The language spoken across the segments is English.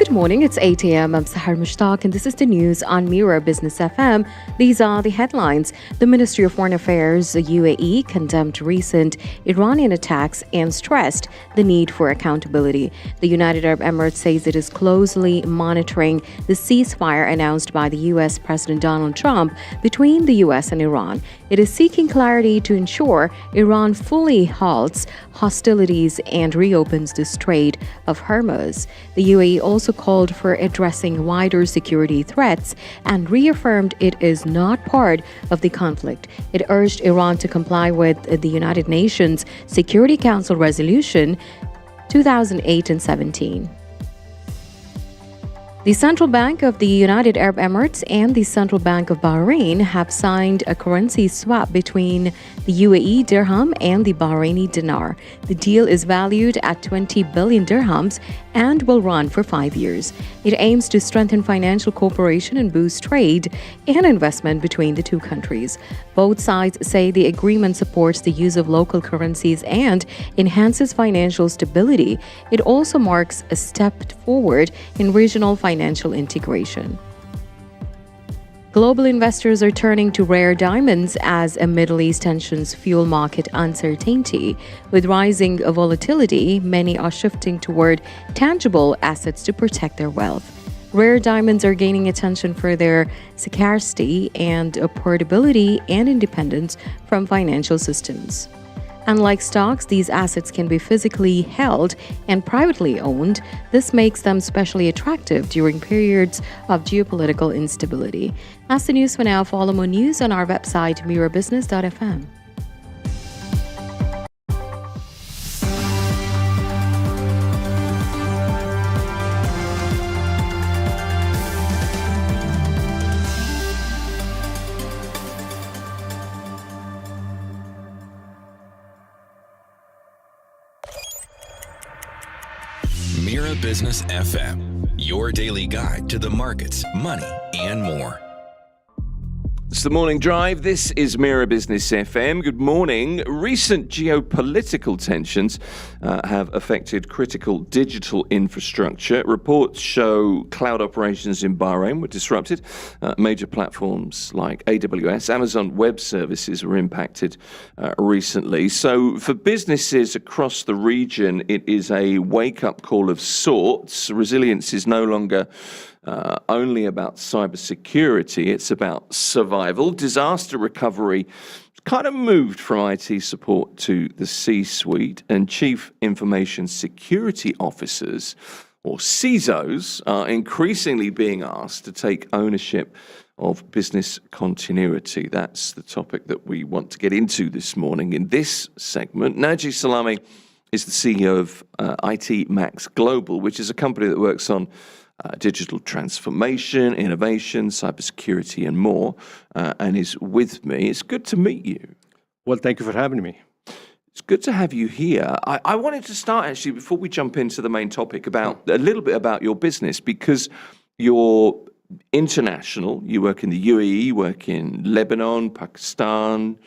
Good morning, it's 8 a.m. I'm Sahar Mushtaq and this is the news on Mira Business FM. These are the headlines. The Ministry of Foreign Affairs, the UAE, condemned recent Iranian attacks and stressed the need for accountability. The United Arab Emirates says it is closely monitoring the ceasefire announced by the U.S. President Donald Trump between the U.S. and Iran. It is seeking clarity to ensure Iran fully halts hostilities and reopens the Strait of Hormuz. The UAE also called for addressing wider security threats and reaffirmed it is not part of the conflict. It urged Iran to comply with the United Nations Security Council Resolution 2008 and 17. The Central Bank of the United Arab Emirates and the Central Bank of Bahrain have signed a currency swap between the UAE dirham and the Bahraini dinar. The deal is valued at 20 billion dirhams and will run for 5 years. It aims to strengthen financial cooperation and boost trade and investment between the two countries. Both sides say the agreement supports the use of local currencies and enhances financial stability. It also marks a step forward in regional financial integration. Global investors are turning to rare diamonds as a Middle East tensions fuel market uncertainty. With rising volatility, many are shifting toward tangible assets to protect their wealth. Rare diamonds are gaining attention for their scarcity and portability and independence from financial systems. Unlike stocks, these assets can be physically held and privately owned. This makes them especially attractive during periods of geopolitical instability. That's the news for now. Follow more news on our website, mirabusiness.fm. Mira Business FM, your daily guide to the markets, money, and more. It's the morning drive. This is Mira Business FM. Good morning. Recent geopolitical tensions have affected critical digital infrastructure. Reports show cloud operations in Bahrain were disrupted. Major platforms like AWS, Amazon Web Services were impacted recently. So for businesses across the region, it is a wake-up call of sorts. Resilience is no longer only about cybersecurity, it's about survival. Disaster recovery kind of moved from IT support to the C-suite, and Chief Information Security Officers, or CISOs, are increasingly being asked to take ownership of business continuity. That's the topic that we want to get into this morning in this segment. Naji Salami is the CEO of IT Max Global, which is a company that works on digital transformation, innovation, cybersecurity, and more, and is with me. It's good to meet you. Well, thank you for having me. It's good to have you here. I wanted to start, actually, before we jump into the main topic, about a little bit about your business, because you're international. You work in the UAE, you work in Lebanon, Pakistan,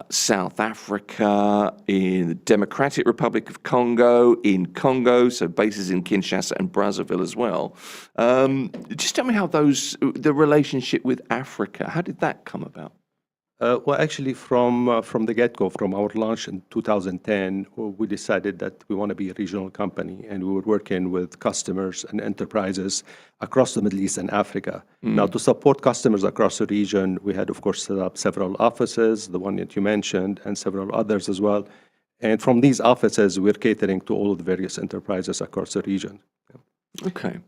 South Africa, in the Democratic Republic of Congo, so bases in Kinshasa and Brazzaville as well. Just tell me how the relationship with Africa, how did that come about? Well, actually, from the get-go, from our launch in 2010, we decided that we want to be a regional company, and we were working with customers and enterprises across the Middle East and Africa. Now, to support customers across the region, we had, of course, set up several offices, the one that you mentioned, and several others as well. And from these offices, we're catering to all of the various enterprises across the region. Okay.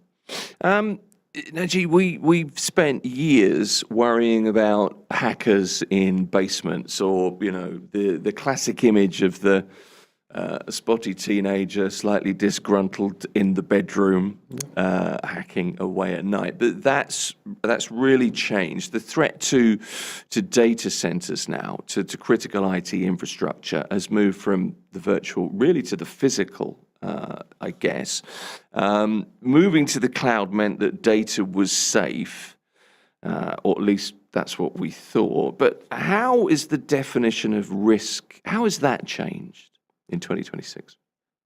Naji, we've spent years worrying about hackers in basements, or the classic image of the spotty teenager, slightly disgruntled in the bedroom, hacking away at night. But that's really changed. The threat to data centers now, to critical IT infrastructure, has moved from the virtual really to the physical. I guess. Moving to the cloud meant that data was safe, or at least that's what we thought. But how is the definition of risk, how has that changed in 2026?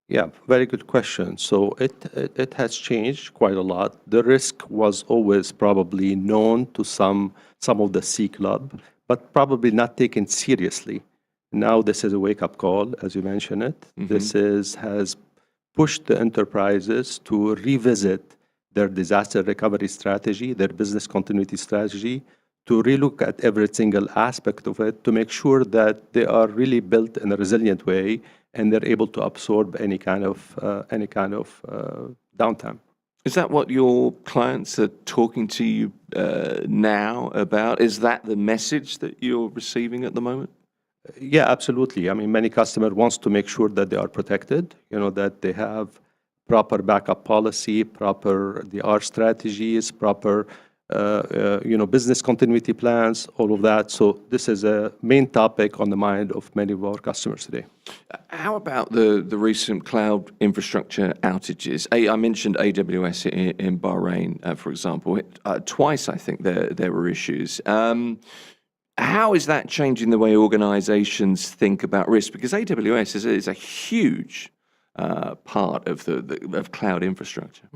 Yeah, very good question. So it has changed quite a lot. The risk was always probably known to some of the C club, but probably not taken seriously. Now this is a wake-up call, as you mentioned it. This has pushed the enterprises to revisit their disaster recovery strategy, their business continuity strategy, to relook at every single aspect of it to make sure that they are really built in a resilient way and they're able to absorb any kind of downtime. Is that what your clients are talking to you now about? Is that the message that you're receiving at the moment? Yeah, absolutely. I mean, many customers wants to make sure that they are protected, that they have proper backup policy, proper DR strategies, proper business continuity plans, all of that. So this is a main topic on the mind of many of our customers today. How about the recent cloud infrastructure outages? I mentioned AWS in Bahrain, for example. Twice, I think, there were issues. How is that changing the way organizations think about risk? Because AWS is a huge part of cloud infrastructure.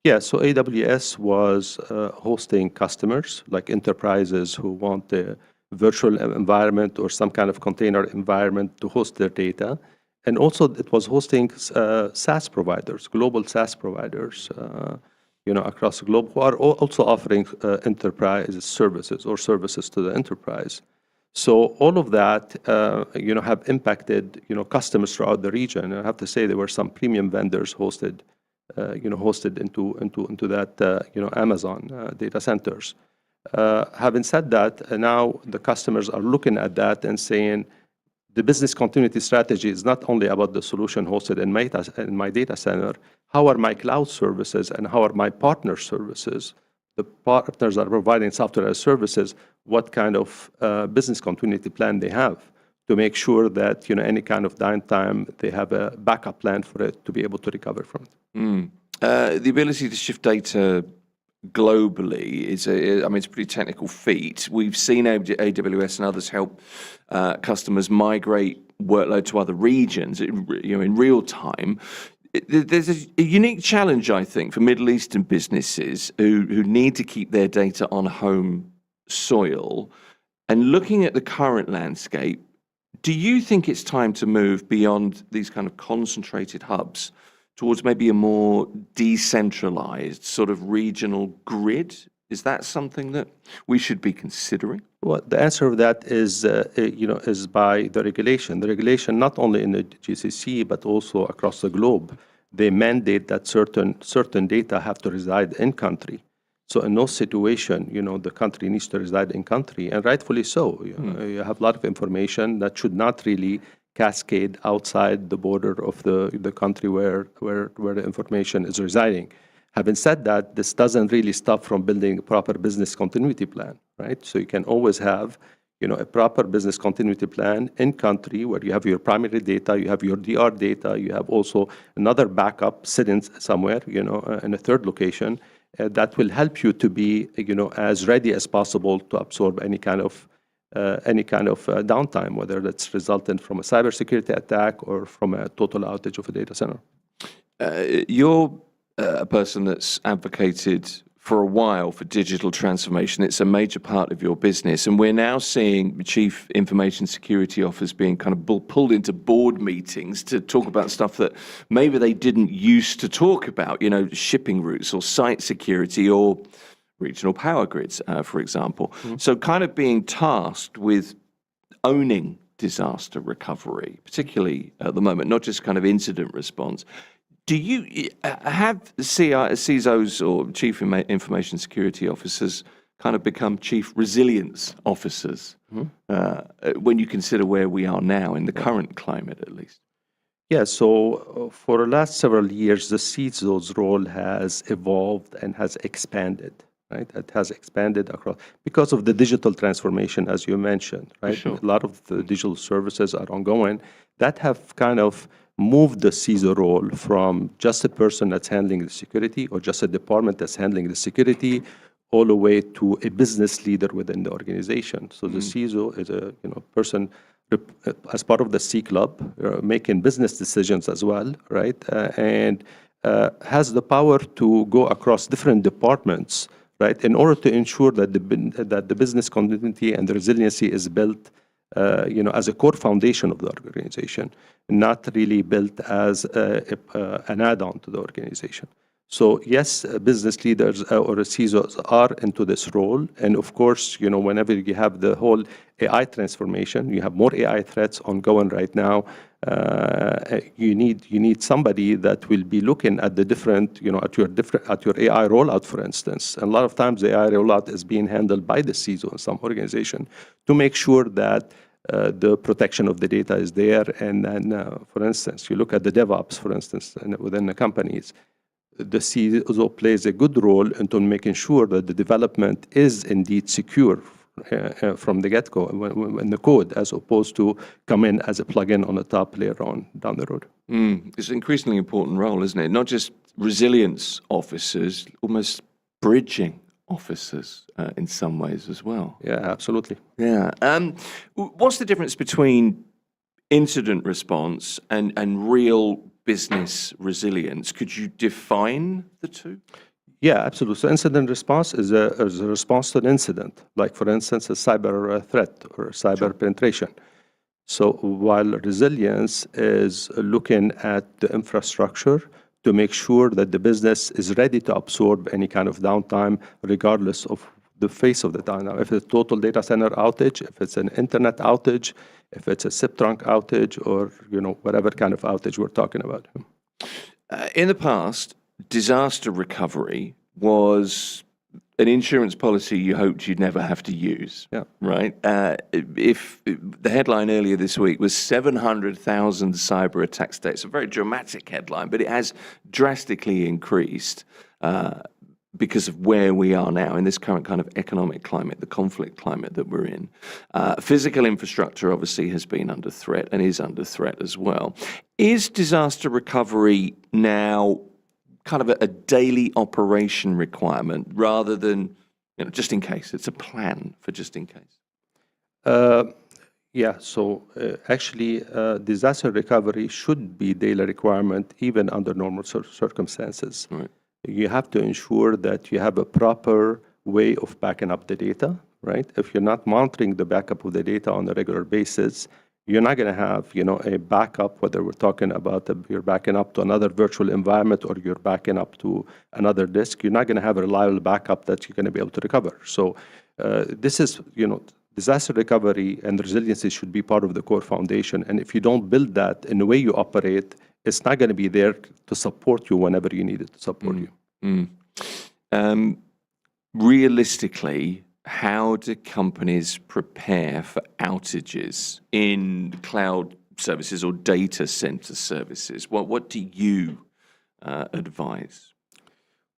Yeah, so AWS was hosting customers, like enterprises who want a virtual environment or some kind of container environment to host their data. And also it was hosting SaaS providers, global SaaS providers, across the globe who are also offering enterprise services or services to the enterprise. So all of that, have impacted, customers throughout the region. And I have to say there were some premium vendors hosted into that, Amazon data centers. Having said that, now the customers are looking at that and saying the business continuity strategy is not only about the solution hosted in my data center. How are my cloud services and how are my partner services? The partners are providing software as services. What kind of business continuity plan they have to make sure that any kind of downtime they have a backup plan for it to be able to recover from it. The ability to shift data globally is it's a pretty technical feat. We've seen AWS and others help customers migrate workload to other regions in real time. There's a unique challenge, I think, for Middle Eastern businesses who need to keep their data on home soil. And looking at the current landscape, do you think it's time to move beyond these kind of concentrated hubs towards maybe a more decentralized sort of regional grid? Is that something that we should be considering? Well, the answer of that is by the regulation. The regulation, not only in the GCC, but also across the globe, they mandate that certain data have to reside in country. So in no situation, the country needs to reside in country, and rightfully so. You have a lot of information that should not really cascade outside the border of the country where the information is residing. Having said that, this doesn't really stop from building a proper business continuity plan, right? So you can always have, a proper business continuity plan in country where you have your primary data, you have your DR data, you have also another backup sitting somewhere, in a third location that will help you to be, as ready as possible to absorb any kind of downtime, whether that's resultant from a cybersecurity attack or from a total outage of a data center. You're a person that's advocated for a while for digital transformation. It's a major part of your business. And we're now seeing chief information security officers being kind of pulled into board meetings to talk about stuff that maybe they didn't used to talk about, shipping routes or site security or regional power grids, for example. So kind of being tasked with owning disaster recovery, particularly at the moment, not just kind of incident response. Do you have CISOs or chief information security officers kind of become chief resilience officers when you consider where we are now in the current climate, at least? Yeah, so for the last several years, the CISO's role has evolved and has expanded. Right, it has expanded across because of the digital transformation, as you mentioned. Right, sure. A lot of the digital services are ongoing that have kind of moved the CISO role from just a person that's handling the security or just a department that's handling the security, all the way to a business leader within the organization. So the CISO is a person as part of the C Club, making business decisions as well, right? And has the power to go across different departments, right, in order to ensure that the business continuity and the resiliency is built, as a core foundation of the organization, not really built as an add-on to the organization. So yes, business leaders or CISOs are into this role, and of course, whenever you have the whole AI transformation, you have more AI threats ongoing right now. You need somebody that will be looking at the different, at your AI rollout, for instance. And a lot of times, the AI rollout is being handled by the CISO in some organization to make sure that the protection of the data is there. And then, for instance, you look at the DevOps, for instance, within the companies. The CISO plays a good role into making sure that the development is indeed secure from the get-go in the code, as opposed to come in as a plugin on the top later on down the road. It's an increasingly important role, isn't it? Not just resilience officers, almost bridging officers in some ways as well. Yeah, absolutely. Yeah. What's the difference between incident response and real business resilience? Could you define the two? Yeah, absolutely. So incident response is a response to an incident, like, for instance, a cyber threat or cyber penetration. So while resilience is looking at the infrastructure to make sure that the business is ready to absorb any kind of downtime, regardless of the phase of the downtime. If it's a total data center outage, if it's an internet outage, if it's a SIP trunk outage, or whatever kind of outage we're talking about. In the past, disaster recovery was an insurance policy you hoped you'd never have to use. Yeah. Right? If the headline earlier this week was 700,000 cyber attacks a day. It's a very dramatic headline, but it has drastically increased because of where we are now in this current kind of economic climate, the conflict climate that we're in. Physical infrastructure obviously has been under threat and is under threat as well. Is disaster recovery now kind of a daily operation requirement rather than just in case? It's a plan for just in case. Yeah, so actually disaster recovery should be daily requirement even under normal circumstances. Right. You have to ensure that you have a proper way of backing up the data, right? If you're not monitoring the backup of the data on a regular basis, you're not going to have, a backup, whether we're talking about you're backing up to another virtual environment or you're backing up to another disk, you're not going to have a reliable backup that you're going to be able to recover. So this is, disaster recovery and resiliency should be part of the core foundation. And if you don't build that in the way you operate, it's not going to be there to support you whenever you need it to support you. Realistically, how do companies prepare for outages in cloud services or data center services? What do you advise?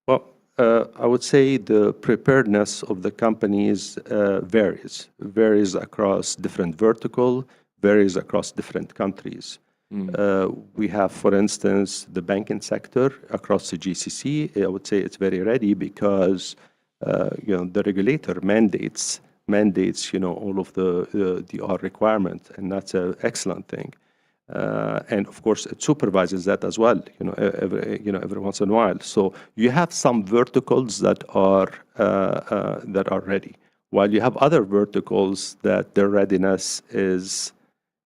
Well, I would say the preparedness of the companies varies across different vertical, varies across different countries. We have, for instance, the banking sector across the GCC. I would say it's very ready because the regulator mandates all of the DR requirements, and that's an excellent thing. And of course, it supervises that as well. Every once in a while. So you have some verticals that are ready, while you have other verticals that their readiness is.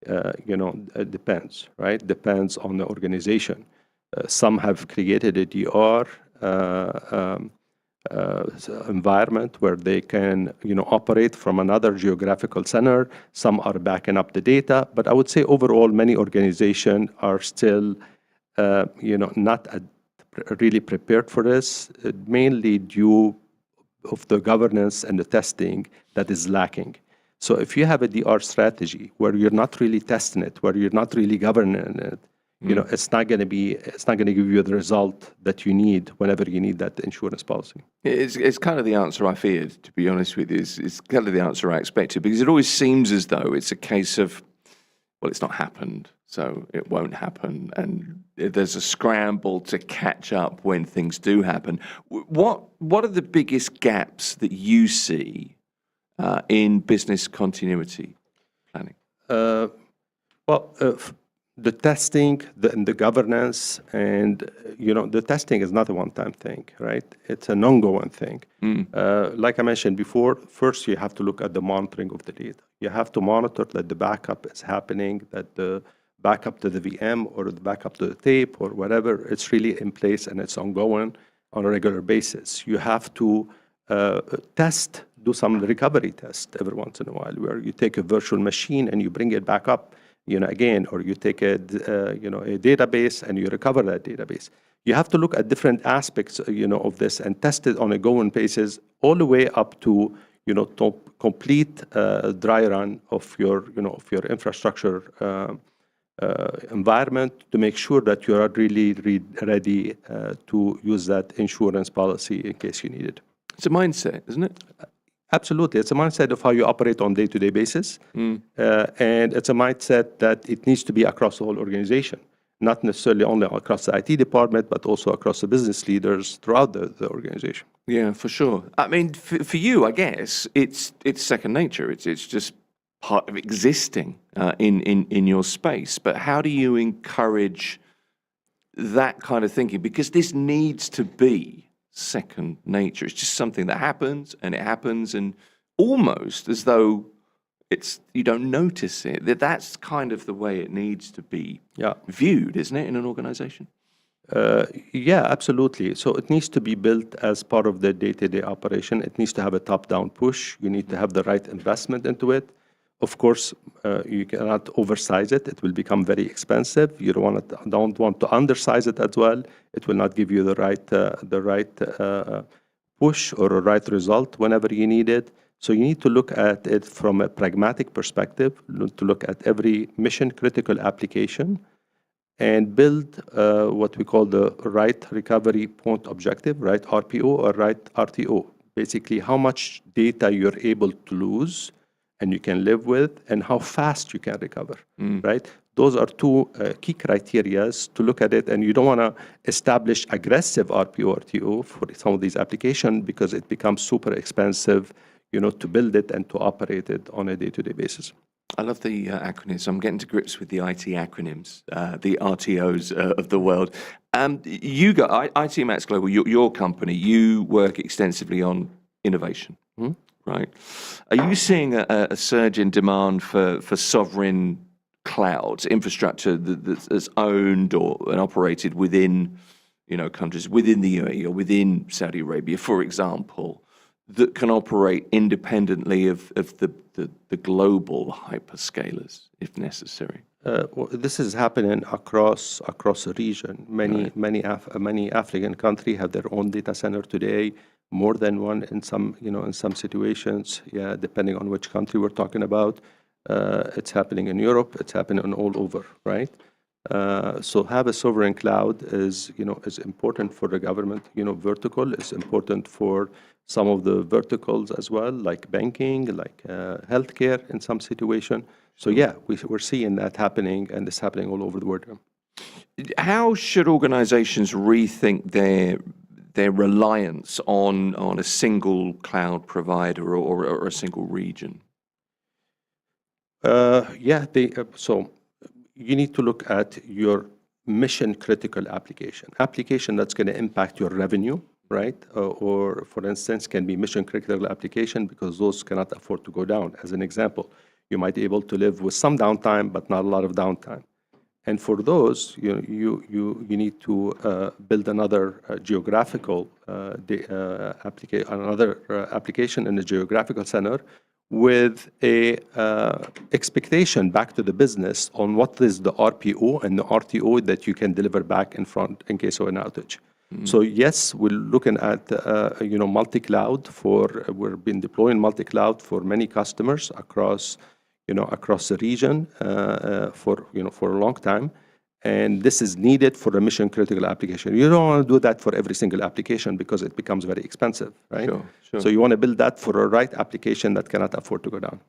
It depends, right? Depends on the organization. Some have created a DR environment where they can, operate from another geographical center. Some are backing up the data, but I would say overall, many organizations are still, not really prepared for this, mainly due of the governance and the testing that is lacking. So if you have a DR strategy where you're not really testing it, where you're not really governing it, it's not going to give you the result that you need whenever you need that insurance policy. It's kind of the answer I feared, to be honest with you. It's kind of the answer I expected, because it always seems as though it's a case of, well, it's not happened, so it won't happen, and there's a scramble to catch up when things do happen. What are the biggest gaps that you see in business continuity planning? The testing, the governance, and the testing is not a one-time thing, right? It's an ongoing thing. Like I mentioned before, first you have to look at the monitoring of the data. You have to monitor that the backup is happening, that the backup to the VM or the backup to the tape or whatever, it's really in place and it's ongoing on a regular basis. You have to do some recovery test every once in a while, where you take a virtual machine and you bring it back up, again, or you take a database and you recover that database. You have to look at different aspects, of this and test it on a going basis, all the way up to, to complete dry run of your infrastructure environment, to make sure that you are really ready to use that insurance policy in case you need it. It's a mindset, isn't it? Absolutely. It's a mindset of how you operate on a day-to-day basis. And it's a mindset that it needs to be across the whole organization, not necessarily only across the IT department, but also across the business leaders throughout the organization. Yeah, for sure. I mean, for you, I guess, it's second nature. It's just part of existing in your space. But how do you encourage that kind of thinking? Because this needs to be second nature. It's just something that happens, and it happens, and almost as though you don't notice it. That's kind of the way it needs to be viewed, isn't it, in an organization? Yeah, absolutely. So it needs to be built as part of the day-to-day operation. It needs to have a top-down push. You need to have the right investment into it. Of course, you cannot oversize it. It will become very expensive. You don't want to undersize it as well. It will not give you the right push or a right result whenever you need it. So you need to look at it from a pragmatic perspective, to look at every mission-critical application and build what we call the right recovery point objective, right RPO or right RTO. Basically, how much data you're able to lose and you can live with, and how fast you can recover, right? Those are two key criteria to look at it, and you don't want to establish aggressive RPO, RTO for some of these applications because it becomes super expensive, to build it and to operate it on a day-to-day basis. I love the acronyms. I'm getting to grips with the IT acronyms, the RTOs of the world. You got IT Max Global, your company, you work extensively on innovation. Right. Are you seeing a surge in demand for sovereign clouds, infrastructure that's owned and operated within, countries within the UAE or within Saudi Arabia, for example, that can operate independently of the global hyperscalers, if necessary? Well, this is happening across the region. Many African countries have their own data center today. More than one in some situations, depending on which country we're talking about. It's happening in Europe, it's happening all over, right? So have a sovereign cloud is important for the government, vertical. It's important for some of the verticals as well, like banking, like healthcare in some situation. So we're seeing that happening, and it's happening all over the world. How should organizations rethink their reliance on a single cloud provider or a single region? So you need to look at your mission critical application that's going to impact your revenue, right? Or for instance, can be mission critical application because those cannot afford to go down. As an example, you might be able to live with some downtime, but not a lot of downtime. And for those, you need to build another geographical application in the geographical center with a expectation back to the business on what is the RPO and the RTO that you can deliver back in case of an outage. So yes, we're looking at multi-cloud we've been deploying multi-cloud for many customers across the region for a long time, and this is needed for a mission critical application. You don't want to do that for every single application because it becomes very expensive, right? Sure. So you want to build that for a right application that cannot afford to go down.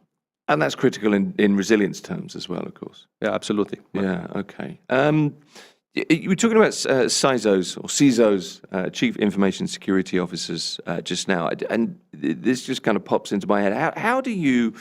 And that's critical in resilience terms as well, of course. Yeah, absolutely. Yeah, okay. You were talking about CISOs, Chief Information Security Officers, just now, and this just kind of pops into my head. How do you,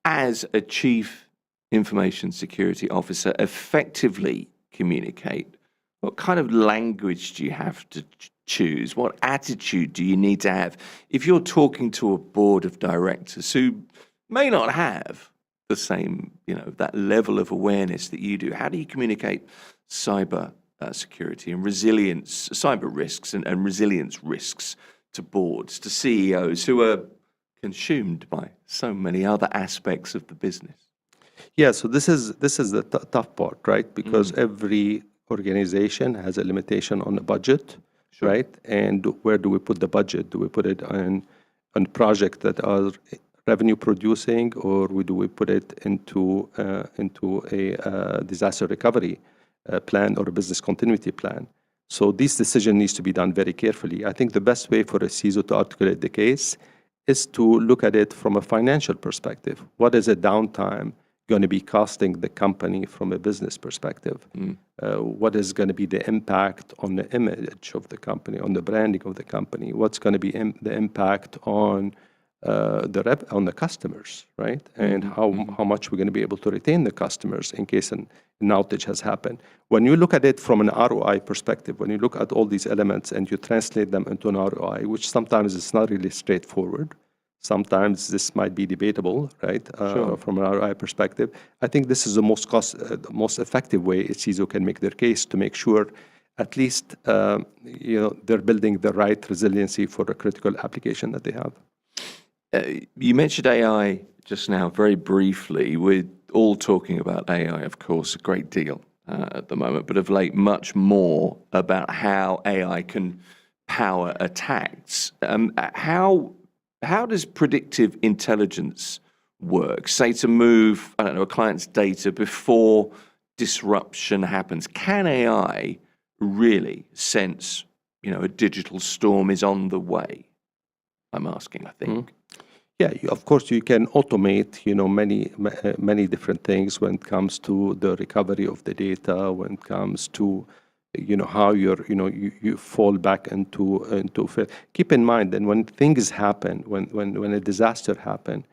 as a Chief Information Security Officer effectively communicate? What kind of language do you have to choose? What attitude do you need to have if you're talking to a board of directors who may not have the same, that level of awareness that you do? How do you communicate cyber security and resilience, cyber risks and resilience risks to boards, to CEOs who are consumed by so many other aspects of the business? Yeah, so this is the tough part, right? Because every organization has a limitation on the budget, right? And where do we put the budget? Do we put it on projects that are revenue producing, or do we put it into a disaster recovery plan or a business continuity plan? So this decision needs to be done very carefully. I think the best way for a CISO to articulate the case is to look at it from a financial perspective. What is a downtime going to be costing the company from a business perspective? What is going to be the impact on the image of the company, on the branding of the company? What's going to be the impact on the customers, right? And how much we're going to be able to retain the customers in case an outage has happened. When you look at it from an ROI perspective, when you look at all these elements and you translate them into an ROI, which sometimes is not really straightforward, sometimes this might be debatable, right? From an ROI perspective, I think this is the most effective way a CISO can make their case to make sure at least they're building the right resiliency for the critical application that they have. You mentioned AI just now very briefly. We're all talking about AI, of course, a great deal at the moment, but of late, much more about how AI can power attacks. How does predictive intelligence work? Say to move, a client's data before disruption happens. Can AI really sense, a digital storm is on the way? I'm asking, I think. Yeah, of course, you can automate, many different things when it comes to the recovery of the data, when it comes to, how you fall back into. Keep in mind that when things happen, when a disaster happen,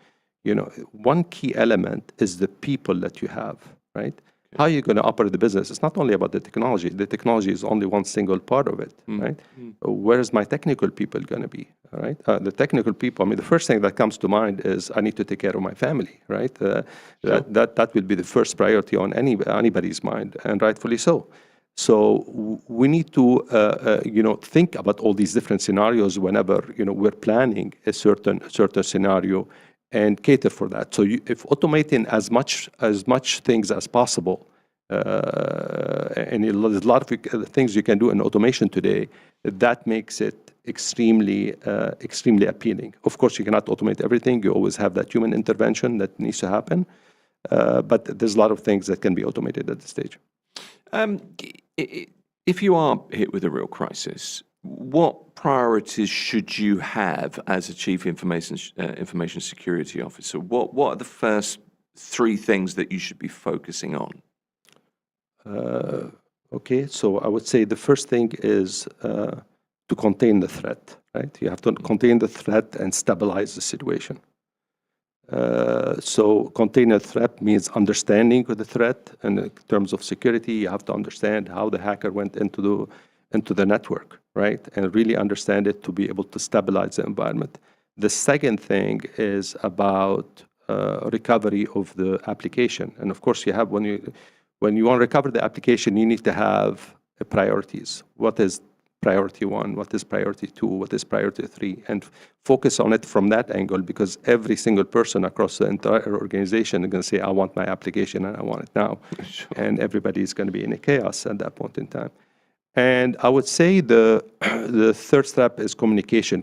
one key element is the people that you have, right? How are you going to operate the business? It's not only about the technology. The technology is only one single part of it, right? Where is my technical people going to be, all right? The technical people, the first thing that comes to mind is I need to take care of my family, right? That will be the first priority on anybody's mind, and rightfully so. So we need to, think about all these different scenarios whenever, we're planning a certain scenario and cater for that. So if automating as much things as possible, and there's a lot of things you can do in automation today, that makes it extremely appealing. Of course, you cannot automate everything. You always have that human intervention that needs to happen. But there's a lot of things that can be automated at this stage. If you are hit with a real crisis, what priorities should you have as a Chief Information Security Officer? What are the first three things that you should be focusing on? Okay, so I would say the first thing is to contain the threat, right? You have to contain the threat and stabilize the situation. So contain the threat means understanding of the threat, and in terms of security, you have to understand how the hacker went into the network, right? And really understand it to be able to stabilize the environment. The second thing is about recovery of the application. And of course, you have when you want to recover the application, you need to have priorities. What is priority 1? What is priority 2? What is priority 3? And focus on it from that angle, because every single person across the entire organization is going to say, I want my application and I want it now. Sure. And everybody is going to be in a chaos at that point in time. And I would say the third step is communication.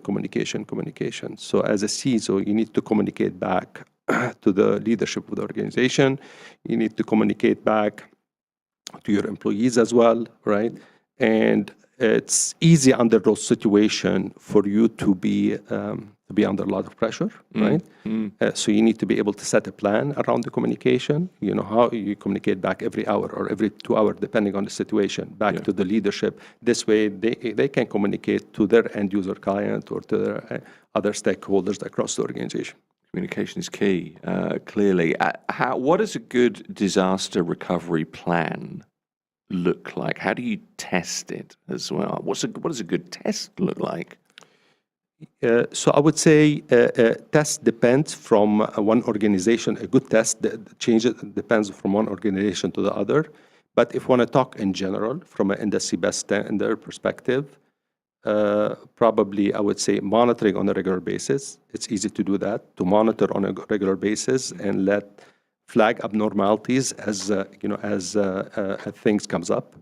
So as a CISO, you need to communicate back to the leadership of the organization. You need to communicate back to your employees as well, right? And it's easy under those situations for you to be under a lot of pressure, right? So you need to be able to set a plan around the communication. How you communicate back every hour or every 2 hours, depending on the situation, back to the leadership. This way, they can communicate to their end user client or to their other stakeholders across the organization. Communication is key, clearly. What does a good disaster recovery plan look like? How do you test it as well? What does a good test look like? So I would say test depends from one organization. A good test depends from one organization to the other. But if we want to talk in general, from an industry best standard perspective, probably I would say monitoring on a regular basis. It's easy to do that, to monitor on a regular basis and flag abnormalities as things comes up.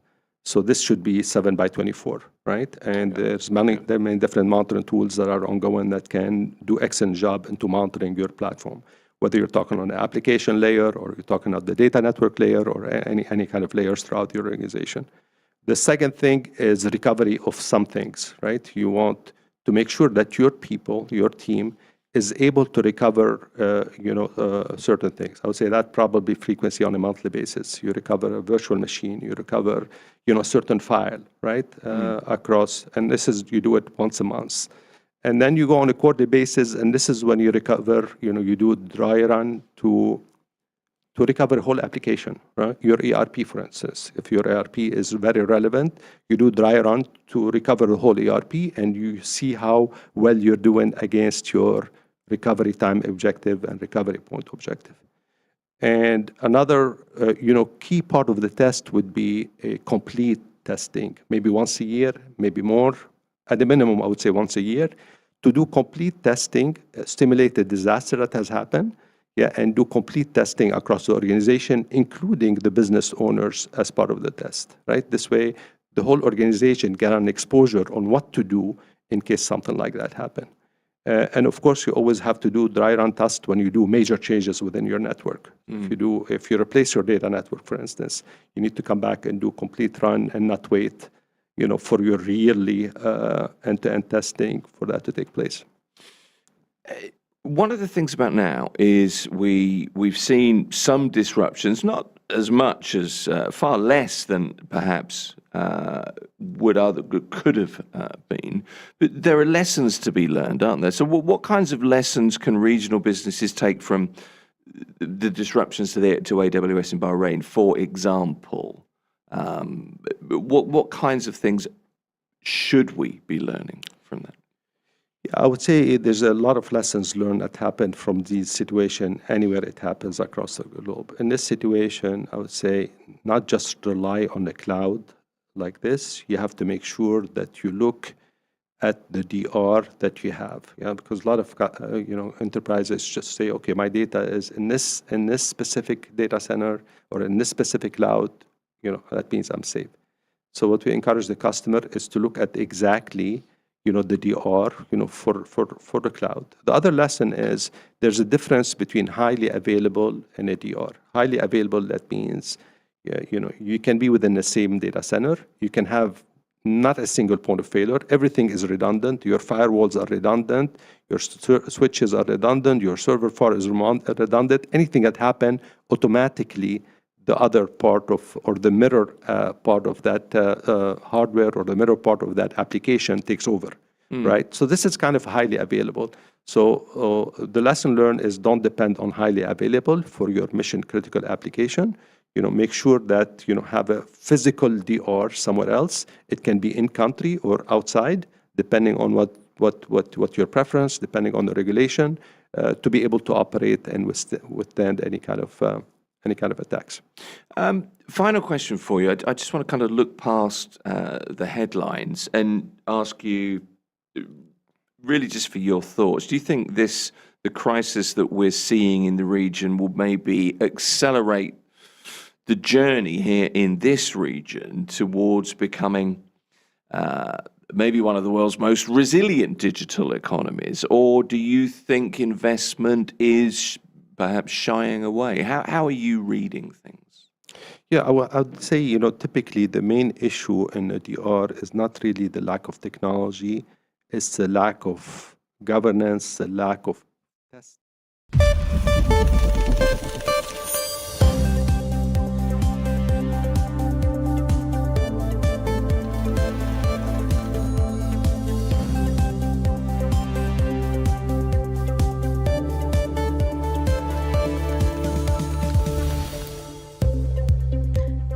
So this should be 7/24, right? And there are many different monitoring tools that are ongoing that can do excellent job into monitoring your platform. Whether you're talking on the application layer or you're talking on the data network layer or any kind of layers throughout your organization. The second thing is recovery of some things, right? You want to make sure that your people, your team, is able to recover, certain things. I would say that probably frequency on a monthly basis. You recover a virtual machine, you recover, a certain file, right? Across, and you do it once a month. And then you go on a quarterly basis, and this is when you recover, you do dry run to recover a whole application, right? Your ERP, for instance. If your ERP is very relevant, you do dry run to recover the whole ERP, and you see how well you're doing against your recovery time objective and recovery point objective. And another, key part of the test would be a complete testing, maybe once a year, maybe more. At the minimum, I would say once a year, to do complete testing, stimulate a disaster that has happened, and do complete testing across the organization, including the business owners as part of the test, right? This way, the whole organization get an exposure on what to do in case something like that happen. And of course, you always have to do dry run test when you do major changes within your network. If you replace your data network, for instance, you need to come back and do complete run and not wait, for your yearly end-to-end testing for that to take place. One of the things about now is we've seen some disruptions, not as much as far less than perhaps could have been, but there are lessons to be learned, aren't there? So what kinds of lessons can regional businesses take from the disruptions to AWS in Bahrain, for example? What kinds of things should we be learning from that? I would say there's a lot of lessons learned that happen from this situation anywhere it happens across the globe. In this situation, I would say not just rely on the cloud like this. You have to make sure that you look at the DR that you have, because a lot of enterprises just say, okay, my data is in this specific data center or in this specific cloud. That means I'm safe. So what we encourage the customer is to look at exactly the DR, for the cloud. The other lesson is there's a difference between highly available and a DR. Highly available, that means, you can be within the same data center. You can have not a single point of failure. Everything is redundant. Your firewalls are redundant. Your switches are redundant. Your server farm is redundant. Anything that happens, automatically the other part of, or the mirror part of that hardware or the mirror part of that application takes over, right? So this is kind of highly available. So the lesson learned is don't depend on highly available for your mission critical application. Make sure that have a physical DR somewhere else. It can be in country or outside, depending on what your preference, depending on the regulation, to be able to operate and withstand any kind of attacks. Final question for you. I just want to kind of look past the headlines and ask you, really, just for your thoughts. Do you think the crisis that we're seeing in the region will maybe accelerate the journey here in this region towards becoming maybe one of the world's most resilient digital economies? Or do you think investment is perhaps shying away? How are you reading things? Yeah, I would say, typically the main issue in the DR is not really the lack of technology, it's the lack of governance, the lack of test.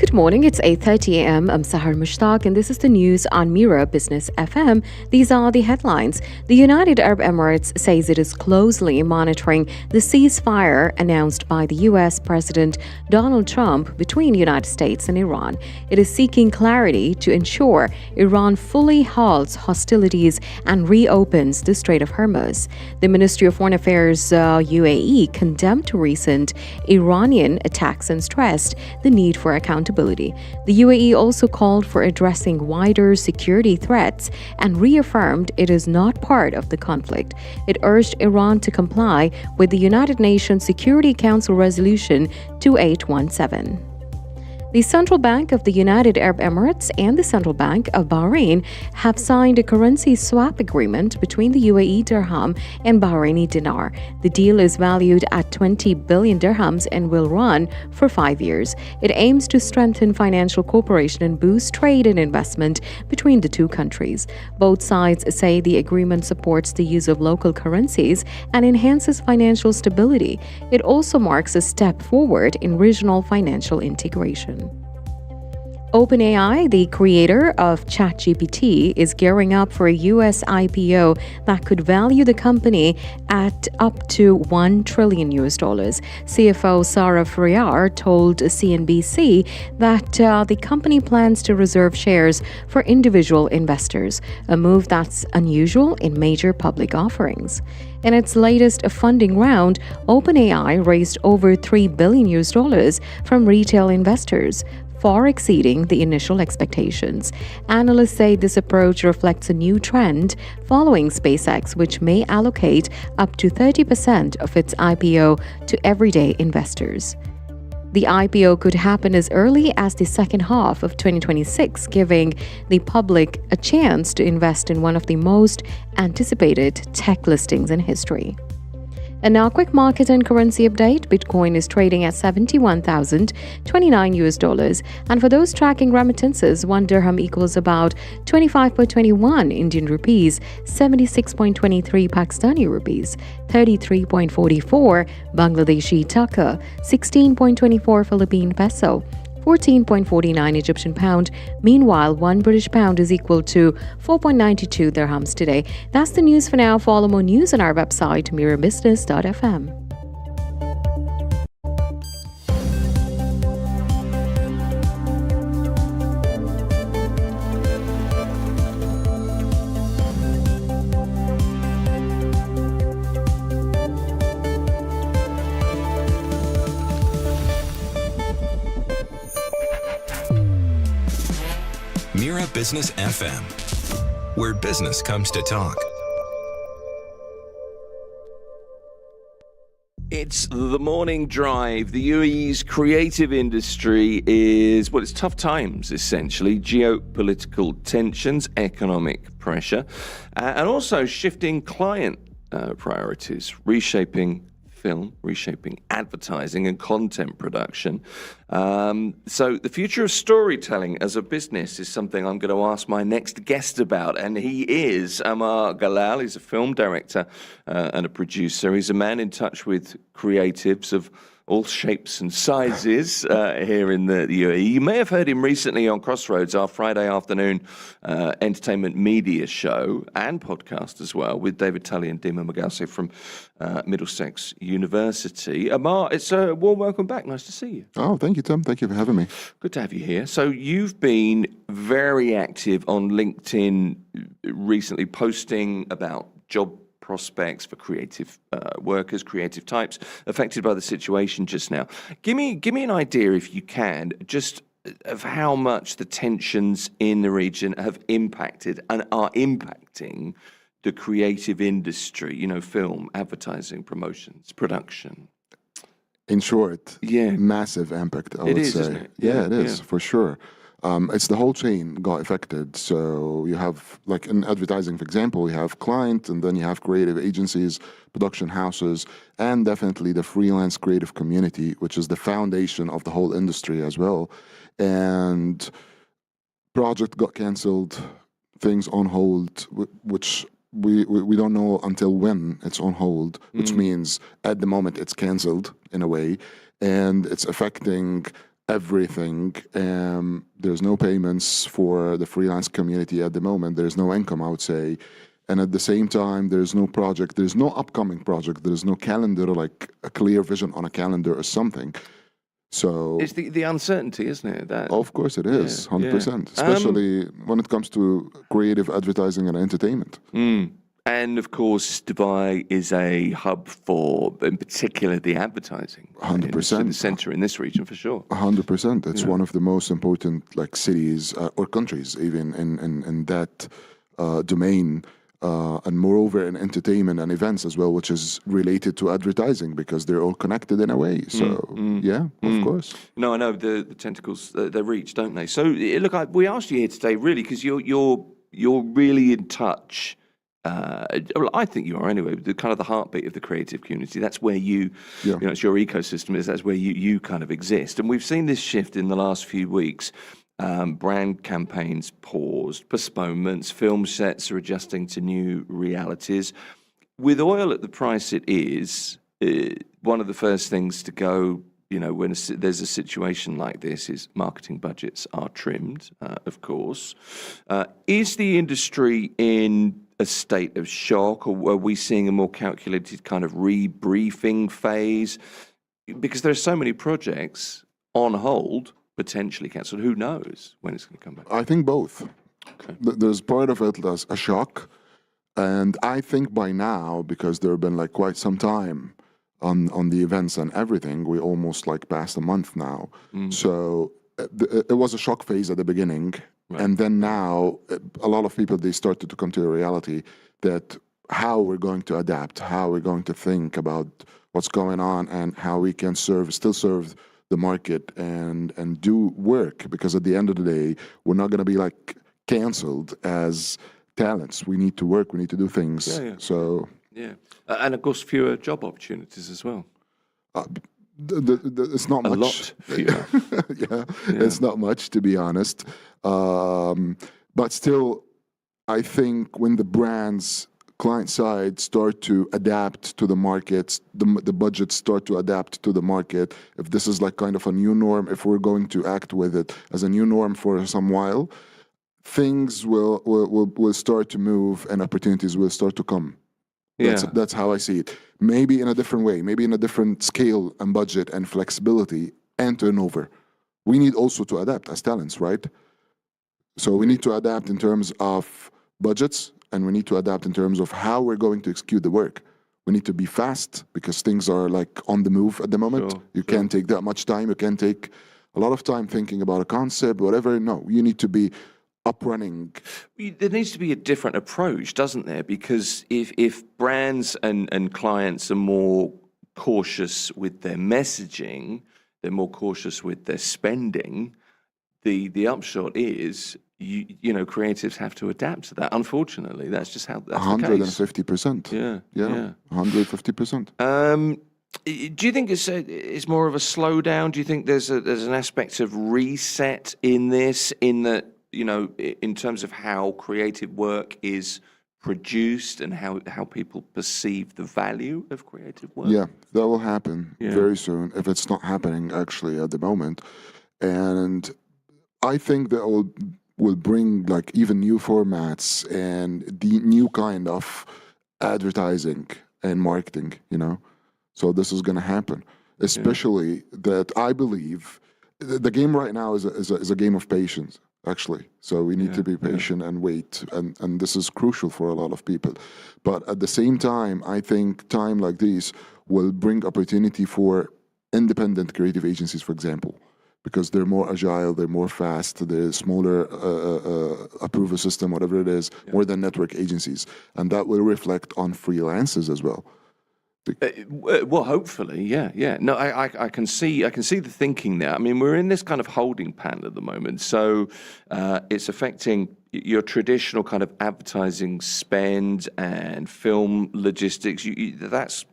Good morning. It's 8:30 a.m. I'm Sahar Mushtaq, and this is the news on Mira Business FM. These are the headlines. The United Arab Emirates says it is closely monitoring the ceasefire announced by the U.S. President Donald Trump between the United States and Iran. It is seeking clarity to ensure Iran fully halts hostilities and reopens the Strait of Hormuz. The Ministry of Foreign Affairs UAE condemned recent Iranian attacks and stressed the need for accountability. The UAE also called for addressing wider security threats and reaffirmed it is not part of the conflict. It urged Iran to comply with the United Nations Security Council Resolution 2817. The Central Bank of the United Arab Emirates and the Central Bank of Bahrain have signed a currency swap agreement between the UAE dirham and Bahraini dinar. The deal is valued at 20 billion dirhams and will run for 5 years. It aims to strengthen financial cooperation and boost trade and investment between the two countries. Both sides say the agreement supports the use of local currencies and enhances financial stability. It also marks a step forward in regional financial integration. OpenAI, the creator of ChatGPT, is gearing up for a U.S. IPO that could value the company at up to $1 trillion. CFO Sarah Friar told CNBC that the company plans to reserve shares for individual investors, a move that's unusual in major public offerings. In its latest funding round, OpenAI raised over $3 billion from retail investors, far exceeding the initial expectations. Analysts say this approach reflects a new trend following SpaceX, which may allocate up to 30% of its IPO to everyday investors. The IPO could happen as early as the second half of 2026, giving the public a chance to invest in one of the most anticipated tech listings in history. And now, quick market and currency update. Bitcoin is trading at $71,029. And for those tracking remittances, 1 dirham equals about 25.21 Indian rupees, 76.23 Pakistani rupees, 33.44 Bangladeshi taka, 16.24 Philippine peso, 14.49 Egyptian pound. Meanwhile, 1 British pound is equal to 4.92 dirhams today. That's the news for now. Follow more news on our website, mirabusiness.fm. Mira Business FM, where business comes to talk. It's the morning drive. The UAE's creative industry is, well, it's tough times, essentially. Geopolitical tensions, economic pressure, and also shifting client priorities, reshaping film, reshaping advertising and content production. So the future of storytelling as a business is something I'm going to ask my next guest about, and he is Amar Galal. He's a film director and a producer. He's a man in touch with creatives of all shapes and sizes here in the UAE. You may have heard him recently on Crossroads, our Friday afternoon entertainment media show and podcast as well, with David Tully and Dima Magase from Middlesex University. Amar, it's a warm welcome back. Nice to see you. Oh, thank you, Tim. Thank you for having me. Good to have you here. So you've been very active on LinkedIn recently, posting about job prospects for creative workers, creative types affected by the situation just now. Give me an idea, if you can, just of how much the tensions in the region have impacted and are impacting the creative industry, you know, film, advertising, promotions, production. In short, Yeah. massive impact, I would is, say. isn't it? Yeah, it is, Yeah. for sure. It's the whole chain got affected. So you have, like in advertising, for example, we have client, and then you have creative agencies, production houses, and definitely the freelance creative community, which is the foundation of the whole industry as well. And project got canceled, things on hold, which we don't know until when it's on hold, which means at the moment it's canceled in a way, and it's affecting everything. There's no payments for the freelance community at the moment. There's no income, I would say. And at the same time, there's no project. There's no upcoming project. There's no calendar, like a clear vision on a calendar or something. So It's the uncertainty, isn't it? That of course it is, 100%. yeah. Especially when it comes to creative advertising and entertainment. And of course, Dubai is a hub for, in particular, the advertising. 100%. The centre in this region, for sure. 100%. It's one of the most important like cities or countries, even in that domain. And moreover, in entertainment and events as well, which is related to advertising because they're all connected in a way. So, yeah, of course. No, I know the tentacles they reach, don't they? So, look, we asked you here today really because you're really in touch. Well, I think you are anyway. The kind of the heartbeat of the creative community. That's where you know, it's your ecosystem. That's where you kind of exist. And we've seen this shift in the last few weeks. Brand campaigns paused, postponements, film sets are adjusting to new realities. With oil at the price it is, one of the first things to go, you know, when there's a situation like this is marketing budgets are trimmed, of course. Is the industry in a state of shock, or are we seeing a more calculated kind of rebriefing phase? Because there are so many projects on hold, potentially cancelled. Who knows when it's going to come back? I think both. Okay. There's part of it as a shock. And I think by now, because there have been like quite some time on the events and everything, we almost like past a month now. So it was a shock phase at the beginning. Right. And then now, a lot of people, they started to come to a reality that how we're going to adapt, how we're going to think about what's going on and how we can still serve the market and do work. Because at the end of the day, we're not going to be like canceled as talents. We need to work, we need to do things. Yeah. So yeah. And of course, fewer job opportunities as well. It's not much. A lot fewer. Yeah, it's not much, to be honest. But still, I think when the brands client side start to adapt to the markets, the budgets start to adapt to the market, if this is like kind of a new norm, if we're going to act with it as a new norm for some while, things will start to move and opportunities will start to come. That's how I see it. Maybe in a different way, maybe in a different scale and budget and flexibility and turnover. We need also to adapt as talents, right? So we need to adapt in terms of budgets, and we need to adapt in terms of how we're going to execute the work. We need to be fast because things are like on the move at the moment. You can't take that much time. You can't take a lot of time thinking about a concept, whatever. No, you need to be up running. There needs to be a different approach, doesn't there? Because if brands and clients are more cautious with their messaging, they're more cautious with their spending, the upshot is you know, creatives have to adapt to that. Unfortunately, that's just how that's 150%. Yeah. 150%. Do you think it's more of a slowdown? Do you think there's an aspect of reset in this, in that, you know, in terms of how creative work is produced and how people perceive the value of creative work? Yeah, that will happen very soon, if it's not happening actually at the moment. And I think that will bring like even new formats and the new kind of advertising and marketing, you know. So this is going to happen, especially that I believe the game right now is a game of patience, actually. So we need to be patient and wait, and this is crucial for a lot of people. But at the same time, I think time like this will bring opportunity for independent creative agencies, for example, because they're more agile, they're more fast, they're smaller approval system, whatever it is, more than network agencies. And that will reflect on freelancers as well. Well, hopefully, yeah. No, I can see the thinking there. I mean, we're in this kind of holding pattern at the moment, so it's affecting your traditional kind of advertising spend and film logistics. That's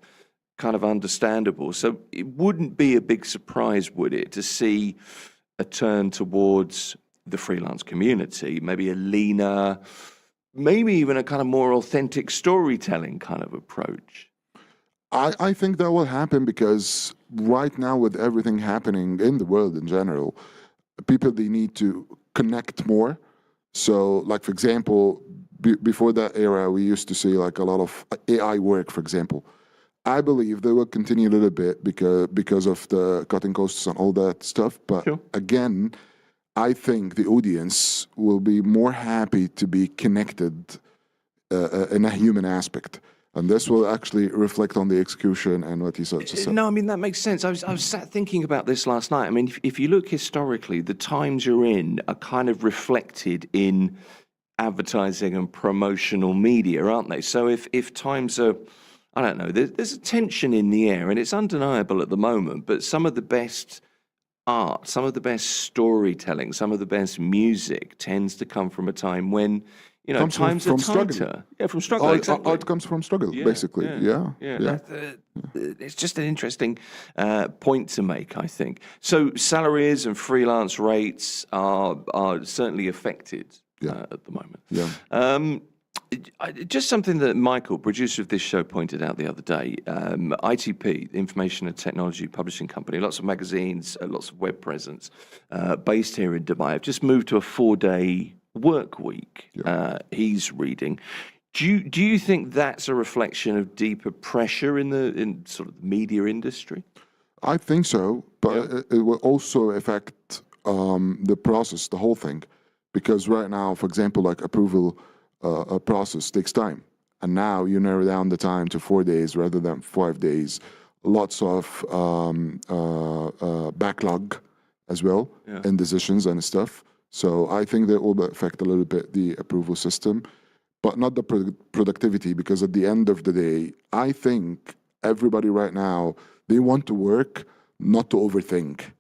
kind of understandable. So it wouldn't be a big surprise, would it, to see a turn towards the freelance community, maybe a leaner, maybe even a kind of more authentic storytelling kind of approach? I think that will happen because right now, with everything happening in the world in general, people, they need to connect more. So, like, for example, before that era, we used to see like a lot of AI work, for example. I believe they will continue a little bit because of the cutting costs and all that stuff. But Sure. again, I think the audience will be more happy to be connected in a human aspect. And this will actually reflect on the execution and what he just said. No, I mean, that makes sense. I was sat thinking about this last night. I mean, if you look historically, the times you're in are kind of reflected in advertising and promotional media, aren't they? So if times are, I don't know, there's a tension in the air, and it's undeniable at the moment, but some of the best art, some of the best storytelling, some of the best music tends to come from a time when, you know, Comes from- times from are tighter. struggle. Yeah, from struggle. Art, Exactly. art comes from struggle, basically. Yeah. It's just an interesting point to make, I think. So salaries and freelance rates are certainly affected at the moment. Yeah. Just something that Michael, producer of this show, pointed out the other day. ITP, Information and Technology Publishing Company, lots of magazines, lots of web presence, based here in Dubai. I've just moved to a 4-day work week. He's reading. Do you think that's a reflection of deeper pressure in sort of the media industry? I think so, but it will also affect the process, the whole thing, because right now, for example, like approval a process takes time, and now you narrow down the time to 4 days rather than 5 days. Lots of backlog as well in decisions and stuff. So I think that will affect a little bit the approval system, but not the productivity, because at the end of the day, I think everybody right now, they want to work, not to overthink.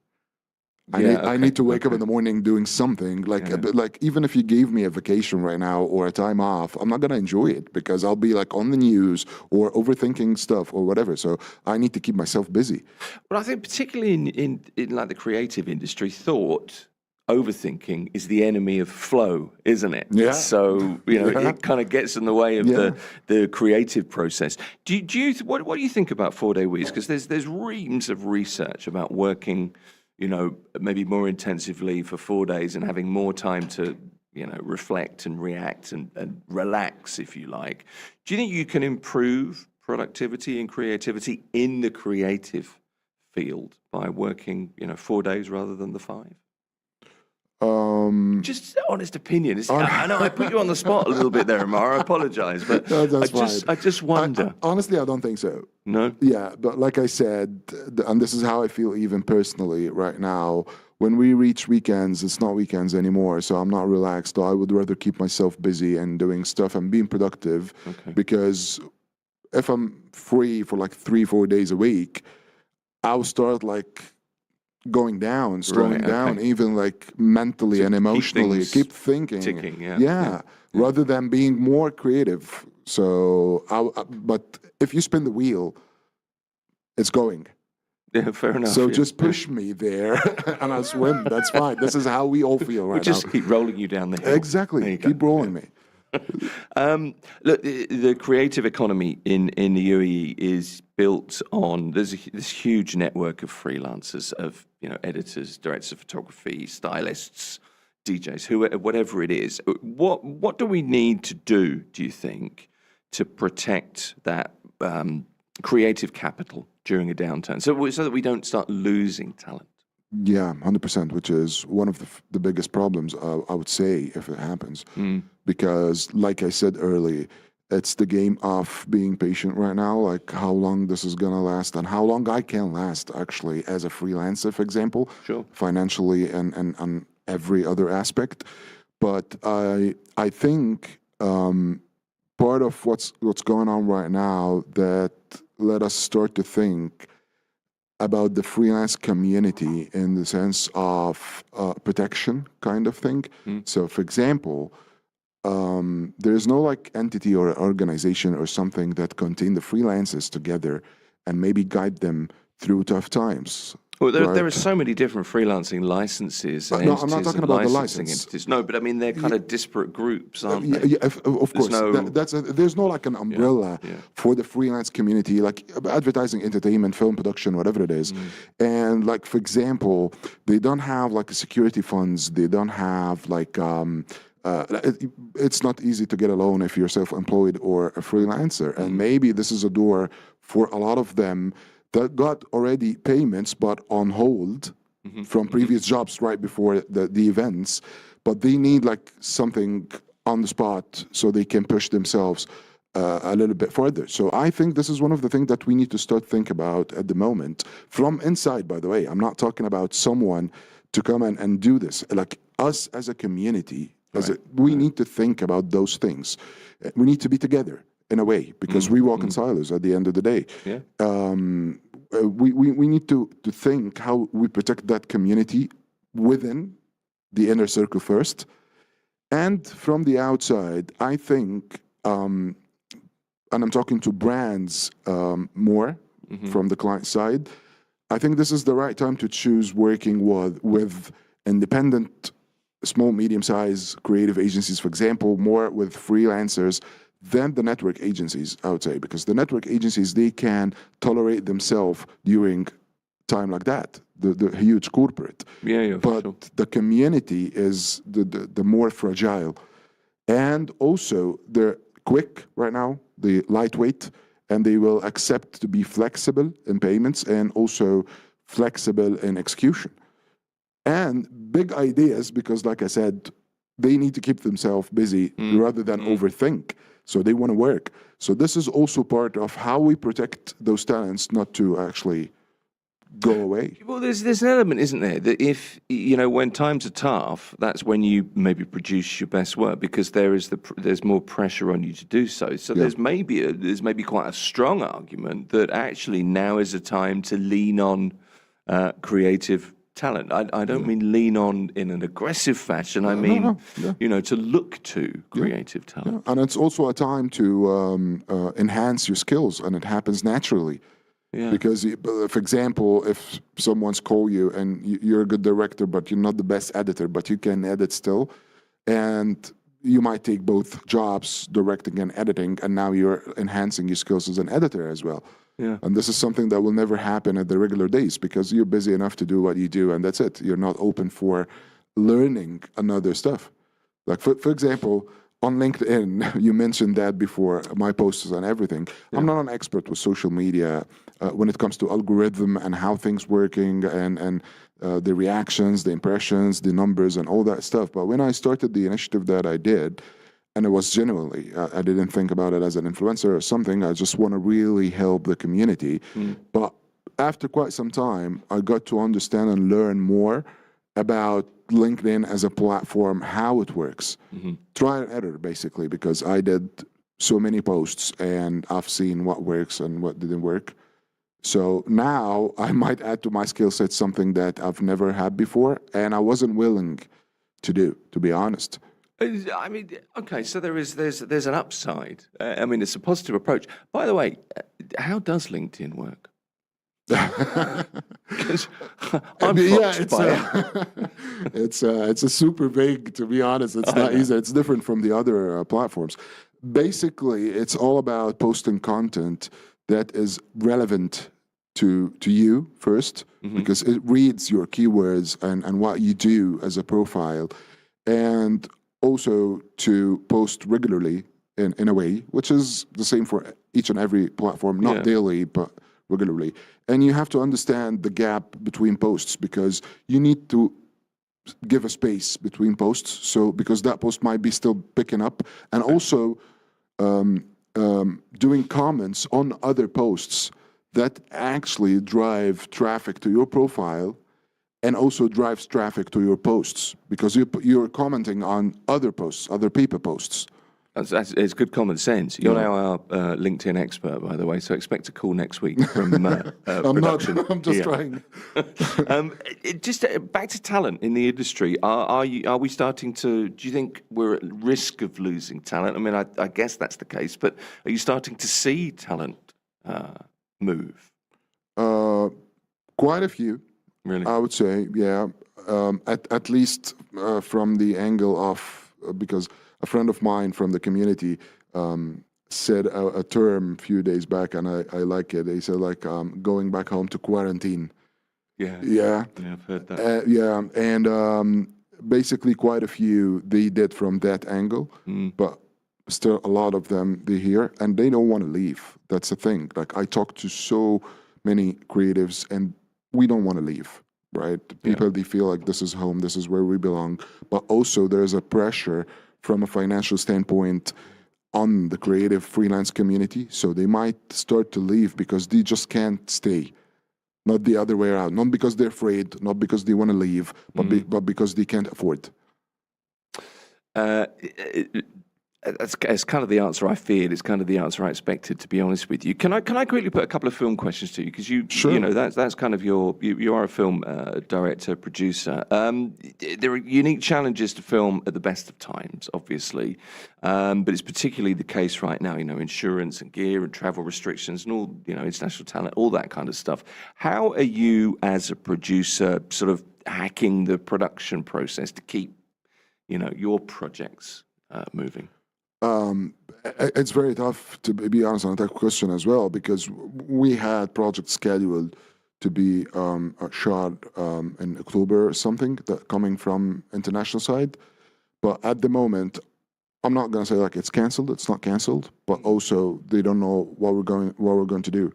I need to wake up in the morning doing something, like even if you gave me a vacation right now or a time off, I'm not going to enjoy it because I'll be like on the news or overthinking stuff or whatever. So I need to keep myself busy. Well, I think particularly in like the creative industry, overthinking is the enemy of flow, isn't it? Yeah. So, you know, it kind of gets in the way of the creative process. What do you think about 4-day weeks? Because there's reams of research about working, you know, maybe more intensively for 4 days and having more time to, you know, reflect and react and relax, if you like. Do you think you can improve productivity and creativity in the creative field by working, you know, 4 days rather than the 5? Just honest opinion. I know I put you on the spot a little bit there, Amar. I apologize, but I just wonder. Honestly, I don't think so. No? Yeah, but like I said, and this is how I feel even personally right now, when we reach weekends, it's not weekends anymore, so I'm not relaxed. I would rather keep myself busy and doing stuff and being productive, because if I'm free for like 3-4 days a week, I'll start like going down, slowing down, even like mentally and emotionally, keep thinking, ticking, rather than being more creative. So, but if you spin the wheel, it's going. Yeah, fair enough. So just push me there, and I'll swim. That's fine. This is how we all feel right now. Just keep rolling you down the hill. Exactly. Keep rolling me. Look, the creative economy in the UAE is built on this huge network of freelancers, of, you know, editors, directors of photography, stylists, DJs, whatever it is. What do we need to do you think, to protect that creative capital during a downturn, so that we don't start losing talent? Yeah, 100%, which is one of the biggest problems, I would say, if it happens. Because, like I said earlier, it's the game of being patient right now, like how long this is going to last and how long I can last, actually, as a freelancer, for example, financially and every other aspect. But I think part of what's going on right now that let us start to think about the freelance community in the sense of protection kind of thing. So, for example, there's no like entity or organization or something that contain the freelancers together and maybe guide them through tough times. Well, there right? are so many different freelancing licenses and No, entities I'm not talking and about the licensing license. entities. No, but I mean, they're kind of disparate groups, aren't Yeah, they? yeah, of course. no- There's no like an umbrella yeah. for the freelance community, like advertising, entertainment, film production, whatever it is. And like, for example, they don't have like security funds. They don't have like it's not easy to get a loan if you're self-employed or a freelancer. And maybe this is a door for a lot of them that got already payments but on hold from previous jobs right before the events, but they need like something on the spot so they can push themselves a little bit further. So I think this is one of the things that we need to start think about at the moment from inside, by the way. I'm not talking about someone to come and do this. Like us as a community, we need to think about those things. We need to be together in a way because we walk in silos at the end of the day. Yeah. We need to think how we protect that community within the inner circle first. And from the outside, I think, and I'm talking to brands more from the client side, I think this is the right time to choose working with independent, small, medium-sized creative agencies, for example, more with freelancers than the network agencies, I would say, because the network agencies, they can tolerate themselves during time like that, the huge corporate. Yeah, for But sure. the community is the more fragile. And also, they're quick right now, they're lightweight, and they will accept to be flexible in payments and also flexible in execution. And big ideas, because like I said, they need to keep themselves busy rather than overthink. So they want to work. So this is also part of how we protect those talents not to actually go away. Well, there's an element, isn't there, that if, when times are tough, that's when you maybe produce your best work because there's more pressure on you to do so. So there's maybe quite a strong argument that actually now is a time to lean on creative talent. I don't mean lean on in an aggressive fashion. I mean, to look to creative talent. And it's also a time to enhance your skills, and it happens naturally. Yeah. Because, for example, if someone's call you and you're a good director, but you're not the best editor, but you can edit still, and you might take both jobs, directing and editing, and now you're enhancing your skills as an editor as well. Yeah. And this is something that will never happen at the regular days because you're busy enough to do what you do, and that's it. You're not open for learning another stuff. Like, for example, on LinkedIn, you mentioned that before, my posts and everything. Yeah. I'm not an expert with social media when it comes to algorithm and how things working and the reactions, the impressions, the numbers, and all that stuff. But when I started the initiative that I did, and it was genuinely, I didn't think about it as an influencer or something. I just want to really help the community. But after quite some time, I got to understand and learn more about LinkedIn as a platform, how it works. Try and error, basically, because I did so many posts and I've seen what works and what didn't work. So now I might add to my skill set something that I've never had before and I wasn't willing to do, to be honest. I mean, okay, so there's an upside. I mean, it's a positive approach. By the way, how does LinkedIn work? Because I'm foxed by it. It's a super vague, to be honest. It's not easy. It's different from the other platforms. Basically, it's all about posting content that is relevant to you first, because it reads your keywords and what you do as a profile, and also to post regularly in a way, which is the same for each and every platform, not daily, but regularly. And you have to understand the gap between posts because you need to give a space between posts. So because that post might be still picking up, and also doing comments on other posts that actually drive traffic to your profile and also drives traffic to your posts because you're commenting on other posts, other people posts. It's good common sense. You're now our LinkedIn expert, by the way, so expect a call next week from production. I'm just trying. Just back to talent in the industry. Are we starting to? Do you think we're at risk of losing talent? I mean, I guess that's the case, but are you starting to see talent move? Quite a few. Really? I would say, yeah. At least from the angle of, because a friend of mine from the community said a term a few days back, and I like it. He said, like, going back home to quarantine. Yeah. Yeah. Yeah, I've heard that. Yeah. And basically quite a few they did from that angle, but still a lot of them, they're here and they don't want to leave. That's the thing. Like, I talk to so many creatives and we don't want to leave, right? People, they feel like this is home, this is where we belong. But also there's a pressure from a financial standpoint on the creative freelance community. So they might start to leave because they just can't stay. Not the other way around. Not because they're afraid, not because they want to leave, but because they can't afford. It's kind of the answer I feared. It's kind of the answer I expected, to be honest with you. Can I quickly put a couple of film questions to you? Because you know, that's kind of you are a film director, producer. There are unique challenges to film at the best of times, obviously, but it's particularly the case right now. You know, insurance and gear and travel restrictions and all, you know, international talent, all that kind of stuff. How are you, as a producer, sort of hacking the production process to keep, you know, your projects moving? It's very tough, to be honest, on that question as well, because we had projects scheduled to be shot in October or something, that coming from international side. But at the moment, I'm not going to say like it's canceled. It's not canceled, but also they don't know what we're going to do.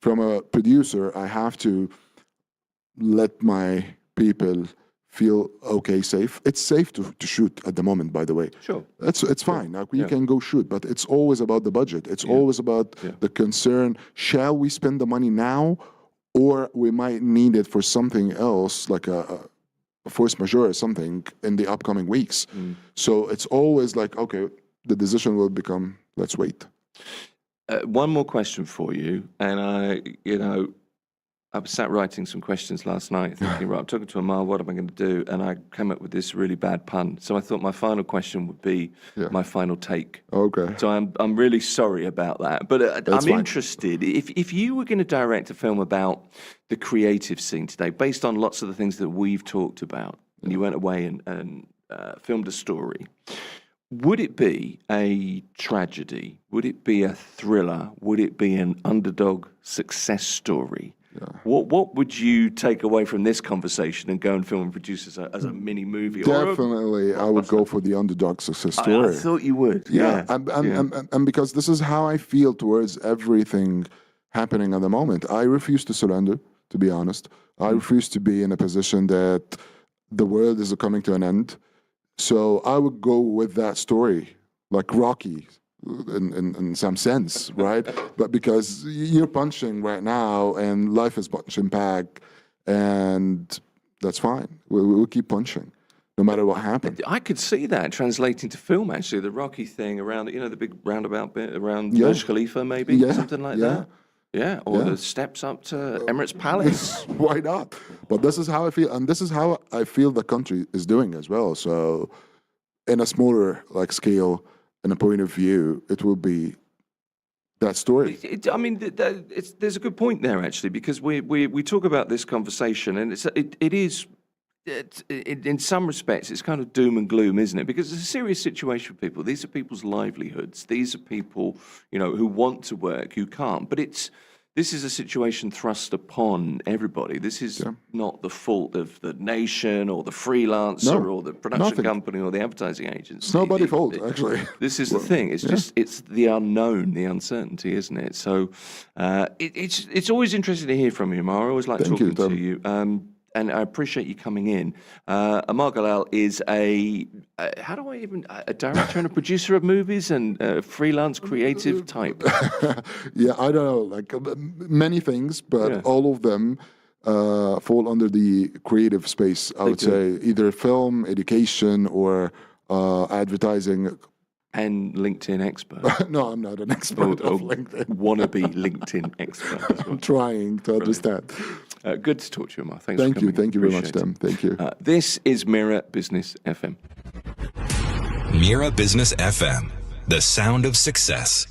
From a producer, I have to let my people feel okay, safe. It's safe to shoot at the moment, by the way. Sure. It's fine. Like, you can go shoot, but it's always about the budget. It's always about the concern. Shall we spend the money now, or we might need it for something else, like a force majeure or something in the upcoming weeks. So it's always like, okay, the decision will become, let's wait. One more question for you, and I was sat writing some questions last night thinking, right, I'm talking to Amar, what am I going to do? And I came up with this really bad pun. So I thought my final question would be my final take. Okay. So I'm really sorry about that. But I'm interested, if you were going to direct a film about the creative scene today, based on lots of the things that we've talked about, and you went away and filmed a story, would it be a tragedy? Would it be a thriller? Would it be an underdog success story? Yeah. What would you take away from this conversation and go and film and produce as a mini movie? Definitely, I would go for the underdog success story. I thought you would. Yeah. And because this is how I feel towards everything happening at the moment. I refuse to surrender, to be honest. I refuse to be in a position that the world is coming to an end. So I would go with that story, like Rocky. In some sense, right? But because you're punching right now and life is punching back, and that's fine. We'll keep punching no matter what happens. I could see that translating to film, actually. The Rocky thing around, you know, the big roundabout bit around Burj Khalifa, maybe, something like that. Yeah, or the steps up to Emirates Palace. Why not? But this is how I feel, and this is how I feel the country is doing as well. So in a smaller scale, in a point of view, it will be that story. There's a good point there, actually, because we talk about this conversation, and it is in some respects it's kind of doom and gloom, isn't it? Because it's a serious situation for people. These are people's livelihoods. These are people, you know, who want to work, who can't. But this is a situation thrust upon everybody. This is not the fault of the nation or the freelancer or the production company or the advertising agency. It's nobody's fault, actually. This is the thing. It's just it's the unknown, the uncertainty, isn't it? So it's always interesting to hear from you, Amar. I always like talking to you. And I appreciate you coming in. Amar Galal is a director and a producer of movies and a freelance creative type. Yeah, I don't know, many things, but all of them fall under the creative space, I would say, either film, education, or advertising. And LinkedIn expert. No, I'm not an expert of LinkedIn. Wannabe LinkedIn expert as well. I'm trying to understand. Good to talk to you, Amar. Thanks for coming. Thank you very much, Tim. Thank you. This is Mira Business FM. Mira Business FM, the sound of success.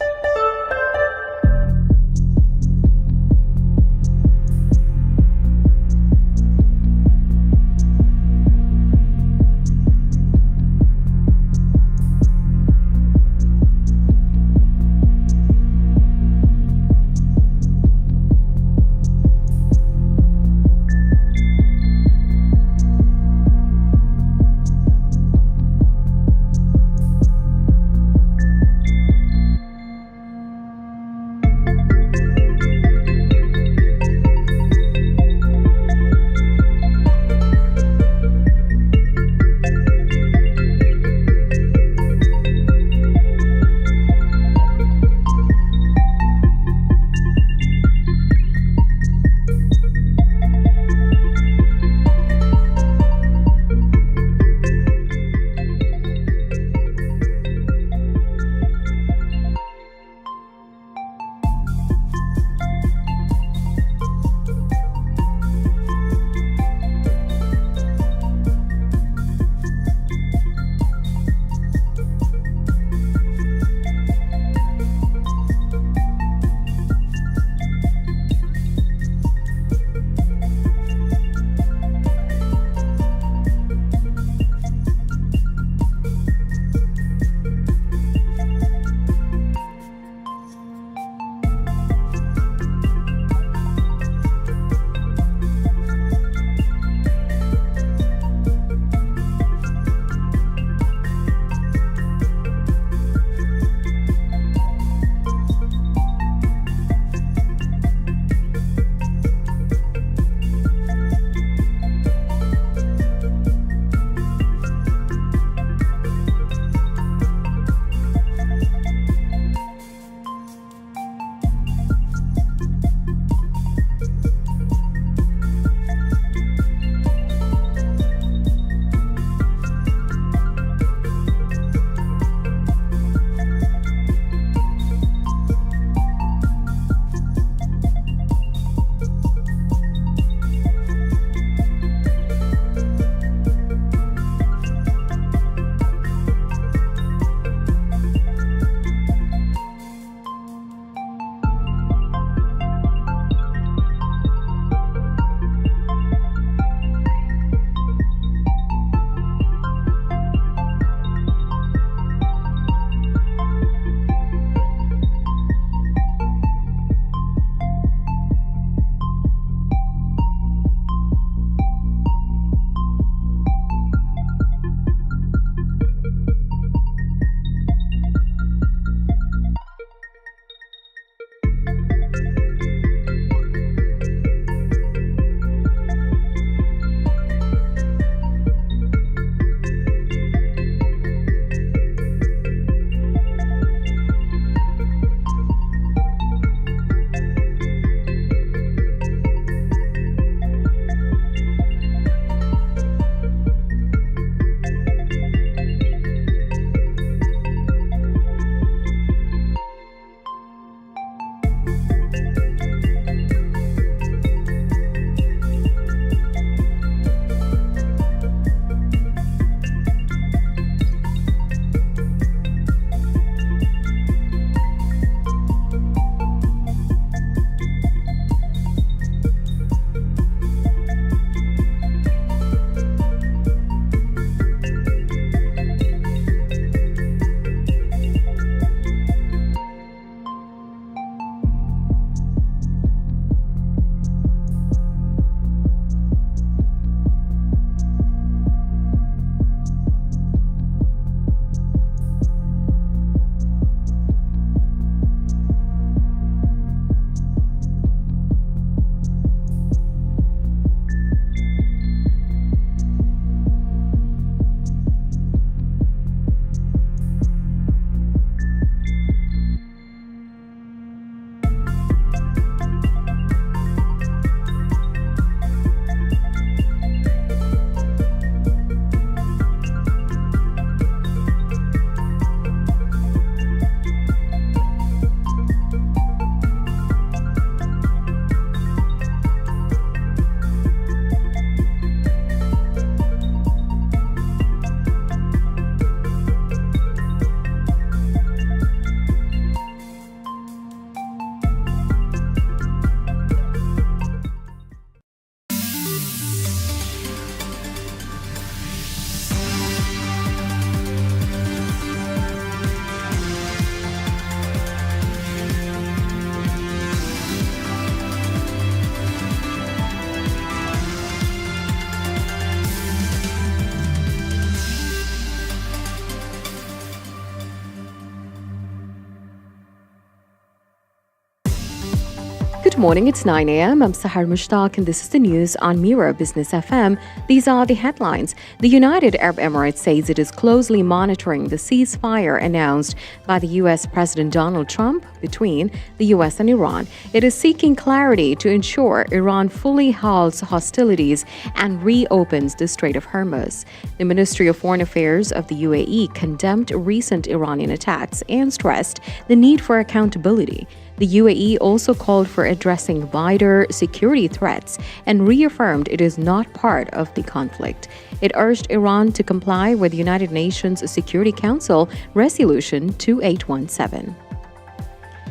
morning, it's 9 a.m. I'm Sahar Mushtaq and this is the news on Mira Business FM. These are the headlines. The United Arab Emirates says it is closely monitoring the ceasefire announced by the U.S. President Donald Trump between the U.S. and Iran. It is seeking clarity to ensure Iran fully halts hostilities and reopens the Strait of Hormuz. The Ministry of Foreign Affairs of the UAE condemned recent Iranian attacks and stressed the need for accountability. The UAE also called for addressing wider security threats and reaffirmed it is not part of the conflict. It urged Iran to comply with United Nations Security Council Resolution 2817.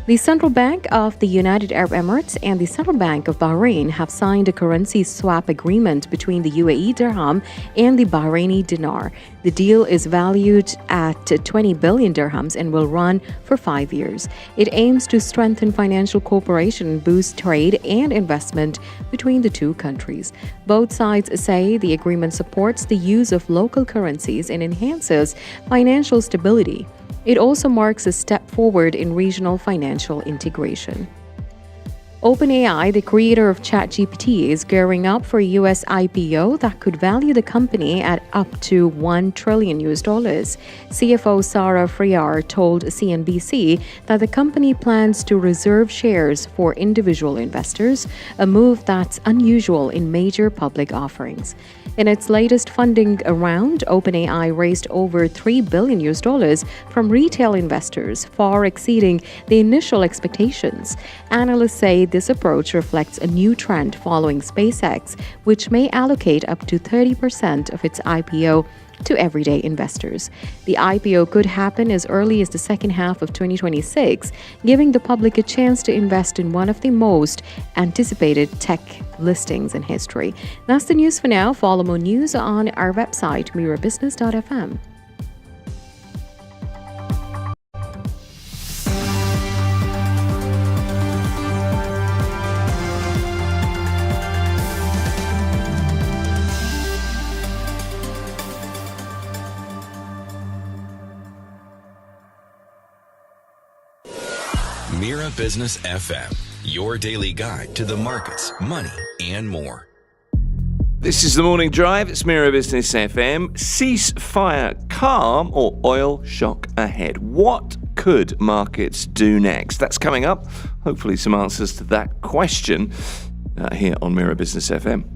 The Central Bank of the United Arab Emirates and the Central Bank of Bahrain have signed a currency swap agreement between the UAE dirham and the Bahraini dinar. The deal is valued at 20 billion dirhams and will run for 5 years. It aims to strengthen financial cooperation and boost trade and investment between the two countries. Both sides say the agreement supports the use of local currencies and enhances financial stability. It also marks a step forward in regional financial integration. OpenAI, the creator of ChatGPT, is gearing up for a U.S. IPO that could value the company at up to $1 trillion. CFO Sarah Friar told CNBC that the company plans to reserve shares for individual investors, a move that's unusual in major public offerings. In its latest funding round, OpenAI raised over $3 billion from retail investors, far exceeding the initial expectations. Analysts say this approach reflects a new trend following SpaceX, which may allocate up to 30% of its IPO to everyday investors. The IPO could happen as early as the second half of 2026, giving the public a chance to invest in one of the most anticipated tech listings in history. That's the news for now. Follow more news on our website, mirabusiness.fm. Mira Business FM, your daily guide to the markets, money, and more. This is the morning drive. It's Mira Business FM. Ceasefire calm or oil shock ahead? What could markets do next? That's coming up. Hopefully some answers to that question here on Mira Business FM.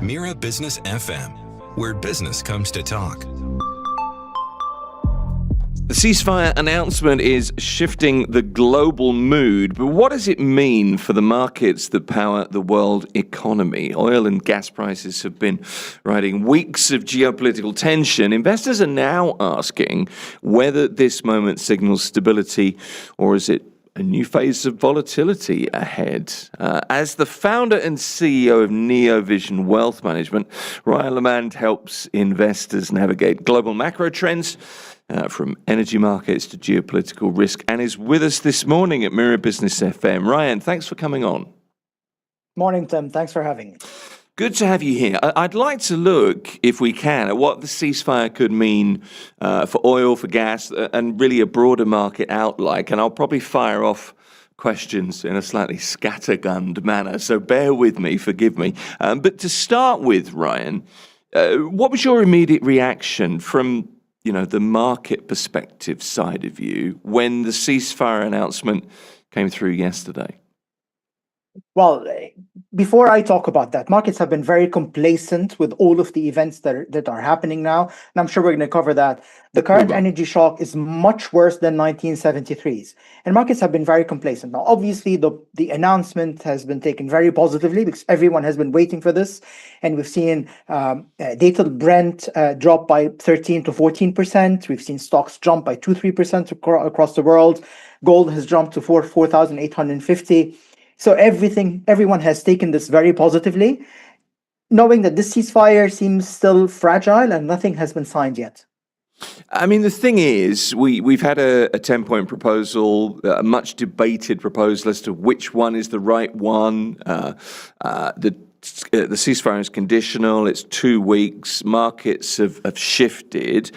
Mira Business FM, where business comes to talk. The ceasefire announcement is shifting the global mood, but what does it mean for the markets that power the world economy? Oil and gas prices have been riding weeks of geopolitical tension. Investors are now asking whether this moment signals stability or is it a new phase of volatility ahead. As the founder and CEO of Neovision Wealth Management, Ryan Lamond helps investors navigate global macro trends from energy markets to geopolitical risk, and is with us this morning at Mira Business FM. Ryan, thanks for coming on. Morning, Tim. Thanks for having me. Good to have you here. I'd like to look, if we can, at what the ceasefire could mean for oil, for gas, and really a broader market outlook. And I'll probably fire off questions in a slightly scattergunned manner, so bear with me, forgive me. But to start with, Ryan, what was your immediate reaction from the market perspective side of you when the ceasefire announcement came through yesterday? Well, before I talk about that, markets have been very complacent with all of the events that are happening now, and I'm sure we're going to cover that. The current energy shock is much worse than 1973's, and markets have been very complacent. Now, obviously, the announcement has been taken very positively because everyone has been waiting for this, and we've seen data Brent drop by 13 to 14%. We've seen stocks jump by 2-3% across the world. Gold has jumped to 4,850. So everyone has taken this very positively, knowing that this ceasefire seems still fragile and nothing has been signed yet. I mean, the thing is, we've had a 10-point proposal, a much debated proposal as to which one is the right one. The ceasefire is conditional. It's 2 weeks. Markets have shifted.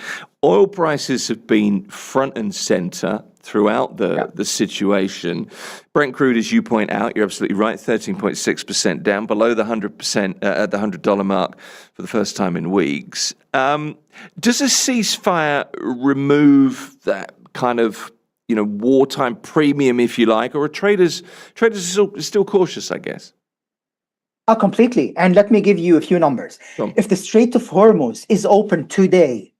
Oil prices have been front and center throughout the situation. Brent crude, as you point out, you're absolutely right, 13.6% down, below the 100% at the $100 mark for the first time in weeks. Does a ceasefire remove that kind of wartime premium, if you like, or are traders still cautious, I guess? Completely. And let me give you a few numbers. If the Strait of Hormuz is open today,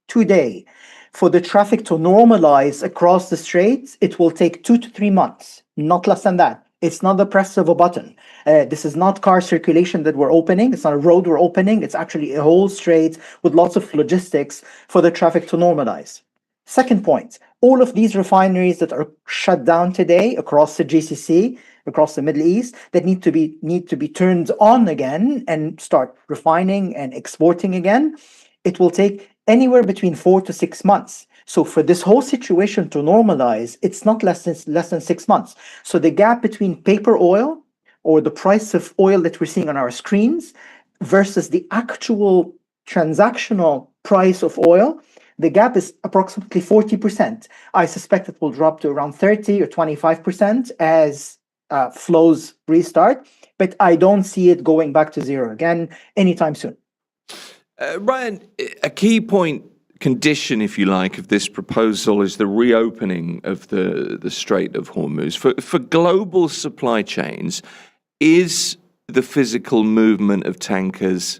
for the traffic to normalize across the straits, it will take 2 to 3 months, not less than that. It's not the press of a button. This is not car circulation that we're opening. It's not a road we're opening. It's actually a whole strait with lots of logistics for the traffic to normalize. Second point, all of these refineries that are shut down today across the GCC, across the Middle East, that need to be turned on again and start refining and exporting again, it will take anywhere between 4 to 6 months. So for this whole situation to normalize, it's not less than 6 months. So the gap between paper oil, or the price of oil that we're seeing on our screens, versus the actual transactional price of oil, the gap is approximately 40%. I suspect it will drop to around 30 or 25% as flows restart, but I don't see it going back to zero again anytime soon. Ryan, a key condition, if you like, of this proposal is the reopening of the Strait of Hormuz. For global supply chains, is the physical movement of tankers,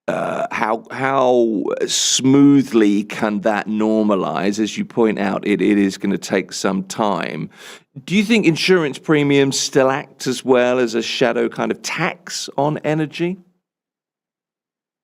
how smoothly can that normalize? As you point out, it is going to take some time. Do you think insurance premiums still act as well as a shadow kind of tax on energy?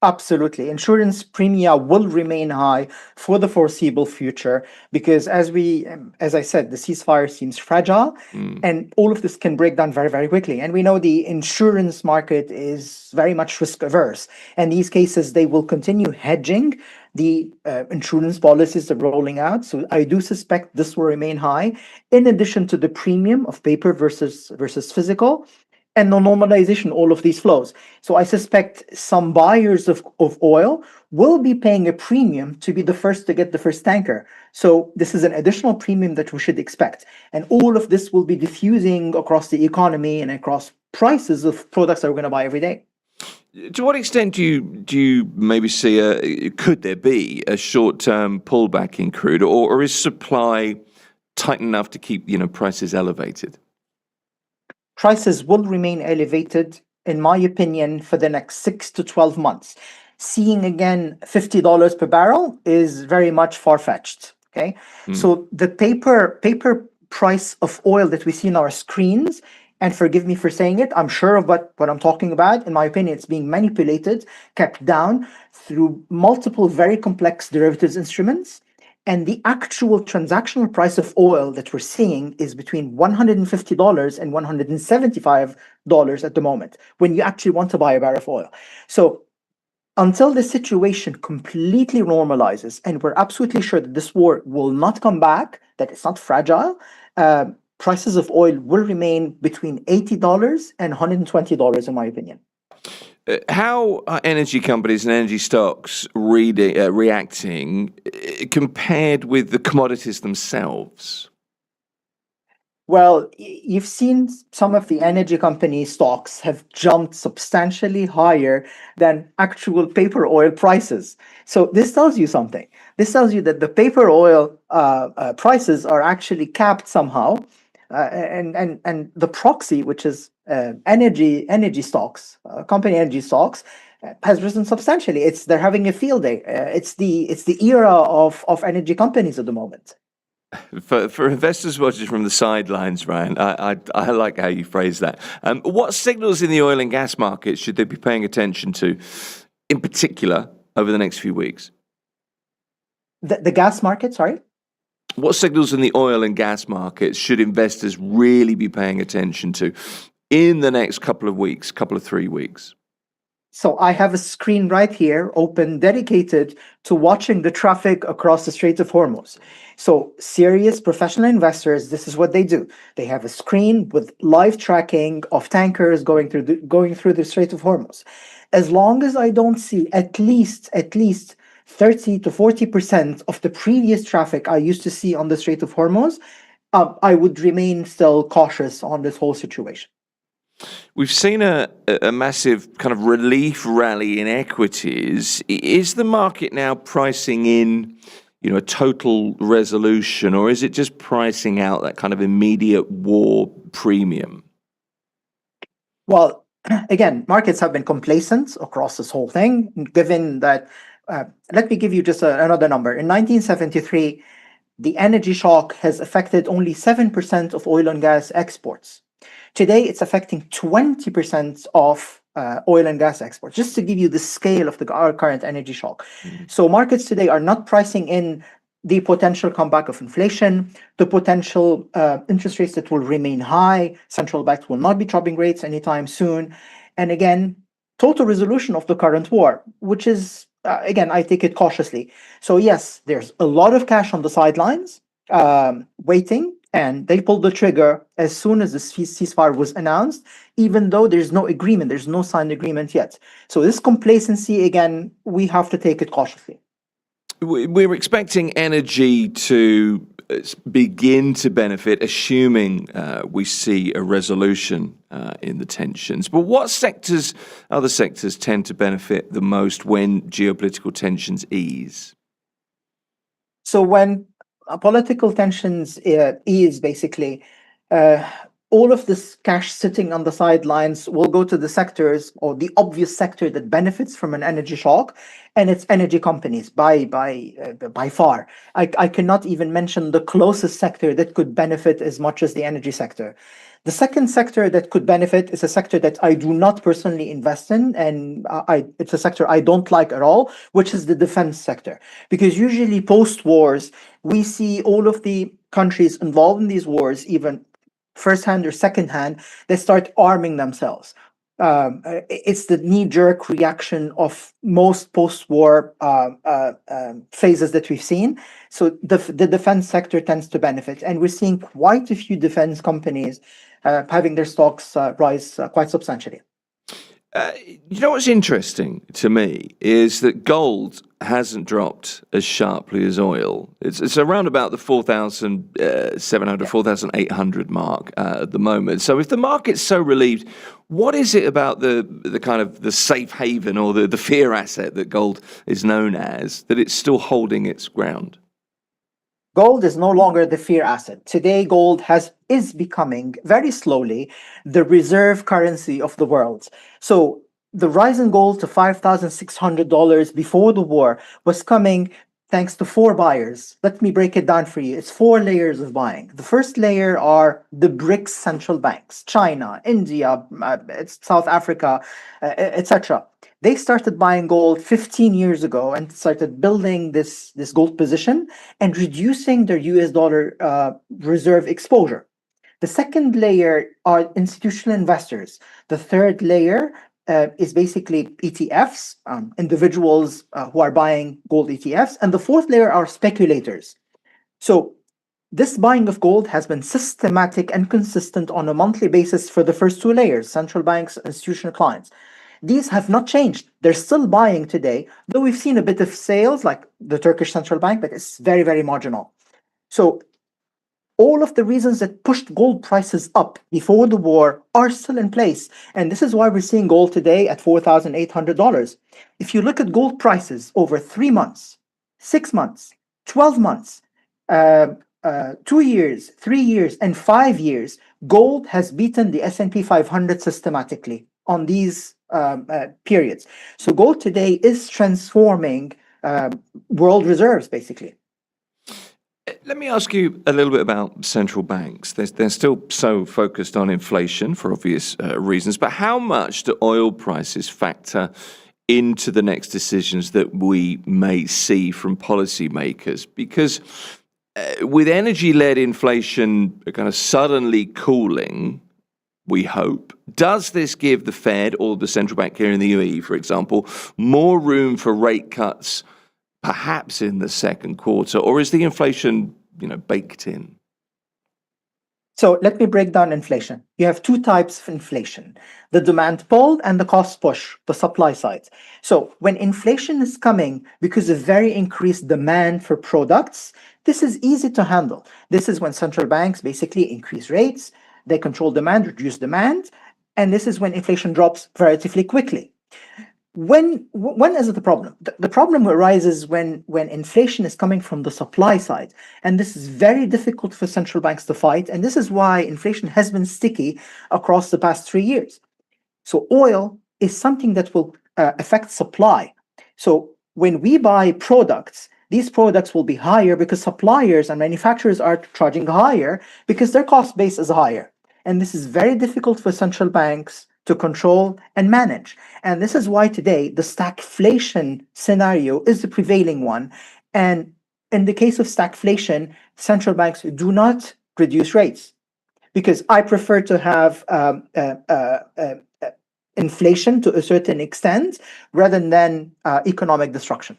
Absolutely. Insurance premia will remain high for the foreseeable future because as I said, the ceasefire seems fragile and all of this can break down very, very quickly. And we know the insurance market is very much risk averse. And these cases, they will continue hedging the insurance policies that are rolling out. So I do suspect this will remain high, in addition to the premium of paper versus physical, and the normalization, all of these flows. So I suspect some buyers of oil will be paying a premium to be the first to get the first tanker. So this is an additional premium that we should expect. And all of this will be diffusing across the economy and across prices of products that we're going to buy every day. To what extent do you maybe see could there be a short-term pullback in crude, or is supply tight enough to keep prices elevated? Prices will remain elevated, in my opinion, for the next 6 to 12 months. Seeing again $50 per barrel is very much far-fetched. Okay, so the paper price of oil that we see in our screens, and forgive me for saying it, I'm sure of what I'm talking about. In my opinion, it's being manipulated, kept down through multiple very complex derivatives instruments. And the actual transactional price of oil that we're seeing is between $150 and $175 at the moment, when you actually want to buy a barrel of oil. So until the situation completely normalizes, and we're absolutely sure that this war will not come back, that it's not fragile, prices of oil will remain between $80 and $120, in my opinion. How are energy companies and energy stocks reacting compared with the commodities themselves? Well, you've seen some of the energy company stocks have jumped substantially higher than actual paper oil prices. So this tells you something. This tells you that the paper oil prices are actually capped somehow, and the proxy, which is energy stocks, company energy stocks, has risen substantially. They're having a field day. It's the era of energy companies at the moment. For investors watching from the sidelines, Ryan, I like how you phrase that. What signals in the oil and gas markets should they be paying attention to, in particular, over the next few weeks? The gas market, sorry? What signals in the oil and gas markets should investors really be paying attention to in the next couple of weeks, couple of 3 weeks? So I have a screen right here open, dedicated to watching the traffic across the Strait of Hormuz. So serious professional investors, this is what they do. They have a screen with live tracking of tankers going through the Strait of Hormuz. As long as I don't see at least 30 to 40% of the previous traffic I used to see on the Strait of Hormuz, I would remain still cautious on this whole situation. We've seen a massive kind of relief rally in equities. Is the market now pricing in, a total resolution, or is it just pricing out that kind of immediate war premium? Well, again, markets have been complacent across this whole thing, given that, let me give you just another number. In 1973, the energy shock has affected only 7% of oil and gas exports. Today, it's affecting 20% of oil and gas exports, just to give you the scale of our current energy shock. So markets today are not pricing in the potential comeback of inflation, the potential interest rates that will remain high, central banks will not be dropping rates anytime soon, and again, total resolution of the current war, which is, again, I take it cautiously. So yes, there's a lot of cash on the sidelines, waiting, and they pulled the trigger as soon as the ceasefire was announced, even though there's no agreement, there's no signed agreement yet. So this complacency, again, we have to take it cautiously. We're expecting energy to begin to benefit, assuming we see a resolution in the tensions. But what other sectors tend to benefit the most when geopolitical tensions ease? So when political tensions ease, basically, all of this cash sitting on the sidelines will go to the sectors, or the obvious sector that benefits from an energy shock, and it's energy companies by far. I cannot even mention the closest sector that could benefit as much as the energy sector. The second sector that could benefit is a sector that I do not personally invest in, and it's a sector I don't like at all, which is the defense sector. Because usually post-wars, we see all of the countries involved in these wars, even first-hand or second-hand, they start arming themselves. It's the knee-jerk reaction of most post-war phases that we've seen. So the defense sector tends to benefit, and we're seeing quite a few defense companies having their stocks rise quite substantially. What's interesting to me is that gold hasn't dropped as sharply as oil. It's around about the 4,700, 4,800 mark at the moment. So if the market's so relieved, what is it about the kind of the safe haven or the fear asset that gold is known as, that it's still holding its ground? Gold is no longer the fear asset. Today, gold is becoming very slowly the reserve currency of the world. So the rise in gold to $5,600 before the war was coming thanks to four buyers. Let me break it down for you. It's four layers of buying. The first layer are the BRICS central banks, China, India, South Africa, etc. They started buying gold 15 years ago and started building this gold position and reducing their US dollar reserve exposure. The second layer are institutional investors. The third layer is basically ETFs, individuals who are buying gold ETFs. And the fourth layer are speculators. So this buying of gold has been systematic and consistent on a monthly basis for the first two layers, central banks, institutional clients. These have not changed. They're still buying today, though we've seen a bit of sales like the Turkish central bank, but it's very, very marginal. So all of the reasons that pushed gold prices up before the war are still in place. And this is why we're seeing gold today at $4,800. If you look at gold prices over 3 months, 6 months, 12 months, 2 years, 3 years, and 5 years, gold has beaten the S&P 500 systematically on these periods. So gold today is transforming world reserves, basically. Let me ask you a little bit about central banks. They're still so focused on inflation for obvious reasons, but how much do oil prices factor into the next decisions that we may see from policymakers? Because with energy-led inflation kind of suddenly cooling, we hope, does this give the Fed or the central bank here in the UAE, for example, more room for rate cuts perhaps in the second quarter, or is the inflation, baked in? So let me break down inflation. You have two types of inflation, the demand pull and the cost push, the supply side. So when inflation is coming because of very increased demand for products, this is easy to handle. This is when central banks basically increase rates, they control demand, reduce demand, and this is when inflation drops relatively quickly. When is it the problem? The problem arises when inflation is coming from the supply side, and this is very difficult for central banks to fight, and this is why inflation has been sticky across the past 3 years. So oil is something that will affect supply. So when we buy products, these products will be higher because suppliers and manufacturers are charging higher because their cost base is higher. And this is very difficult for central banks to control and manage. And this is why today the stagflation scenario is the prevailing one. And in the case of stagflation, central banks do not reduce rates because I prefer to have inflation to a certain extent rather than economic destruction.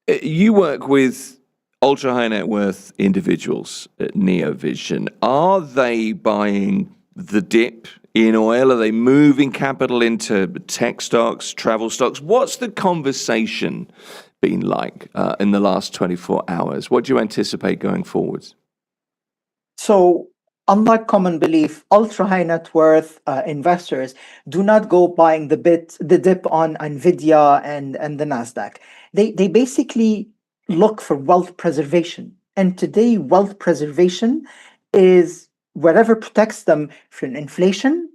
You work with ultra high net worth individuals at Neovision. Are they buying the dip in oil? Are they moving capital into tech stocks, travel stocks? What's the conversation been like in the last 24 hours? What do you anticipate going forwards? So, unlike common belief, ultra high net worth investors do not go buying the dip on Nvidia and the Nasdaq. They basically look for wealth preservation. And today, wealth preservation is whatever protects them from inflation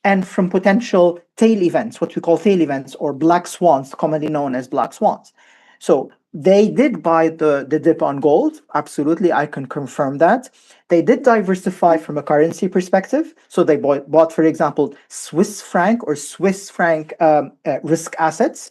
and from potential tail events, what we call tail events or black swans, commonly known as black swans. So they did buy the dip on gold. Absolutely, I can confirm that. They did diversify from a currency perspective. So they bought, for example, Swiss franc risk assets,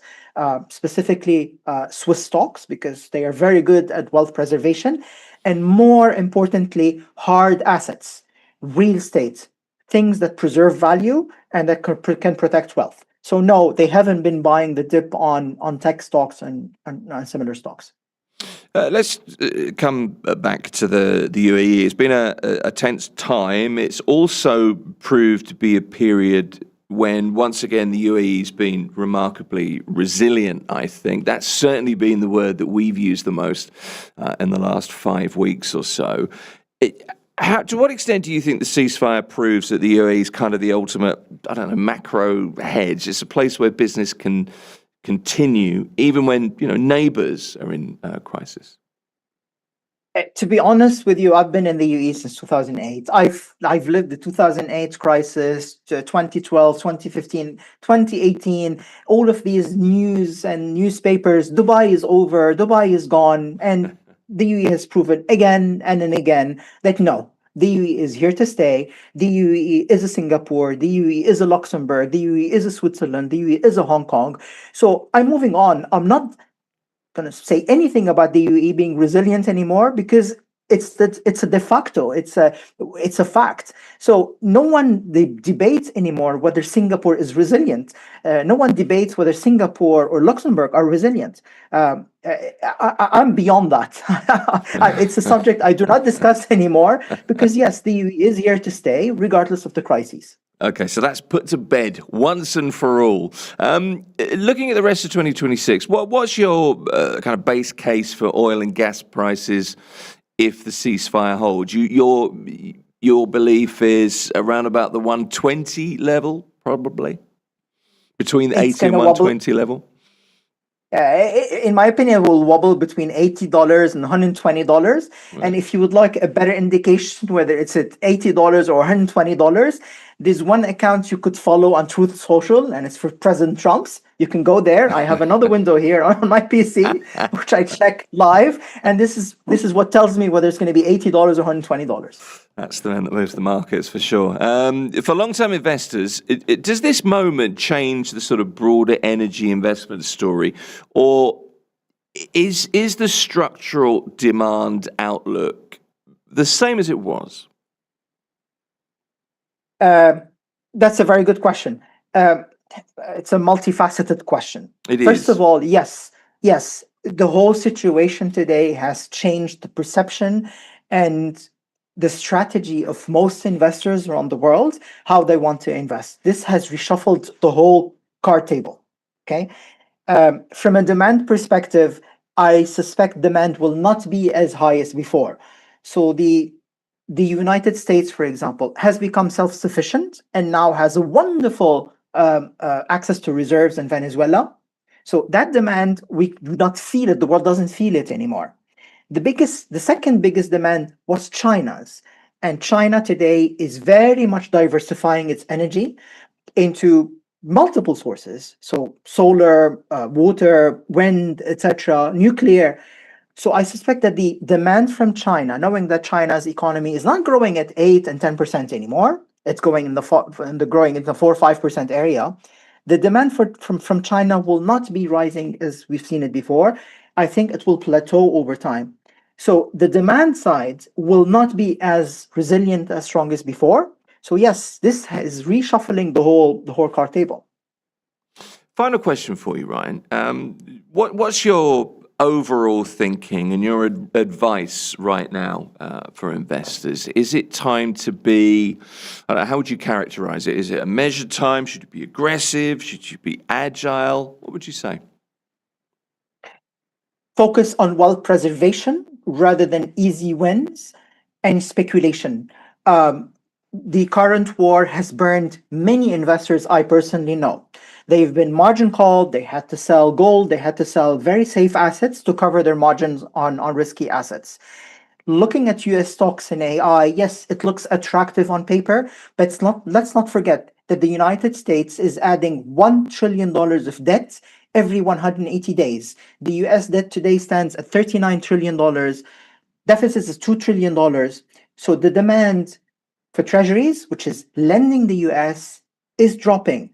specifically Swiss stocks, because they are very good at wealth preservation. And more importantly, hard assets, real estate, things that preserve value and that can protect wealth. So no, they haven't been buying the dip on tech stocks and similar stocks. Let's come back to the UAE. It's been a tense time. It's also proved to be a period when, once again, the UAE's been remarkably resilient, I think. That's certainly been the word that we've used the most in the last 5 weeks or so. To what extent do you think the ceasefire proves that the UAE is kind of the ultimate, macro hedge? It's a place where business can continue even when, neighbors are in crisis. To be honest with you, I've been in the UAE since 2008. I've lived the 2008 crisis, to 2012, 2015, 2018. All of these news and newspapers. Dubai is over. Dubai is gone, and the UAE has proven again and again that no, the UAE is here to stay. The UAE is a Singapore. The UAE is a Luxembourg. The UAE is a Switzerland. The UAE is a Hong Kong. So I'm moving on. I'm not going to say anything about the UAE being resilient anymore because it's a de facto, it's a fact. So no one debates anymore whether Singapore is resilient. No one debates whether Singapore or Luxembourg are resilient. I'm beyond that. It's a subject I do not discuss anymore because yes, the UAE is here to stay regardless of the crises. Okay, so that's put to bed once and for all. Looking at the rest of 2026, what's your kind of base case for oil and gas prices if the ceasefire holds? Your belief is around about the 120 level, probably? Between the 80 and 120 level? In my opinion, it will wobble between $80 and $120. Right. And if you would like a better indication whether it's at $80 or $120, there's one account you could follow on Truth Social, and it's for President Trump's. You can go there. I have another window here on my PC, which I check live, and this is what tells me whether it's going to be $80 or $120. That's the man that moves the markets for sure. For long-term investors, does this moment change the sort of broader energy investment story, or is the structural demand outlook the same as it was? That's a very good question. It's a multifaceted question. First of all, yes, the whole situation today has changed the perception and the strategy of most investors around the world, how they want to invest. This has reshuffled the whole card table. Okay. From a demand perspective, I suspect demand will not be as high as before. So the United States, for example, has become self-sufficient and now has a wonderful access to reserves in Venezuela. So that demand, we do not feel it. The world doesn't feel it anymore. The second biggest demand was China's. And China today is very much diversifying its energy into multiple sources. So solar, water, wind, etc., nuclear. So I suspect that the demand from China, knowing that China's economy is not growing at 8 and 10% anymore, it's going growing in the 4 or 5% area. The demand from China will not be rising as we've seen it before. I think it will plateau over time. So the demand side will not be as resilient, as strong as before. So yes, this is reshuffling the whole card table. Final question for you, Ryan. What's your overall thinking and your advice right now for investors? Is it time to be, how would you characterize it? Is it a measured time? Should you be aggressive? Should you be agile? What would you say? Focus on wealth preservation rather than easy wins and speculation. The current war has burned many investors I personally know. They've been margin called, they had to sell gold, they had to sell very safe assets to cover their margins on risky assets. Looking at US stocks and AI, yes, it looks attractive on paper, but let's not forget that the United States is adding $1 trillion of debt every 180 days. The US debt today stands at $39 trillion. Deficit is $2 trillion. So the demand for treasuries, which is lending the US, is dropping.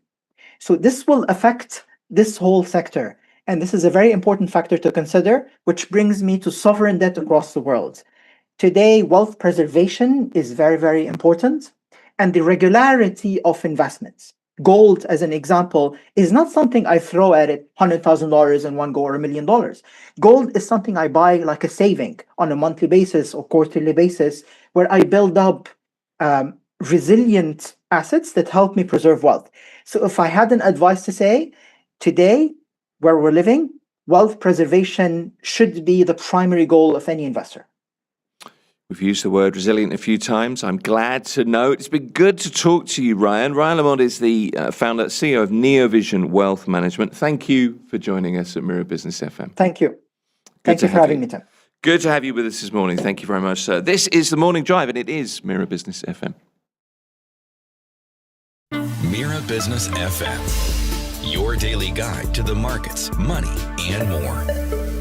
So this will affect this whole sector. And this is a very important factor to consider, which brings me to sovereign debt across the world. Today, wealth preservation is very, very important. And the regularity of investments. Gold, as an example, is not something I throw at it $100,000 in one go or $1 million. Gold is something I buy like a saving on a monthly basis or quarterly basis, where I build up resilient assets that help me preserve wealth. So if I had an advice to say, today, where we're living, wealth preservation should be the primary goal of any investor. We've used the word resilient a few times. I'm glad to know. It's been good to talk to you, Ryan. Ryan Lamond is the founder, CEO of Neovision Wealth Management. Thank you for joining us at Mira Business FM. Thank you. Thank you for having me, Tim. Good to have you with us this morning. Thank you very much, sir. This is The Morning Drive, and it is Mira Business FM. Mira Business FM, your daily guide to the markets, money, and more.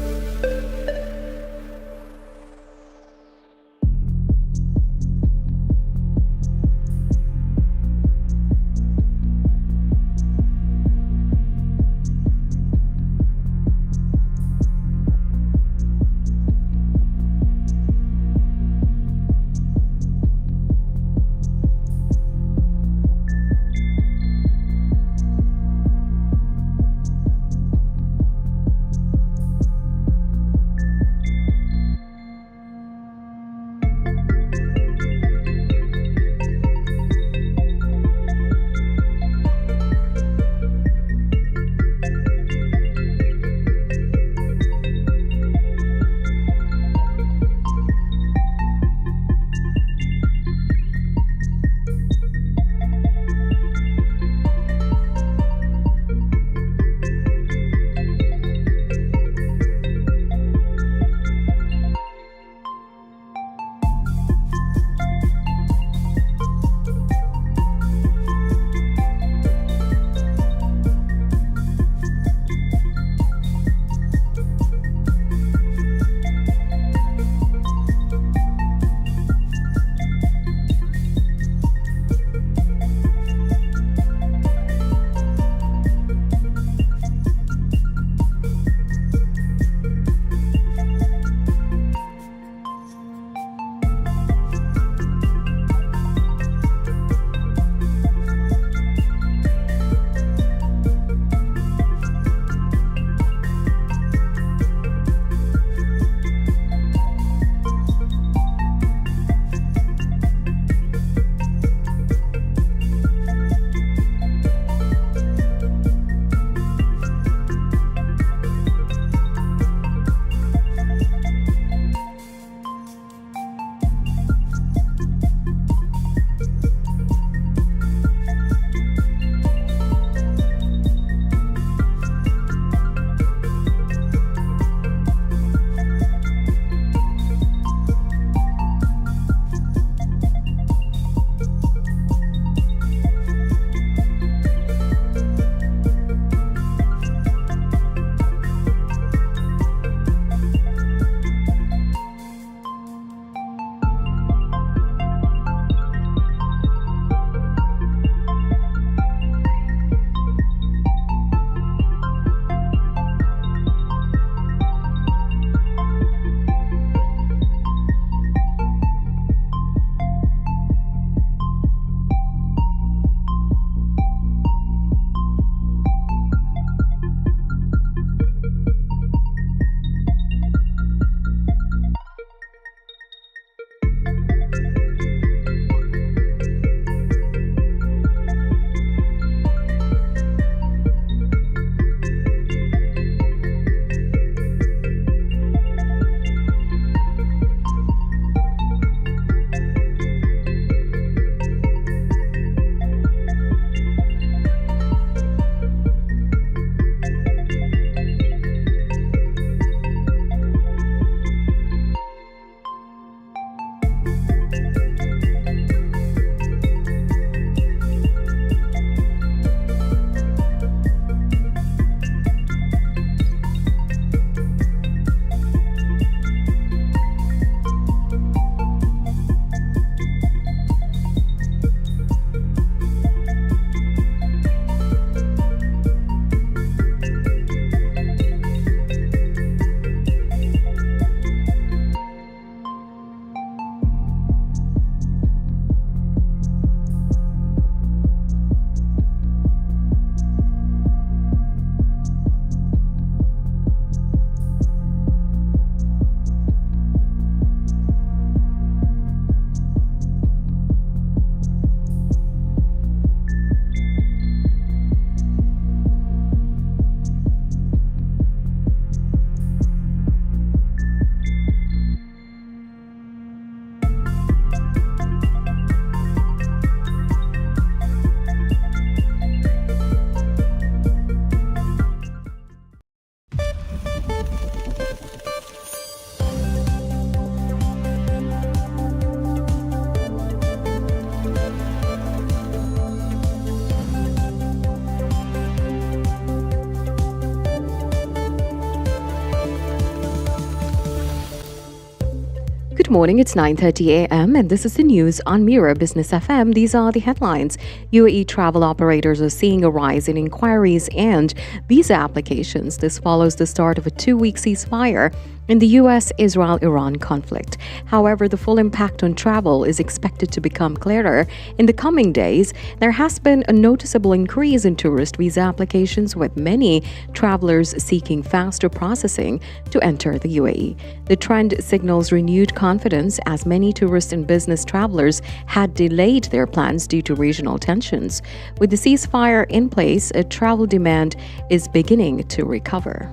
morning, it's 9:30 a.m. and this is the news on Mira Business FM. These are the headlines. UAE travel operators are seeing a rise in inquiries and visa applications. This follows the start of a 2-week ceasefire in the US-Israel-Iran conflict. However, the full impact on travel is expected to become clearer in the coming days. There has been a noticeable increase in tourist visa applications, with many travelers seeking faster processing to enter the UAE. The trend signals renewed confidence as many tourist and business travelers had delayed their plans due to regional tensions. With the ceasefire in place, travel demand is beginning to recover.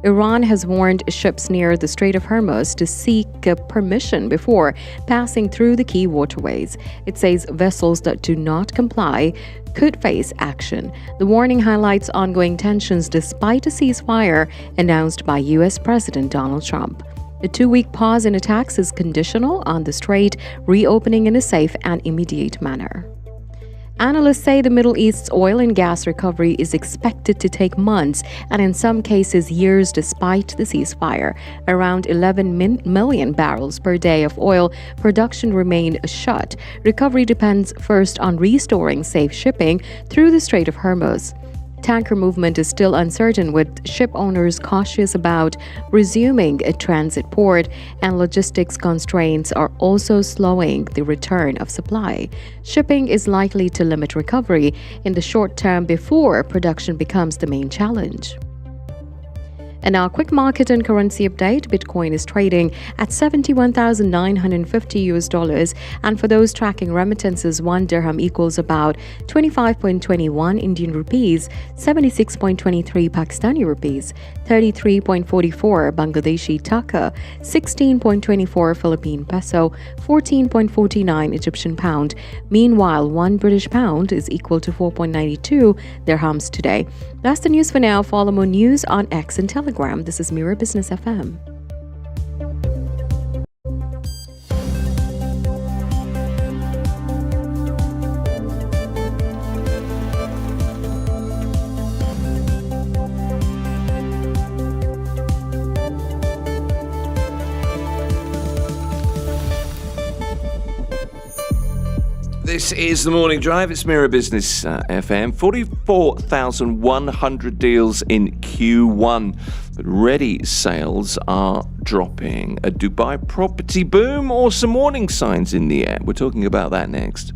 Iran has warned ships near the Strait of Hormuz to seek permission before passing through the key waterways. It says vessels that do not comply could face action. The warning highlights ongoing tensions despite a ceasefire announced by U.S. President Donald Trump. The 2-week pause in attacks is conditional on the strait reopening in a safe and immediate manner. Analysts say the Middle East's oil and gas recovery is expected to take months and in some cases years despite the ceasefire. Around 11 million barrels per day of oil production remain shut. Recovery depends first on restoring safe shipping through the Strait of Hormuz. Tanker movement is still uncertain, with ship owners cautious about resuming a transit port, and logistics constraints are also slowing the return of supply. Shipping is likely to limit recovery in the short term before production becomes the main challenge. And now, quick market and currency update. Bitcoin is trading at $71,950 and for those tracking remittances, 1 dirham equals about 25.21 Indian rupees, 76.23 Pakistani rupees, 33.44 Bangladeshi taka, 16.24 Philippine peso, 14.49 Egyptian pound. Meanwhile, 1 British pound is equal to 4.92 dirhams today. That's the news for now. Follow more news on X and Telegram. This is Mira Business FM. This is the Morning Drive. It's Mira Business FM. 44,100 deals in Q1. But ready sales are dropping. A Dubai property boom or some warning signs in the air? We're talking about that next.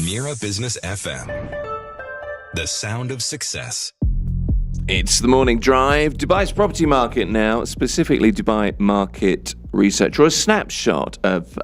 Mira Business FM. The sound of success. It's the morning drive. Dubai's property market now, specifically Dubai Market Research, or a snapshot of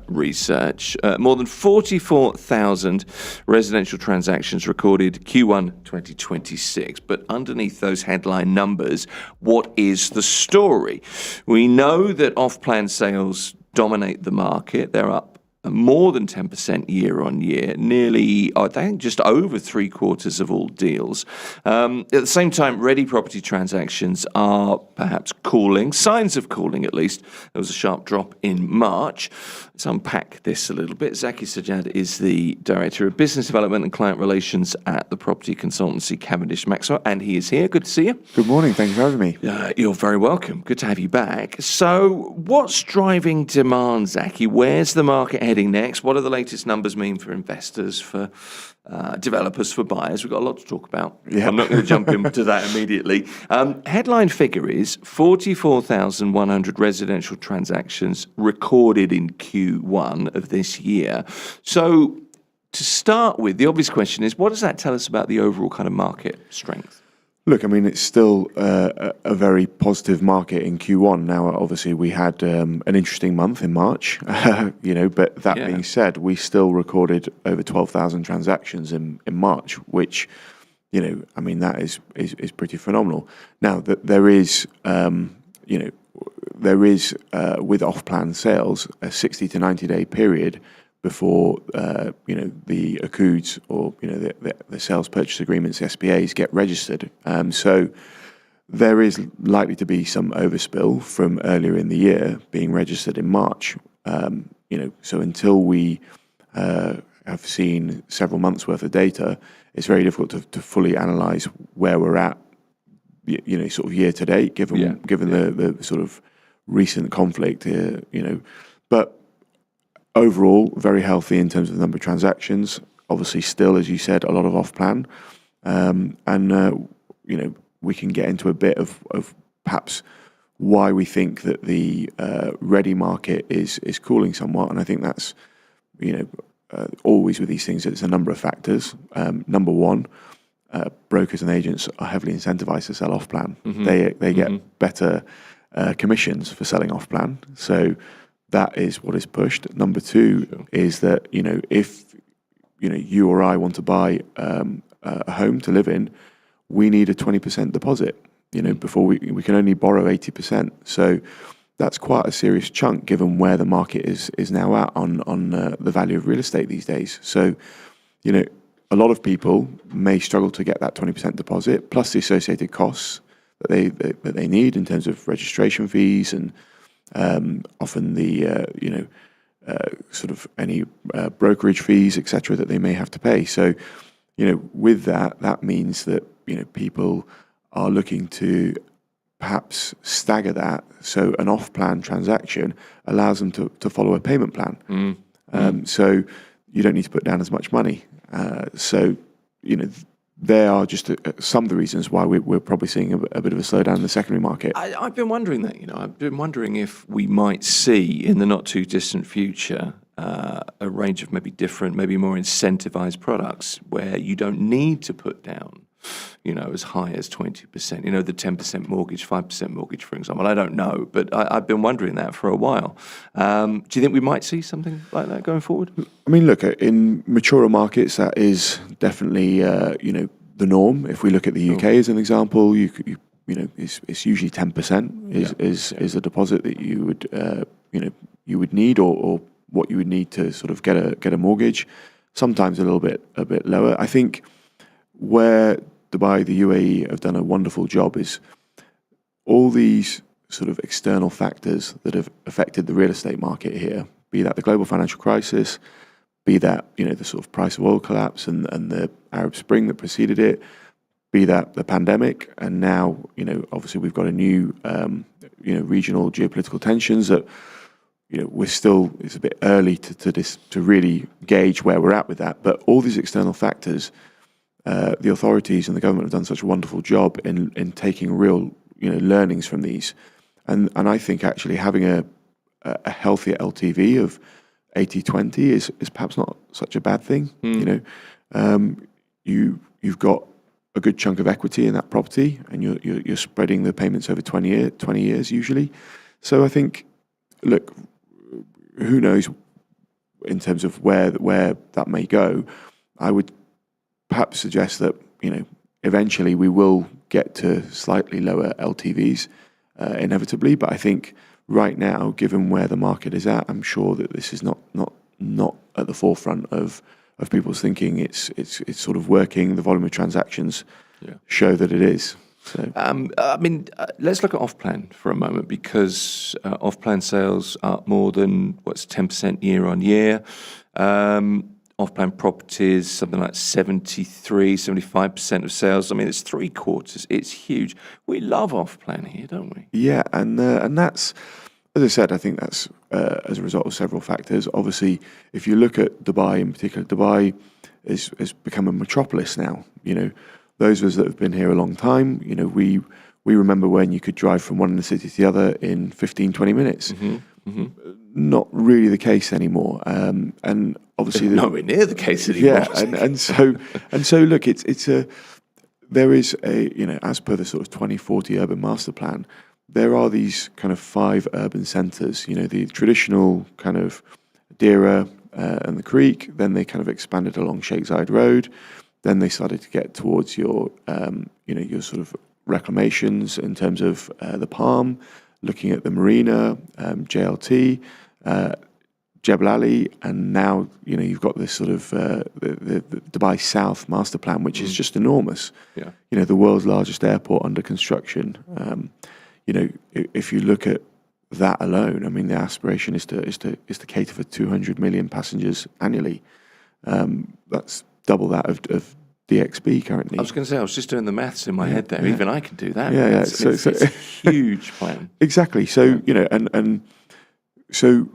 research. More than 44,000 residential transactions recorded Q1 2026. But underneath those headline numbers, what is the story? We know that off-plan sales dominate the market. They're up more than 10% year on year, nearly, I think, just over 3/4 of all deals. At the same time, ready property transactions are perhaps cooling, signs of cooling at least. There was a sharp drop in March. Let's unpack this a little bit. Zaki Sajjad is the Director of Business Development and Client Relations at the property consultancy Cavendish Maxwell, and he is here. Good to see you. Good morning. Thank you for having me. You're very welcome. Good to have you back. So what's driving demand, Zaki? Where's the market heading next? What do the latest numbers mean for investors, for developers, for buyers? We've got a lot to talk about. Yeah. I'm not going to jump into that immediately. Headline figure is 44,100 residential transactions recorded in Q1 of this year. So to start with, the obvious question is, what does that tell us about the overall kind of market strength? Look, I mean, it's still a very positive market in Q1. Now, obviously, we had an interesting month in March, but that being said, we still recorded over 12,000 transactions in March, which, I mean, that is pretty phenomenal. Now, there is, with off-plan sales, a 60 to 90-day period before the ACUDs or the sales purchase agreements, the SPAs, get registered. So there is likely to be some overspill from earlier in the year being registered in March. So until we have seen several months worth of data, it's very difficult to fully analyse where we're at, sort of year to date, given the sort of recent conflict here, but overall, very healthy in terms of the number of transactions. Obviously, still, as you said, a lot of off-plan. We can get into a bit of perhaps why we think that the ready market is cooling somewhat. And I think that's, always with these things, it's a number of factors. Number one, brokers and agents are heavily incentivized to sell off-plan. Mm-hmm. They get better commissions for selling off-plan. So that is what is pushed. Number two is that, if, you or I want to buy a home to live in, we need a 20% deposit, before we can only borrow 80%. So that's quite a serious chunk given where the market is now at on the value of real estate these days. So, a lot of people may struggle to get that 20% deposit plus the associated costs that they need in terms of registration fees and often the sort of any brokerage fees, etc., that they may have to pay. So, with that means that people are looking to perhaps stagger that. So an off-plan transaction allows them to follow a payment plan. So you don't need to put down as much money. There are just some of the reasons why we're probably seeing a bit of a slowdown in the secondary market. I've been wondering that, I've been wondering if we might see in the not too distant future a range of maybe different, maybe more incentivized products where you don't need to put down, as high as 20%, the 10% mortgage, 5% mortgage, for example. I don't know, but I've been wondering that for a while. Do you think we might see something like that going forward? I mean, look, in maturer markets, that is definitely, the norm. If we look at the UK as an example, it's usually 10% is a deposit that you would need or what you would need to sort of get a mortgage. Sometimes a bit lower. I think where Dubai, the UAE have done a wonderful job is all these sort of external factors that have affected the real estate market here, be that the global financial crisis, be that, the sort of price of oil collapse and the Arab Spring that preceded it, be that the pandemic, and now, obviously we've got a new, regional geopolitical tensions that, it's a bit early to really gauge where we're at with that. But all these external factors, the authorities and the government have done such a wonderful job in taking real, learnings from these. And I think actually having a healthier LTV of 80-20 is perhaps not such a bad thing. You've got a good chunk of equity in that property, and you're spreading the payments over 20 years usually. So I think, look, who knows in terms of where that may go. I would perhaps suggest that eventually we will get to slightly lower LTVs inevitably, but I think right now, given where the market is at, I'm sure that this is not at the forefront of people's thinking. It's sort of working. The volume of transactions show that it is. So, let's look at off-plan for a moment, because off-plan sales are more than 10% year on year. Off-plan properties, something like 75% of sales. I mean, it's 3/4. It's huge. We love off-plan here, don't we? Yeah, and that's, as I said, I think that's as a result of several factors. Obviously, if you look at Dubai in particular, Dubai has become a metropolis now. Those of us that have been here a long time, we remember when you could drive from one city to the other in 15, 20 minutes. Not really the case anymore. And obviously, nowhere near the case anymore. Yeah, and so look, there is as per the sort of 2040 urban master plan, there are these kind of 5 urban centres. The traditional kind of Deira and the Creek. Then they kind of expanded along Sheikh Zayed Road. Then they started to get towards your sort of reclamations in terms of the Palm, looking at the Marina, JLT, Jebel Ali, and now you've got this sort of the Dubai South master plan, which is just enormous. Yeah. The world's largest airport under construction. If you look at that alone, I mean, the aspiration is to cater for 200 million passengers annually. That's double that of DXB currently. I was going to say, I was just doing the maths in my head there. Even I can do that. Yeah. It's a huge plan. Exactly. So so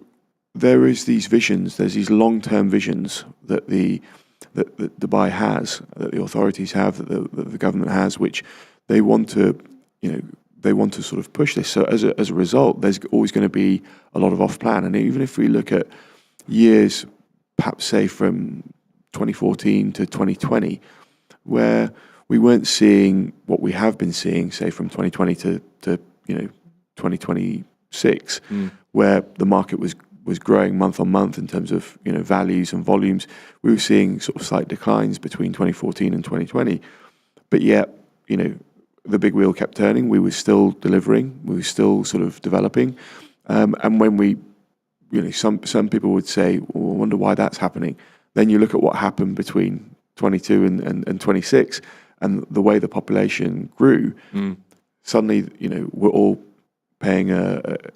there is these visions. There's these long-term visions that that Dubai has, that the authorities have, that the government has, which they want to sort of push this. So as a result, there's always going to be a lot of off-plan. And even if we look at years, perhaps say from 2014 to 2020, where we weren't seeing what we have been seeing, say from 2020 to 2026, where the market was growing month on month in terms of values and volumes. We were seeing sort of slight declines between 2014 and 2020, but yet the big wheel kept turning. We were still delivering. We were still sort of developing, and when we some people would say, well, I wonder why that's happening. Then you look at what happened between 22 and 26, and the way the population grew. Suddenly, we're all paying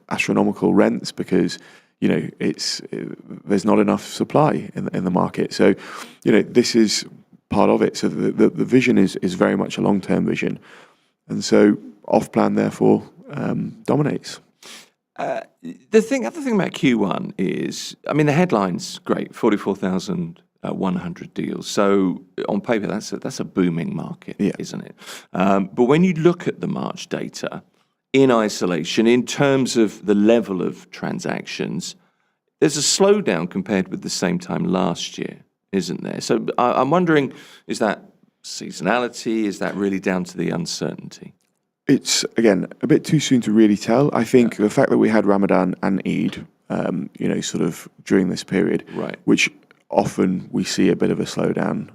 astronomical rents because there's not enough supply in the market. So, this is part of it. So the vision is very much a long-term vision, and so off-plan therefore dominates. The other thing about Q1 is, I mean, the headline's great, 44,100 deals. So on paper, that's a booming market, isn't it? But when you look at the March data in isolation, in terms of the level of transactions, there's a slowdown compared with the same time last year, isn't there? So I'm wondering, is that seasonality? Is that really down to the uncertainty? It's, again, a bit too soon to really tell. I think the fact that we had Ramadan and Eid, sort of during this period, right, which often we see a bit of a slowdown,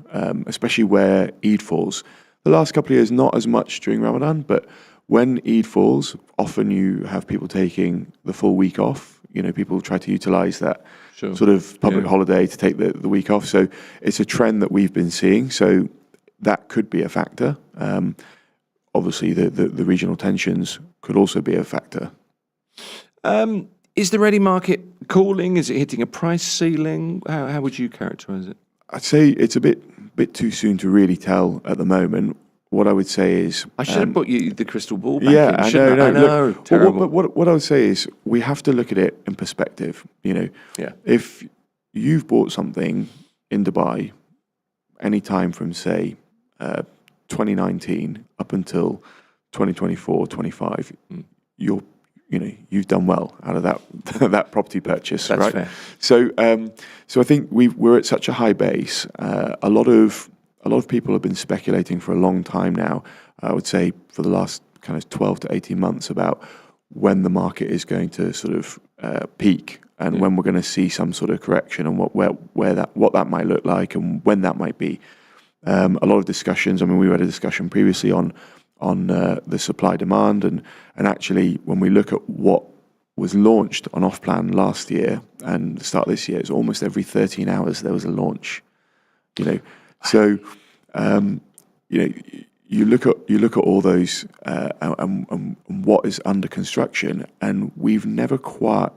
especially where Eid falls. The last couple of years, not as much during Ramadan, but when Eid falls, often you have people taking the full week off. People try to utilize that sort of public holiday to take the week off. So it's a trend that we've been seeing. So that could be a factor. Obviously, the regional tensions could also be a factor. Is the ready market cooling? Is it hitting a price ceiling? How would you characterise it? I'd say it's a bit too soon to really tell at the moment. What I would say is, I should have put you the crystal ball back. Yeah, I know. Look, terrible. What I would say is we have to look at it in perspective. If you've bought something in Dubai any time from say 2019 up until 2024, 25, you've done well out of that that property purchase. That's right? fair. So I think we're at such a high base. A lot of people have been speculating for a long time now. I would say for the last kind of 12 to 18 months about when the market is going to sort of peak and when we're going to see some sort of correction and what that might look like and when that might be. A lot of discussions. I mean, we had a discussion previously on the supply demand and actually when we look at what was launched on off-plan last year and the start of this year, it's almost every 13 hours there was a launch. So you look at all those and what is under construction, and we've never quite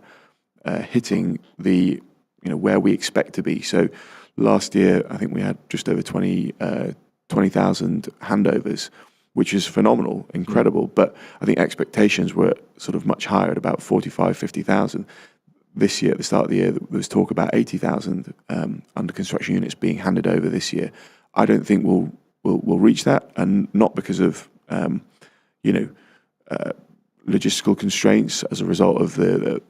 hitting the where we expect to be. So last year, I think we had just over 20,000 handovers, which is phenomenal, incredible. But I think expectations were sort of much higher at about 45, 50,000. This year, at the start of the year, there was talk about 80,000 under construction units being handed over this year. I don't think we'll reach that, and not because of logistical constraints as a result of the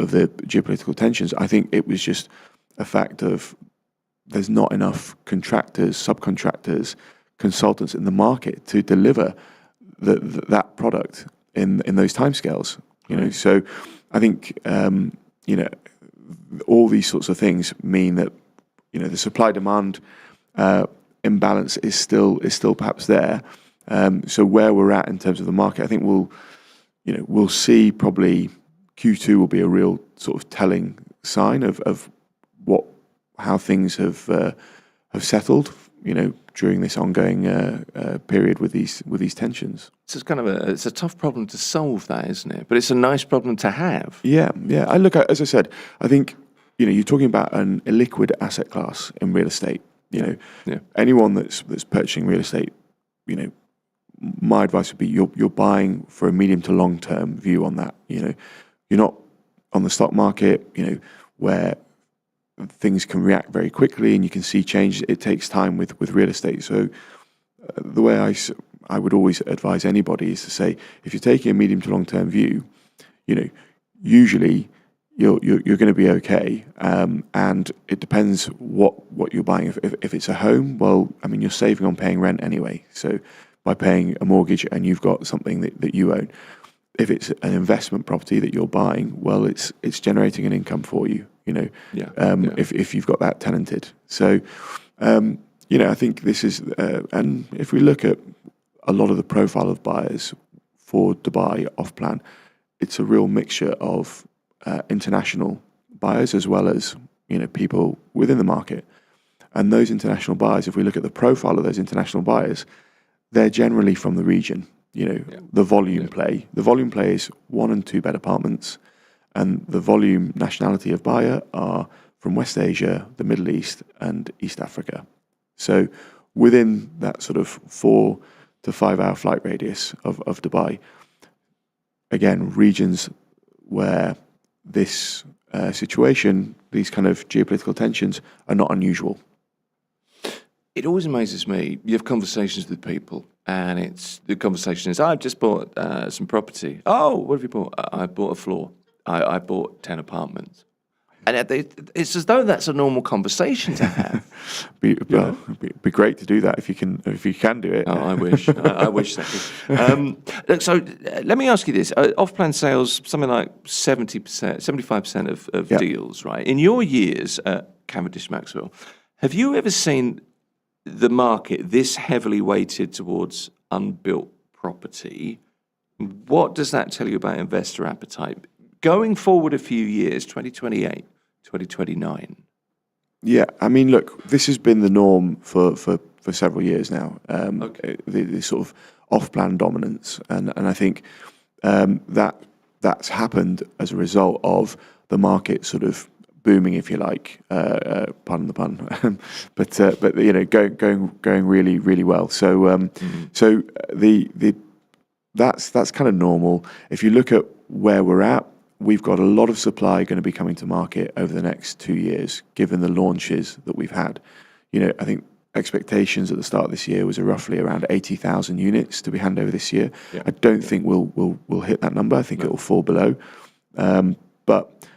geopolitical tensions. I think it was just a fact of there's not enough contractors, subcontractors, consultants in the market to deliver that product in those timescales. So I think all these sorts of things mean that the supply demand imbalance is still perhaps there. So where we're at in terms of the market, I think we'll see probably Q2 will be a real sort of telling sign of how things have settled, during this ongoing period with these tensions. It's kind of it's a tough problem to solve, that, isn't it? But it's a nice problem to have. Yeah. I look at, as I said, I think you're talking about an illiquid asset class in real estate. Anyone that's purchasing real estate, my advice would be you're buying for a medium to long term view on that. You're not on the stock market, where things can react very quickly and you can see change. It takes time with real estate. So the way I would always advise anybody is to say, if you're taking a medium to long term view, usually you're going to be okay. And it depends what you're buying. If it's a home, well, I mean, you're saving on paying rent anyway. So by paying a mortgage and you've got something that you own. If it's an investment property that you're buying, well, it's generating an income for you. If you've got that tenanted. So, I think this is, and if we look at a lot of the profile of buyers for Dubai off-plan, it's a real mixture of international buyers as well as, people within the market. And those international buyers, if we look at the profile of those international buyers, they're generally from the region. The volume play. The volume play is 1 and 2 bed apartments. And the volume nationality of buyer are from West Asia, the Middle East, and East Africa. So within that sort of 4 to 5 hour flight radius of Dubai, again, regions where this situation, these kind of geopolitical tensions are not unusual. It always amazes me. You have conversations with people, and the conversation is, I've just bought some property. Oh, what have you bought? I bought a floor. I bought 10 apartments. And it's as though that's a normal conversation to have. It'd be great to do that if you can do it. Oh, I wish. I wish that could. So let me ask you this. Off-plan sales, something like 75% of deals, right? In your years at Cavendish Maxwell, have you ever seen the market this heavily weighted towards unbuilt property? What does that tell you about investor appetite? Going forward a few years, 2028, 2029. Yeah, I mean, look, this has been the norm for several years now. The sort of off-plan dominance, and I think that's happened as a result of the market sort of booming, if you like, pardon the pun, but going really, really well. So so that's kind of normal. If you look at where we're at, we've got a lot of supply going to be coming to market over the next 2 years, given the launches that we've had. I think expectations at the start of this year was roughly around 80,000 units to be handed over this year. Yeah. I don't think we'll hit that number. I think it will fall below. But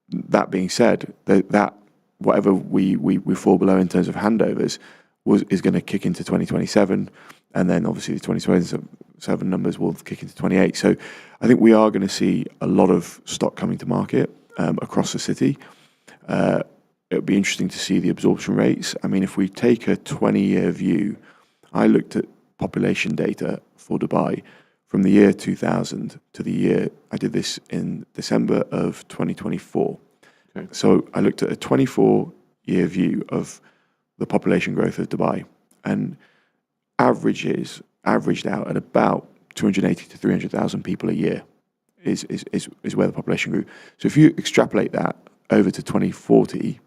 that being said, that whatever we fall below in terms of handovers is going to kick into 2027, and then obviously the 2027 numbers will kick into 28. So I think we are going to see a lot of stock coming to market across the city. It would be interesting to see the absorption rates. I mean, if we take a 20-year view, I looked at population data for Dubai from the year 2000 to the year, I did this in December of 2024. Okay. So I looked at a 24-year view of the population growth of Dubai, and averaged out at about 280 to 300,000 people a year is where the population grew. So if you extrapolate that over to 2040,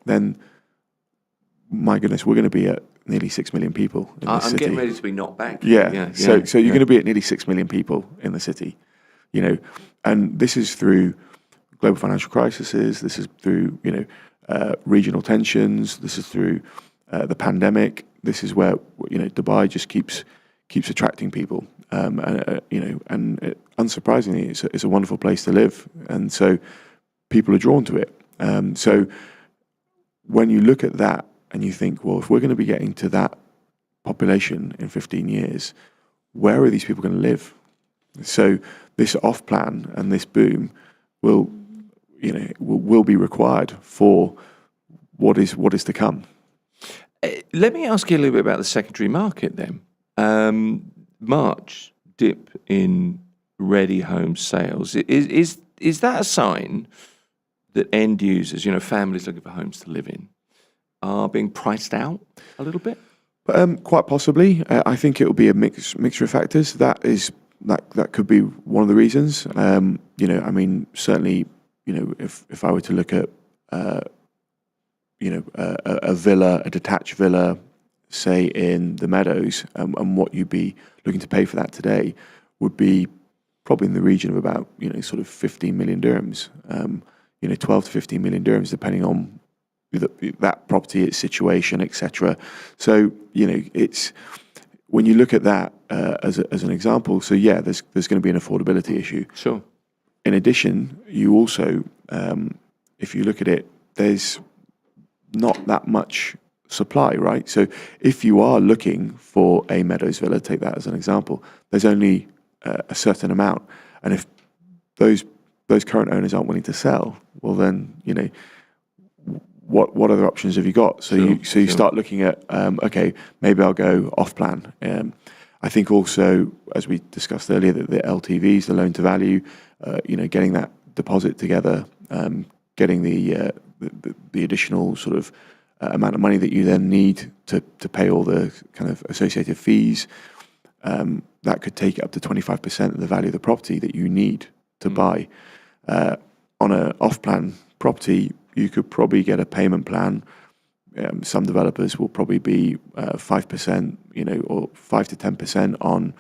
then my goodness, we're going to be at nearly 6 million people in the city. I'm getting ready to be knocked back. Yeah. So you're going to be at nearly 6 million people in the city, and this is through global financial crises. This is through, regional tensions. This is through the pandemic. This is where, Dubai just keeps attracting people. And unsurprisingly, it's a wonderful place to live. And so people are drawn to it. So when you look at that and you think, well, if we're going to be getting to that population in 15 years, where are these people going to live? So this off plan and this boom will be required for what is to come. Let me ask you a little bit about the secondary market then. March dip in ready home sales. Is that a sign that end users, families looking for homes to live in, are being priced out a little bit? Quite possibly. I think it will be a mixture of factors. That could be one of the reasons. Certainly, if I were to look at a villa, a detached villa, say in the Meadows, and what you'd be looking to pay for that today would be probably in the region of about sort of 15 million dirhams, 12 to 15 million dirhams, depending on that property, its situation, etc. So it's when you look at that as an example. So yeah, there's going to be an affordability issue. Sure. In addition, you also, if you look at it, there's not that much supply, right? So if you are looking for a Meadows villa, take that as an example, there's only a certain amount, and if those current owners aren't willing to sell, well then what other options have you got? So you start looking at okay, maybe I'll go off plan. I think also, as we discussed earlier, that the LTVs, the loan to value, getting that deposit together, getting the additional sort of amount of money that you then need to pay all the kind of associated fees, that could take up to 25% of the value of the property that you need to buy. On an off-plan property, you could probably get a payment plan. Some developers will probably be 5%, or 5 to 10% on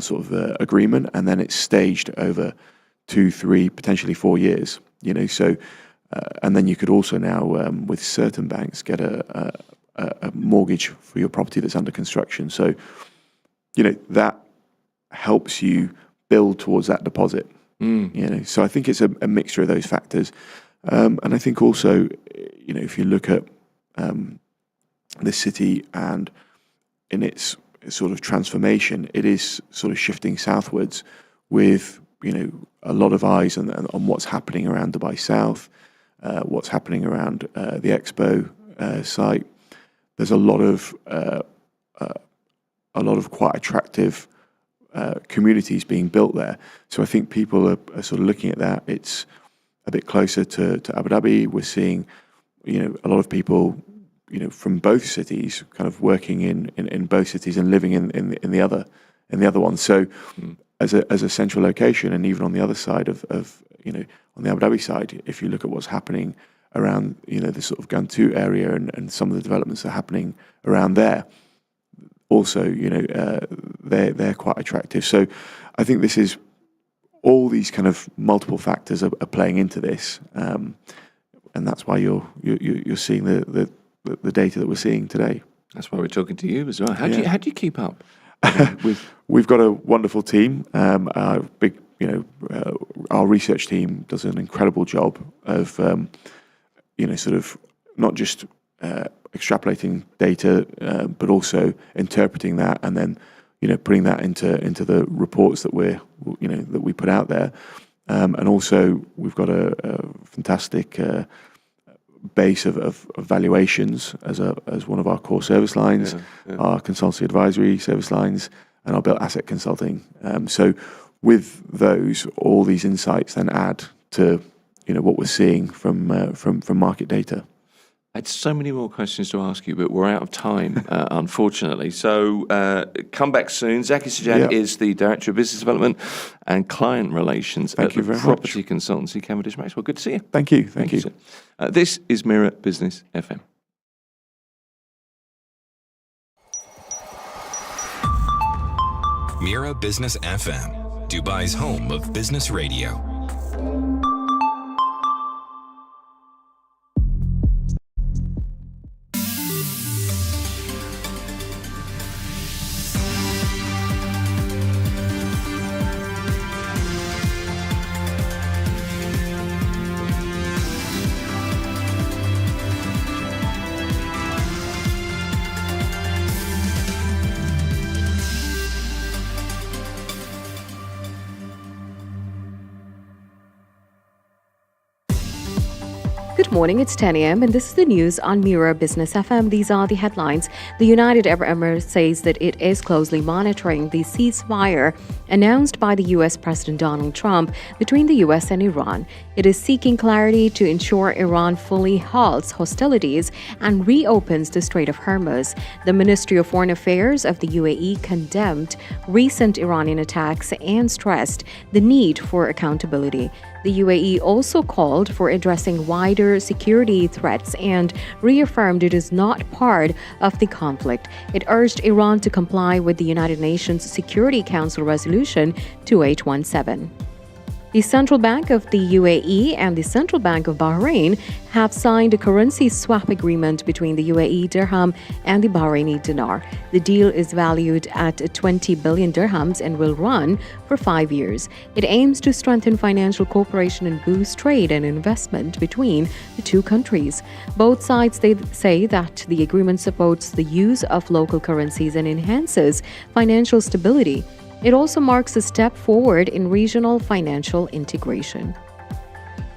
sort of agreement, and then it's staged over 2, 3, potentially 4 years. So, and then you could also now, with certain banks, get a mortgage for your property that's under construction. So, that helps you build towards that deposit. So I think it's a mixture of those factors. And I think also, if you look at the city and in its sort of transformation, it is sort of shifting southwards with, a lot of eyes on what's happening around Dubai South, what's happening around the Expo site. There's a lot of quite attractive communities being built there. So I think people are sort of looking at that. It's a bit closer to Abu Dhabi. We're seeing, a lot of people, from both cities, kind of working in both cities and living in the other one. So as a central location, and even on the other side of on the Abu Dhabi side, if you look at what's happening around the sort of Gantu area and some of the developments that are happening around there, also they're quite attractive. So I think this is all these kind of multiple factors are playing into this, and that's why you're seeing the data that we're seeing today. That's why we're talking to you as well. How do you keep up? We've got a wonderful team, a big our research team does an incredible job of, sort of not just extrapolating data, but also interpreting that and then, putting that into the reports that that we put out there. And also we've got a fantastic base of valuations as one of our core service lines, our consultancy advisory service lines, and our built asset consulting. So with those, all these insights then add to what we're seeing from market data. I had so many more questions to ask you, but we're out of time, unfortunately. So come back soon. Zaki Sajjad is the Director of Business Development and Client Relations at the Property Consultancy Cavendish Maxwell. Good to see you. Thank you. Thank you. This is Mira Business FM. Mira Business FM, Dubai's home of business radio. Good morning, it's 10 a.m. and this is the news on Mira Business FM. These are the headlines. The United Arab Emirates says that it is closely monitoring the ceasefire announced by the U.S. President Donald Trump between the U.S. and Iran. It is seeking clarity to ensure Iran fully halts hostilities and reopens the Strait of Hormuz. The Ministry of Foreign Affairs of the UAE condemned recent Iranian attacks and stressed the need for accountability. The UAE also called for addressing wider security threats and reaffirmed it is not part of the conflict. It urged Iran to comply with the United Nations Security Council Resolution 2817. The Central Bank of the UAE and the Central Bank of Bahrain have signed a currency swap agreement between the UAE dirham and the Bahraini dinar. The deal is valued at 20 billion dirhams and will run for 5 years. It aims to strengthen financial cooperation and boost trade and investment between the two countries. Both sides say that the agreement supports the use of local currencies and enhances financial stability. It also marks a step forward in regional financial integration.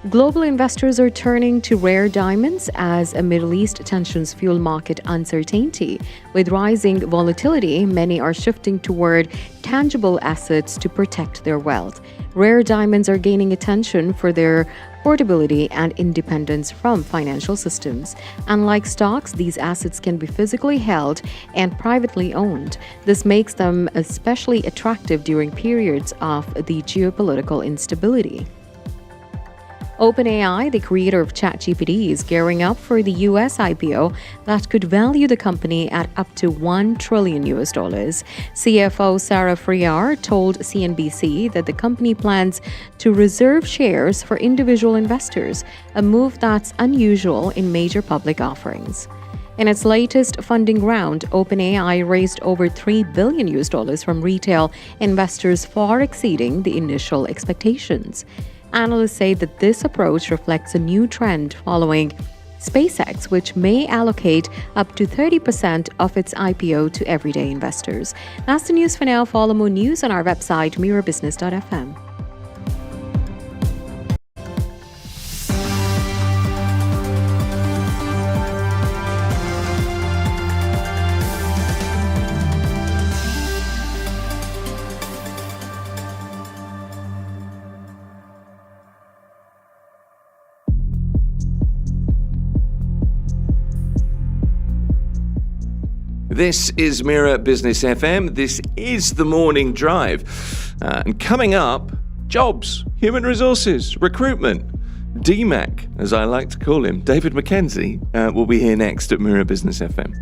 Global investors are turning to rare diamonds as a Middle East tensions fuel market uncertainty. With rising volatility, many are shifting toward tangible assets to protect their wealth. Rare diamonds are gaining attention for their portability and independence from financial systems. Unlike stocks, these assets can be physically held and privately owned. This makes them especially attractive during periods of the geopolitical instability. OpenAI, the creator of ChatGPT, is gearing up for the US IPO that could value the company at up to $1 trillion. CFO Sarah Friar told CNBC that the company plans to reserve shares for individual investors, a move that's unusual in major public offerings. In its latest funding round, OpenAI raised over $3 billion from retail investors, far exceeding the initial expectations. Analysts say that this approach reflects a new trend following SpaceX, which may allocate up to 30% of its IPO to everyday investors. That's the news for now. Follow more news on our website, mirabusiness.fm. This is Mira Business FM. This is the morning drive. And coming up, jobs, human resources, recruitment, DMAC, as I like to call him, David McKenzie, will be here next at Mira Business FM.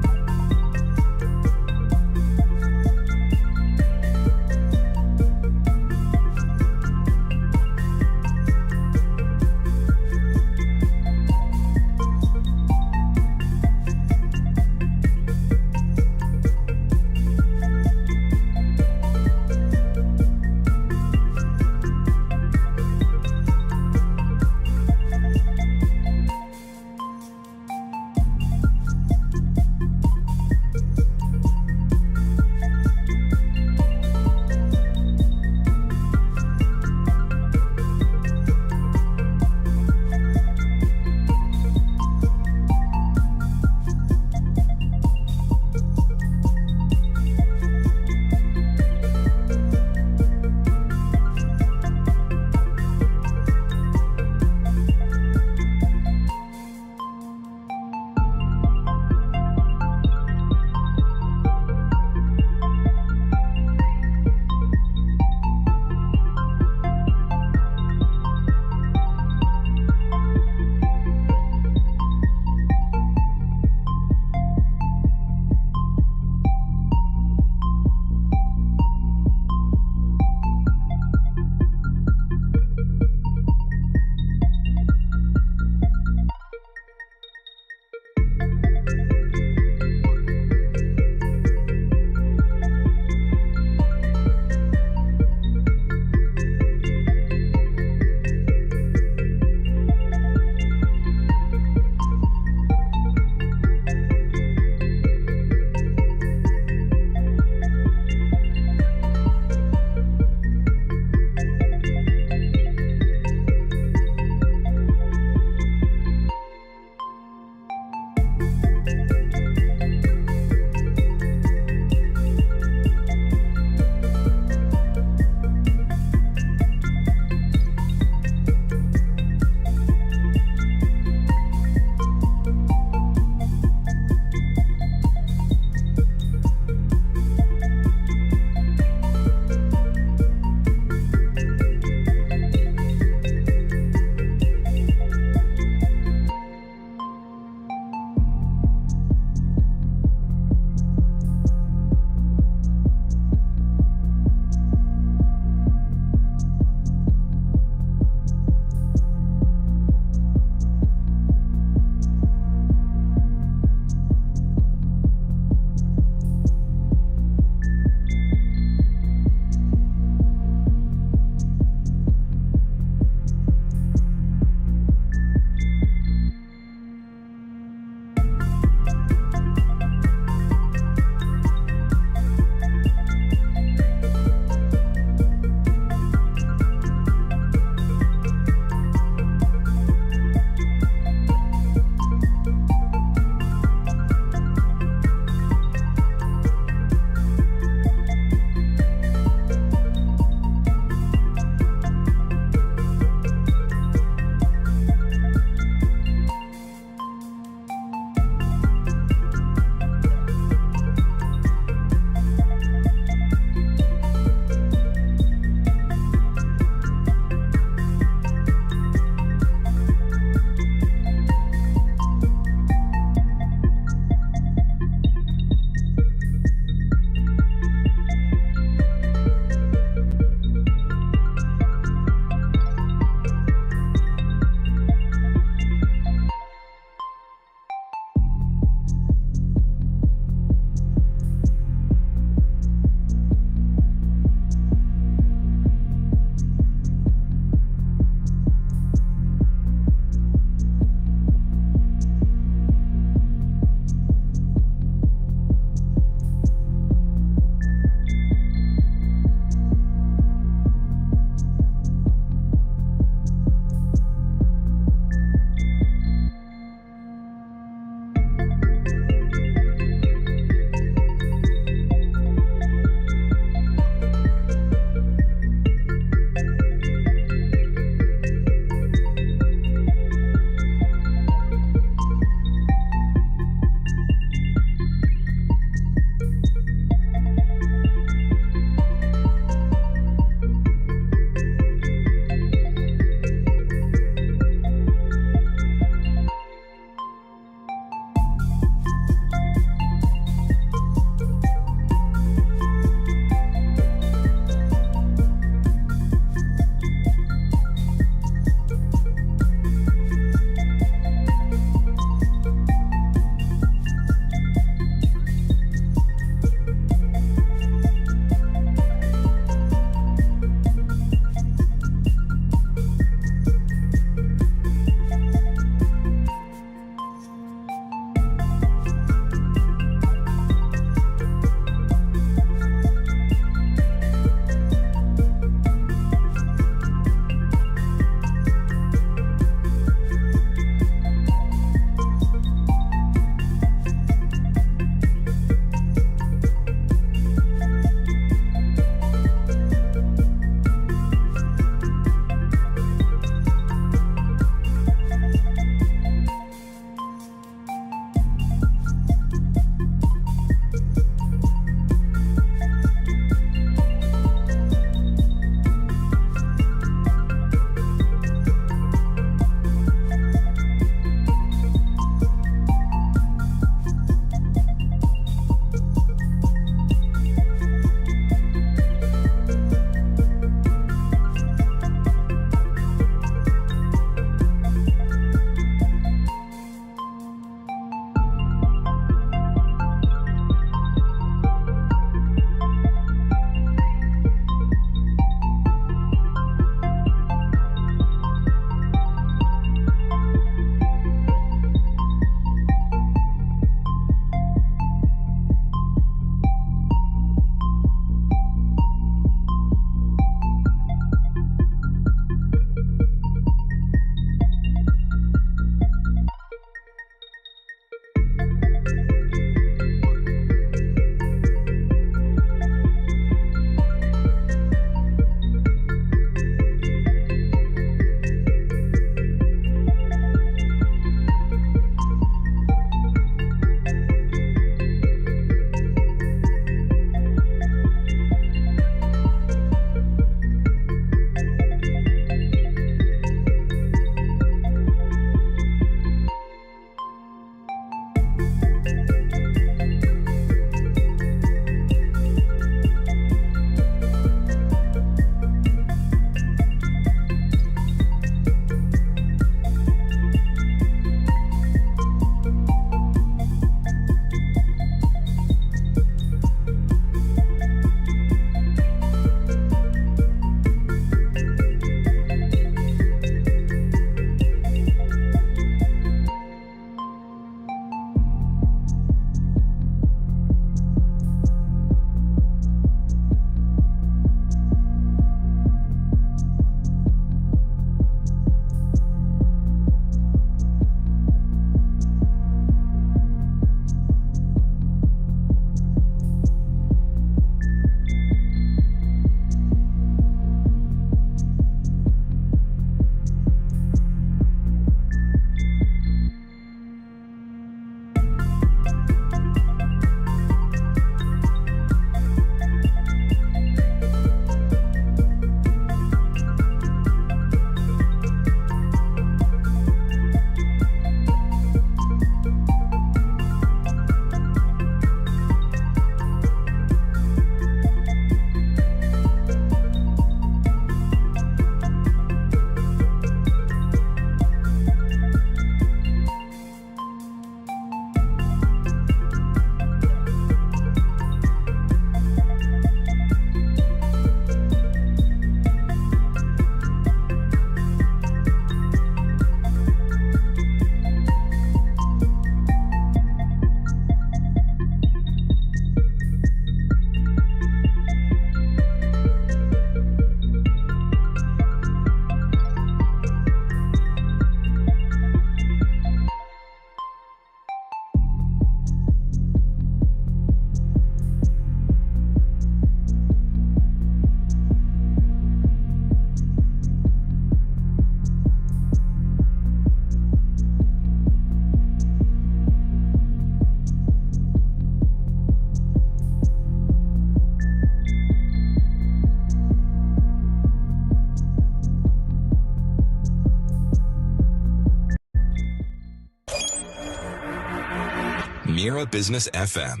Mira Business FM.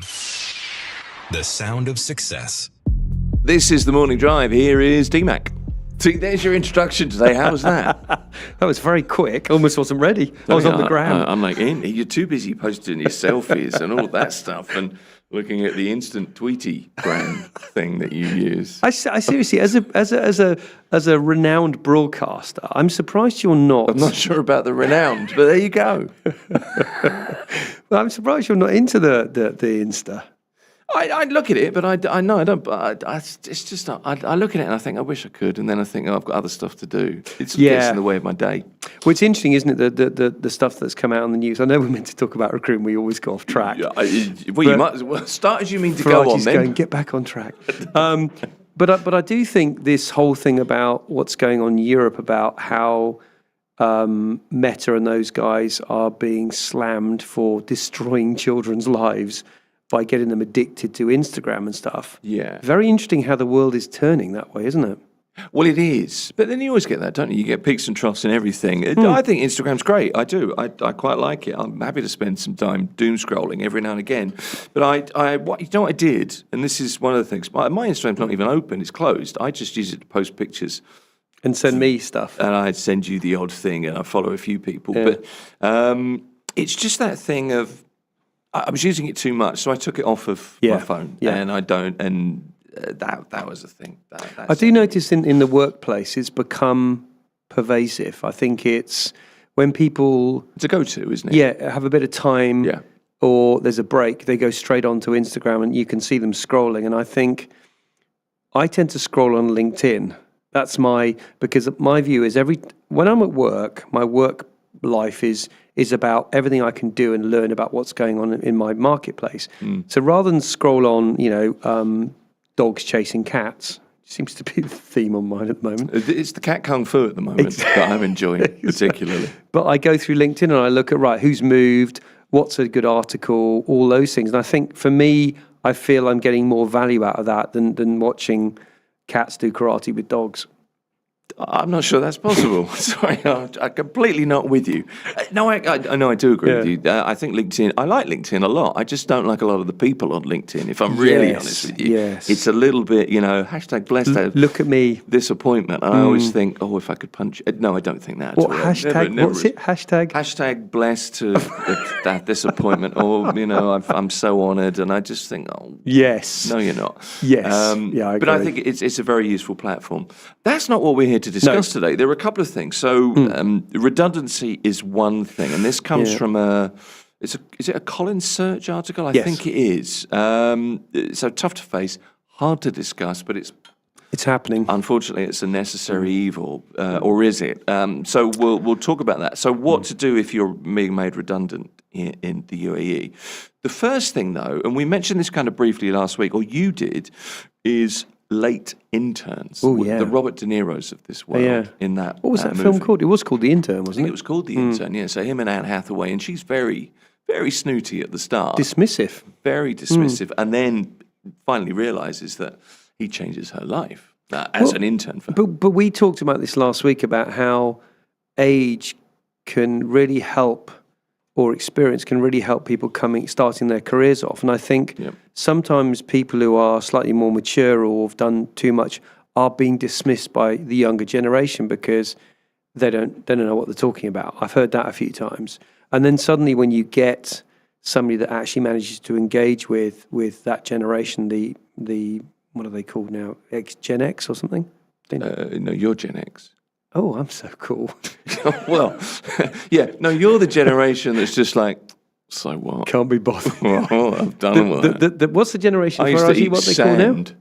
The sound of success. This is the morning drive. Here is DMAC. See, there's your introduction today. How was that? That was very quick. Almost wasn't ready. I was on the ground. I'm like, you're too busy posting your selfies and all that stuff and looking at the instant tweety brand thing that you use. I seriously, as a renowned broadcaster, I'm surprised you're not. I'm not sure about the renowned, but there you go. Well, I'm surprised you're not into the Insta. I look at it, but I know I don't. But it's just I look at it and I think I wish I could, and then I think I've got other stuff to do. It gets in the way of my day. Well, it's interesting, isn't it? The stuff that's come out on the news. I know we're meant to talk about recruitment. We always go off track. You might as well start as you mean to go on. Then get back on track. But I do think this whole thing about what's going on in Europe, about how Meta and those guys are being slammed for destroying children's lives by getting them addicted to Instagram and stuff. Yeah. Very interesting how the world is turning that way, isn't it? Well, it is. But then you always get that, don't you? You get peaks and troughs and everything. I think Instagram's great. I do. I quite like it. I'm happy to spend some time doom scrolling every now and again. But you know what I did? And this is one of the things. My Instagram's not even open. It's closed. I just use it to post pictures. And send me stuff. And I'd send you the odd thing, and I follow a few people. Yeah. But it's just that thing of, I was using it too much, so I took it off of my phone. Yeah. And I don't, and that was the thing. I do notice in the workplace it's become pervasive. I think it's when people... It's a go-to, isn't it? Yeah, have a bit of time or there's a break, they go straight onto Instagram and you can see them scrolling. And I think I tend to scroll on LinkedIn. That's because my view is when I'm at work, my work life is about everything I can do and learn about what's going on in my marketplace. So rather than scroll on, dogs chasing cats, seems to be the theme on mine at the moment. It's the cat kung fu at the moment that I'm enjoying particularly. But I go through LinkedIn and I look at, who's moved, what's a good article, all those things. And I think for me, I feel I'm getting more value out of that than watching cats do karate with dogs. I'm not sure that's possible. Sorry, I'm completely not with you. No, I know I do agree with you. I think LinkedIn, I like LinkedIn a lot. I just don't like a lot of the people on LinkedIn, if I'm really honest with you. Yes. It's a little bit, hashtag blessed. Look at me. Disappointment. I always think, if I could punch... No, I don't think that. What hashtag? Never what's it? Hashtag? Hashtag blessed to that disappointment. Or, I'm so honoured. And I just think, yes. No, you're not. Yes. I agree. But I think it's a very useful platform. That's not what we're here to discuss today. There are a couple of things. So redundancy is one thing, and this comes from is it a Collins Search article? I think it is. So tough to face, hard to discuss, but it's happening. Unfortunately, it's a necessary evil, or is it? So we'll talk about that. So what to do if you're being made redundant in the UAE? The first thing, though, and we mentioned this kind of briefly last week, or you did, is late interns. The Robert De Niro's of this world in that. What was that film called? It was called The Intern, wasn't it? It was called The Intern, yeah. So him and Anne Hathaway, and she's very, very snooty at the start. Dismissive. Very dismissive. And then finally realises that he changes her life as an intern for her. But we talked about this last week about how age can really help, or experience can really help people starting their careers off. And I think sometimes people who are slightly more mature or have done too much are being dismissed by the younger generation because they don't know what they're talking about. I've heard that a few times. And then suddenly when you get somebody that actually manages to engage with that generation, the what are they called now? Gen X or something? No, you're Gen X. Oh, I'm so cool. Well, no, you're the generation that's just like, so what? Can't be bothered. I've done all that. What's the generation I used for to eat what they sand. call now?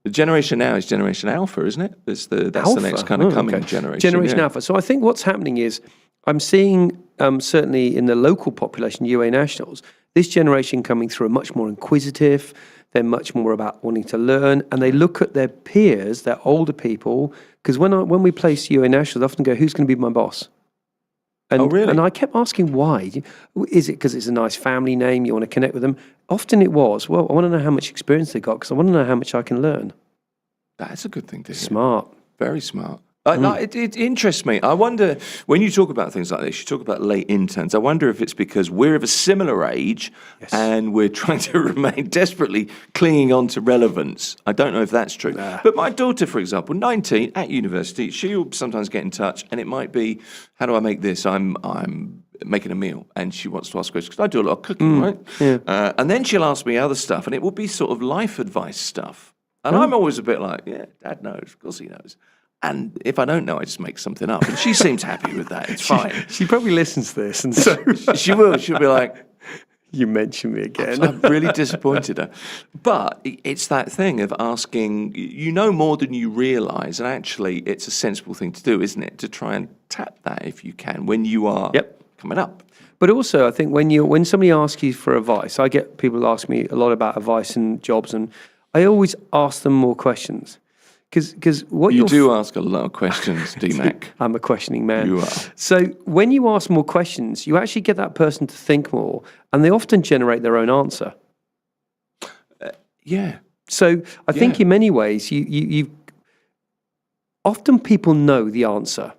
The generation now is Generation Alpha, isn't it? That's the next kind of coming generation. Generation Alpha. So I think what's happening is I'm seeing, certainly in the local population, UAE nationals, this generation coming through are much more inquisitive. They're much more about wanting to learn, and they look at their peers, their older people, because when we place UAE nationals, I often go, who's going to be my boss? And, really? And I kept asking why. Is it because it's a nice family name, you want to connect with them? Often it was, I want to know how much experience they got because I want to know how much I can learn. That's a good thing to hear. Smart. Very smart. It interests me. I wonder, when you talk about things like this, you talk about late interns. I wonder if it's because we're of a similar age and we're trying to remain desperately clinging on to relevance. I don't know if that's true. But my daughter, for example, 19, at university, she'll sometimes get in touch and it might be, how do I make this? I'm making a meal and she wants to ask questions because I do a lot of cooking, right? Yeah. And then she'll ask me other stuff and it will be sort of life advice stuff. And I'm always a bit like, yeah, Dad knows, of course he knows. And if I don't know, I just make something up. And she seems happy with that. It's fine. She probably listens to this. And so she will. She'll be like, you mention me again. I've really disappointed her. But it's that thing of asking, you know more than you realise. And actually, it's a sensible thing to do, isn't it? To try and tap that if you can when you are coming up. But also, I think when somebody asks you for advice, I get people ask me a lot about advice and jobs. And I always ask them more questions. Because what you do ask a lot of questions, DMAC. I'm a questioning man. You are. So when you ask more questions, you actually get that person to think more, and they often generate their own answer. Yeah. So I think in many ways, you often people know the answer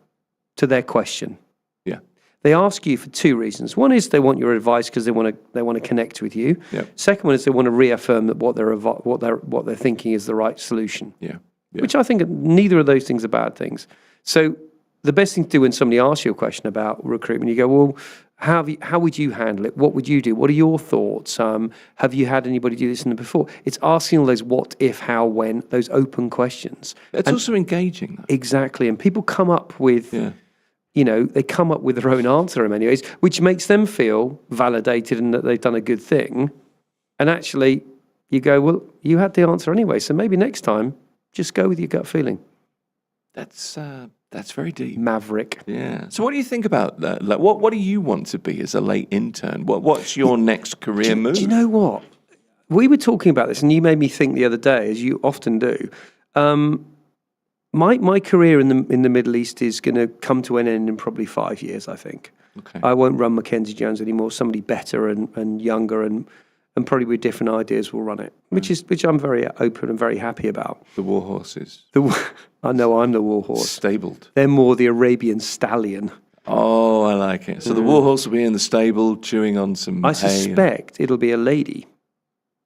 to their question. Yeah. They ask you for two reasons. One is they want your advice because they want to connect with you. Yeah. Second one is they want to reaffirm that what they're thinking is the right solution. Yeah. Which I think neither of those things are bad things. So the best thing to do when somebody asks you a question about recruitment, you go, well, how would you handle it? What would you do? What are your thoughts? Have you had anybody do this before? It's asking all those what, if, how, when, those open questions. It's also engaging. Exactly. And people come up with, they come up with their own answer in many ways, which makes them feel validated and that they've done a good thing. And actually, you go, well, you had the answer anyway, so maybe next time, just go with your gut feeling. That's very deep. Maverick. Yeah. So what do you think about that? Like, what do you want to be as a late intern? What's your next career move? Do you know what? We were talking about this, and you made me think the other day, as you often do. My career in the Middle East is going to come to an end in probably 5 years, I think. Okay. I won't run Mackenzie Jones anymore. Somebody better and younger and probably with different ideas will run it, which I'm very open and very happy about. The war horses. I know I'm the war horse. Stabled. They're more the Arabian stallion. Oh, I like it. So the war horse will be in the stable chewing on some hay. I suspect it'll be a lady.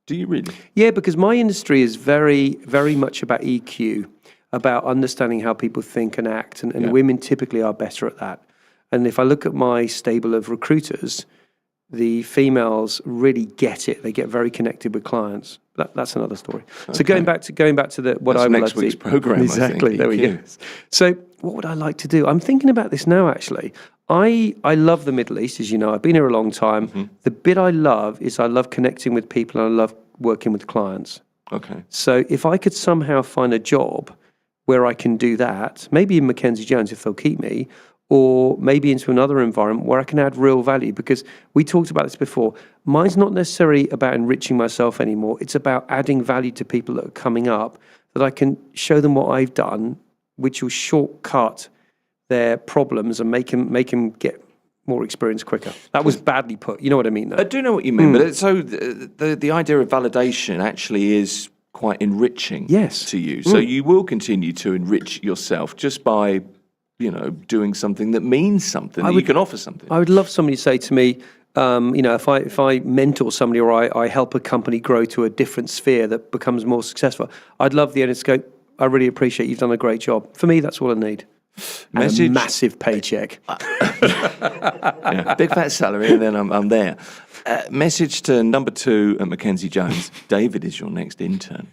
Do you really? Yeah, because my industry is very, very much about EQ, about understanding how people think and act, and women typically are better at that. And if I look at my stable of recruiters, the females really get it. They get very connected with clients. That's another story. Okay. So going back to what I would like to do. Next week's program. Exactly. There we go. So what would I like to do? I'm thinking about this now. Actually, I love the Middle East, as you know. I've been here a long time. Mm-hmm. The bit I love is I love connecting with people and I love working with clients. Okay. So if I could somehow find a job where I can do that, maybe in Mackenzie Jones if they'll keep me, or maybe into another environment where I can add real value. Because we talked about this before. Mine's not necessarily about enriching myself anymore. It's about adding value to people that are coming up, that I can show them what I've done, which will shortcut their problems and make them get more experience quicker. That was badly put. You know what I mean, though? I do know what you mean. But so the idea of validation actually is quite enriching to you. So you will continue to enrich yourself just by doing something that means something, that you can offer something. I would love somebody to say to me, if I mentor somebody or I help a company grow to a different sphere that becomes more successful, I'd love the end to go, I really appreciate you've done a great job. For me, that's all I need. And a massive paycheck. Big fat salary, and then I'm there. Message to number 2 at Mackenzie Jones. David is your next intern.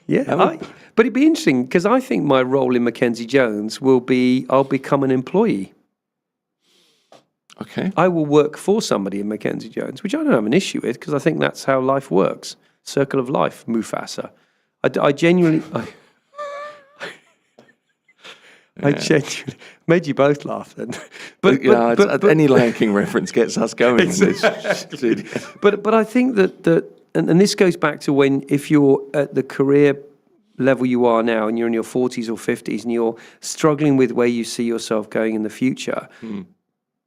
Yeah, but it'd be interesting because I think my role in Mackenzie Jones will be I'll become an employee. Okay. I will work for somebody in Mackenzie Jones, which I don't have an issue with because I think that's how life works. Circle of life, Mufasa. I genuinely... I genuinely made you both laugh then. But any Lion King reference gets us going in this studio. But I think that and this goes back to if you're at the career level you are now and you're in your 40s or 50s and you're struggling with where you see yourself going in the future,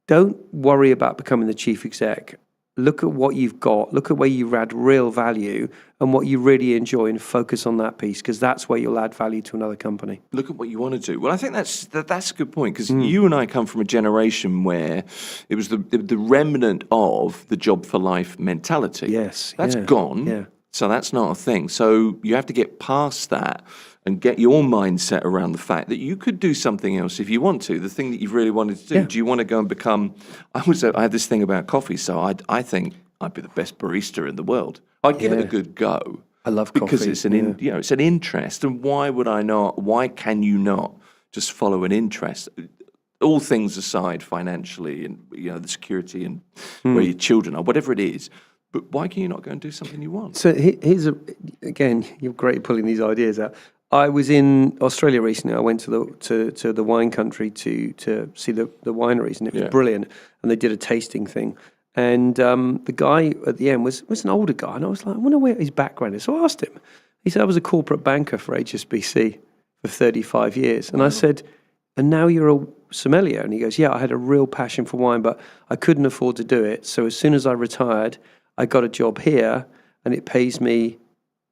don't worry about becoming the chief exec. look at what you've got, look at where you add real value and what you really enjoy, and focus on that piece, because that's where you'll add value to another company. Look at what you want to do. Well, I think that's a good point, because you and I come from a generation where it was the remnant of the job for life mentality. Yes. That's gone. Yeah. So that's not a thing. So you have to get past that and get your mindset around the fact that you could do something else if you want to, the thing that you've really wanted to do. Yeah. Do you want to go and become, I have this thing about coffee, so I think I'd be the best barista in the world. I'd give it a good go. I love because coffee. it's it's an interest, and why can you not just follow an interest? All things aside, financially, and the security and where your children are, whatever it is. But why can you not go and do something you want? So here's again, you're great at pulling these ideas out. I was in Australia recently. I went to the wine country to see the wineries, and it was brilliant. And they did a tasting thing. And the guy at the end was an older guy, and I was like, I wonder where his background is. So I asked him. He said, I was a corporate banker for HSBC for 35 years. And I said, and now you're a sommelier? And he goes, yeah, I had a real passion for wine, but I couldn't afford to do it. So as soon as I retired, I got a job here, and it pays me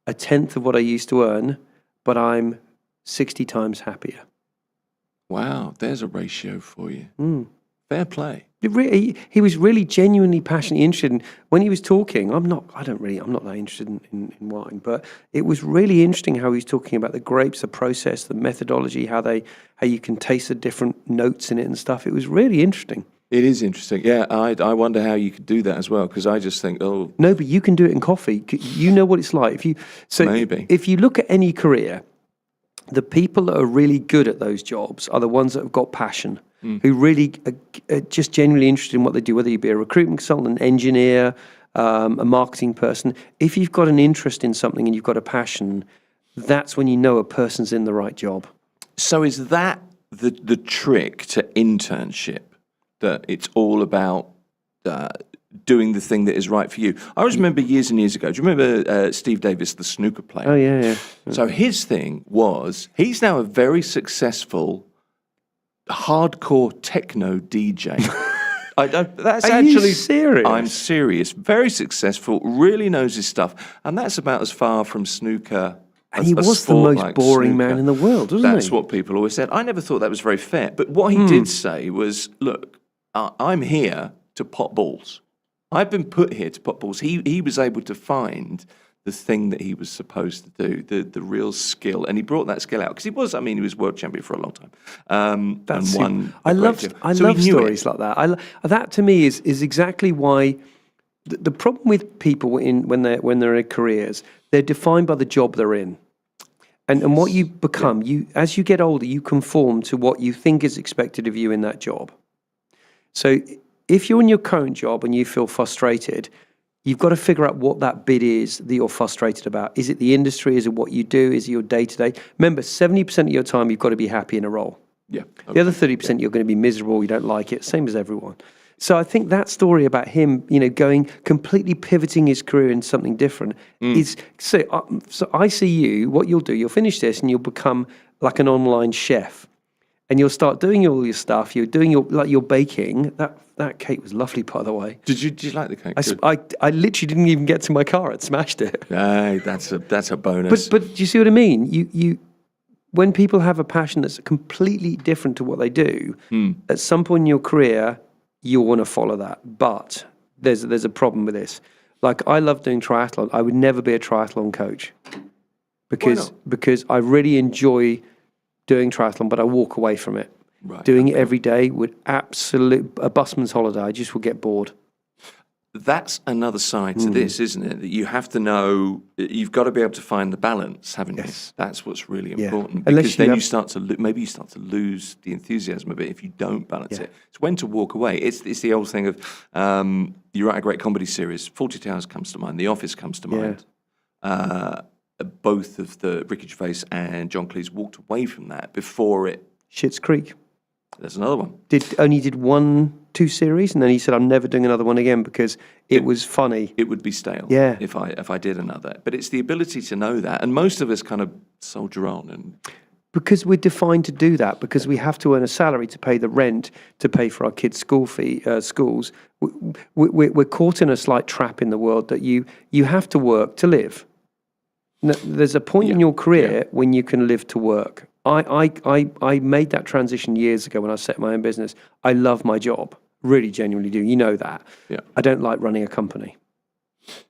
1/10 of what I used to earn, but I'm 60 times happier. Wow, there's a ratio for you. Fair play. He was really genuinely passionately interested in, when he was talking, I'm not that interested in wine, but it was really interesting how he was talking about the grapes, the process, the methodology, how you can taste the different notes in it and stuff. It was really interesting. It is interesting. Yeah, I wonder how you could do that as well, because I just think, no, but you can do it in coffee. You know what it's like. Maybe. If you look at any career, the people that are really good at those jobs are the ones that have got passion, who really are just genuinely interested in what they do, whether you be a recruitment consultant, an engineer, a marketing person. If you've got an interest in something and you've got a passion, that's when you know a person's in the right job. So is that the trick to internship? That it's all about doing the thing that is right for you. I always remember years and years ago, do you remember Steve Davis, the snooker player? Oh, yeah. So his thing was, he's now a very successful hardcore techno DJ. That's Are actually you serious? I'm serious. Very successful, really knows his stuff. And that's about as far from snooker. And he was the most boring man in the world, wasn't he? That's what people always said. I never thought that was very fair. But what he did say was, look, I'm here to pop balls. I've been put here to pop balls. He was able to find the thing that he was supposed to do, the real skill, and he brought that skill out because he was world champion for a long time. And won. I love stories like that. That to me is exactly why the problem with people when they're in careers, they're defined by the job they're in. And what you become, as you get older, you conform to what you think is expected of you in that job. So if you're in your current job and you feel frustrated, you've got to figure out what that bit is that you're frustrated about. Is it the industry? Is it what you do? Is it your day-to-day? Remember, 70% of your time, you've got to be happy in a role. Yeah. Okay. The other 30%, you're going to be miserable, you don't like it, same as everyone. So I think that story about him, going completely pivoting his career into something different is, so I see you, what you'll do, you'll finish this and you'll become like an online chef. And you'll start doing all your stuff. You're doing your baking. That cake was lovely, by the way. Did you like the cake? I literally didn't even get to my car. I'd smashed it. Aye, that's a bonus. But do you see what I mean? You when people have a passion that's completely different to what they do, at some point in your career, you'll want to follow that. But there's a problem with this. Like, I love doing triathlon. I would never be a triathlon coach because I really enjoy doing triathlon, but I walk away from it. Right, doing it every day would a busman's holiday. I just would get bored. That's another side to this, isn't it? That you have to know, you've got to be able to find the balance, haven't you? That's what's really important. Because then you start to lose the enthusiasm a bit if you don't balance it. It's when to walk away. It's the old thing of, you write a great comedy series, 42 Hours comes to mind, The Office comes to mind. Both of the Ricky Gervais and John Cleese walked away from that before it. Schitt's Creek. There's another one. Did 2 series, and then he said, "I'm never doing another one again because it was funny." It would be stale. Yeah. If I did another, but it's the ability to know that, and most of us kind of soldier on and Because we're defined to do that, because we have to earn a salary to pay the rent, to pay for our kids' schools. We're caught in a slight trap in the world that you have to work to live. There's a point in your career when you can live to work. I made that transition years ago when I set my own business. I love my job, really genuinely do. You know that. Yeah. I don't like running a company.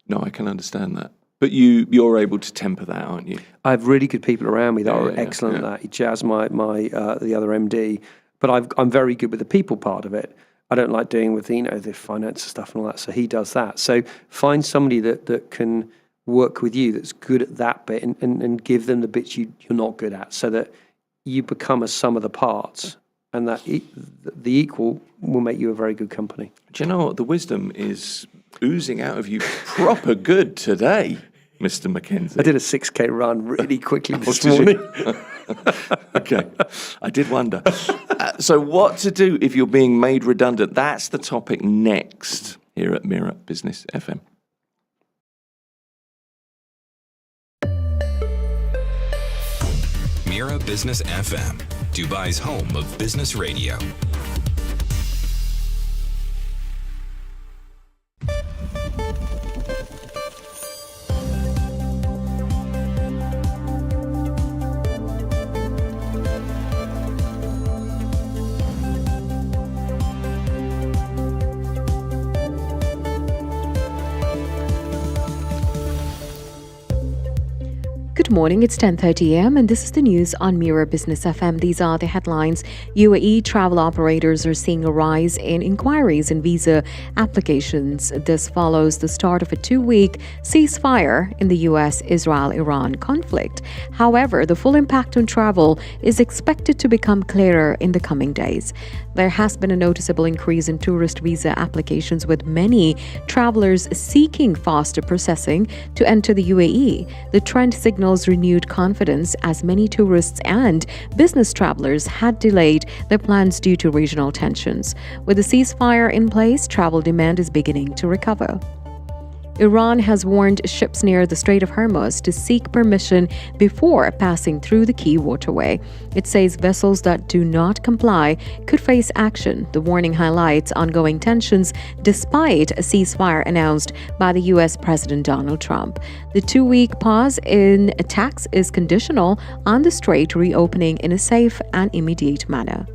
No, I can understand that. But you're able to temper that, aren't you? I have really good people around me that are excellent at that. Jazz, my the other MD, but I'm very good with the people part of it. I don't like dealing with the finance stuff and all that. So he does that. So find somebody that can work with you that's good at that bit and give them the bits you're not good at, so that you become a sum of the parts, and that the equal will make you a very good company. Do you know what? The wisdom is oozing out of you proper good today, Mr. Mackenzie. I did a 6K run really quickly this morning. Okay, I did wonder. So what to do if you're being made redundant? That's the topic next here at Mira Business FM. Mira Business FM, Dubai's home of business radio. Good morning, it's 10:30 a.m. and this is the news on Mira Business FM. These are the headlines. UAE travel operators are seeing a rise in inquiries and visa applications. This follows the start of a 2-week ceasefire in the US-Israel-Iran conflict. However, the full impact on travel is expected to become clearer in the coming days. There has been a noticeable increase in tourist visa applications, with many travelers seeking faster processing to enter the UAE. The trend signals renewed confidence, as many tourists and business travelers had delayed their plans due to regional tensions. With the ceasefire in place, travel demand is beginning to recover. Iran has warned ships near the Strait of Hormuz to seek permission before passing through the key waterway. It says vessels that do not comply could face action. The warning highlights ongoing tensions despite a ceasefire announced by the U.S. President Donald Trump. The 2-week pause in attacks is conditional on the strait reopening in a safe and immediate manner.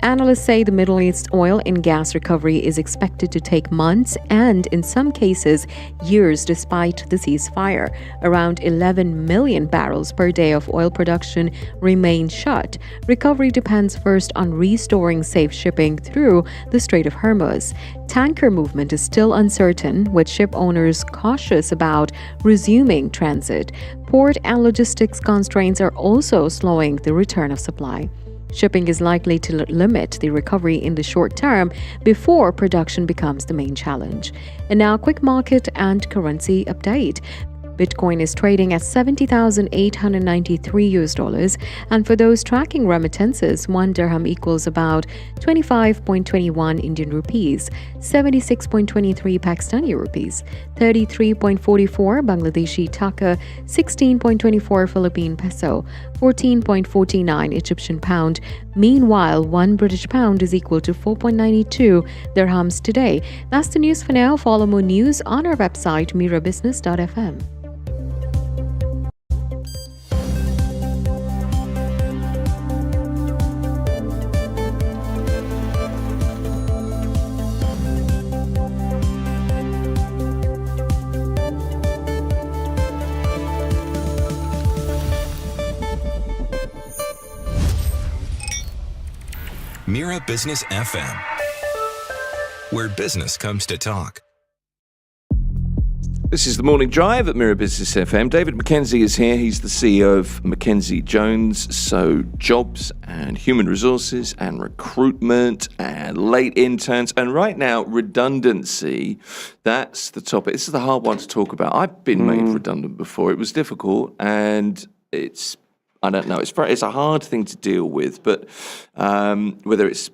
Analysts say the Middle East oil and gas recovery is expected to take months and, in some cases, years despite the ceasefire. Around 11 million barrels per day of oil production remain shut. Recovery depends first on restoring safe shipping through the Strait of Hormuz. Tanker movement is still uncertain, with ship owners cautious about resuming transit. Port and logistics constraints are also slowing the return of supply. Shipping is likely to limit the recovery in the short term before production becomes the main challenge. And now, quick market and currency update. Bitcoin is trading at $70,893, and for those tracking remittances, 1 dirham equals about 25.21 Indian rupees, 76.23 Pakistani rupees, 33.44 Bangladeshi taka, 16.24 Philippine peso, 14.49 Egyptian pound. Meanwhile, 1 British pound is equal to 4.92 dirhams today. That's the news for now. Follow more news on our website, mirabusiness.fm. Mira Business FM, where business comes to talk. This is the Morning Drive at Mira Business FM. David Mackenzie is here. He's the CEO of Mackenzie Jones. So jobs and human resources and recruitment and late interns. And right now, redundancy. That's the topic. This is the hard one to talk about. I've been made redundant before. It was difficult, and I don't know. It's a hard thing to deal with, but whether it's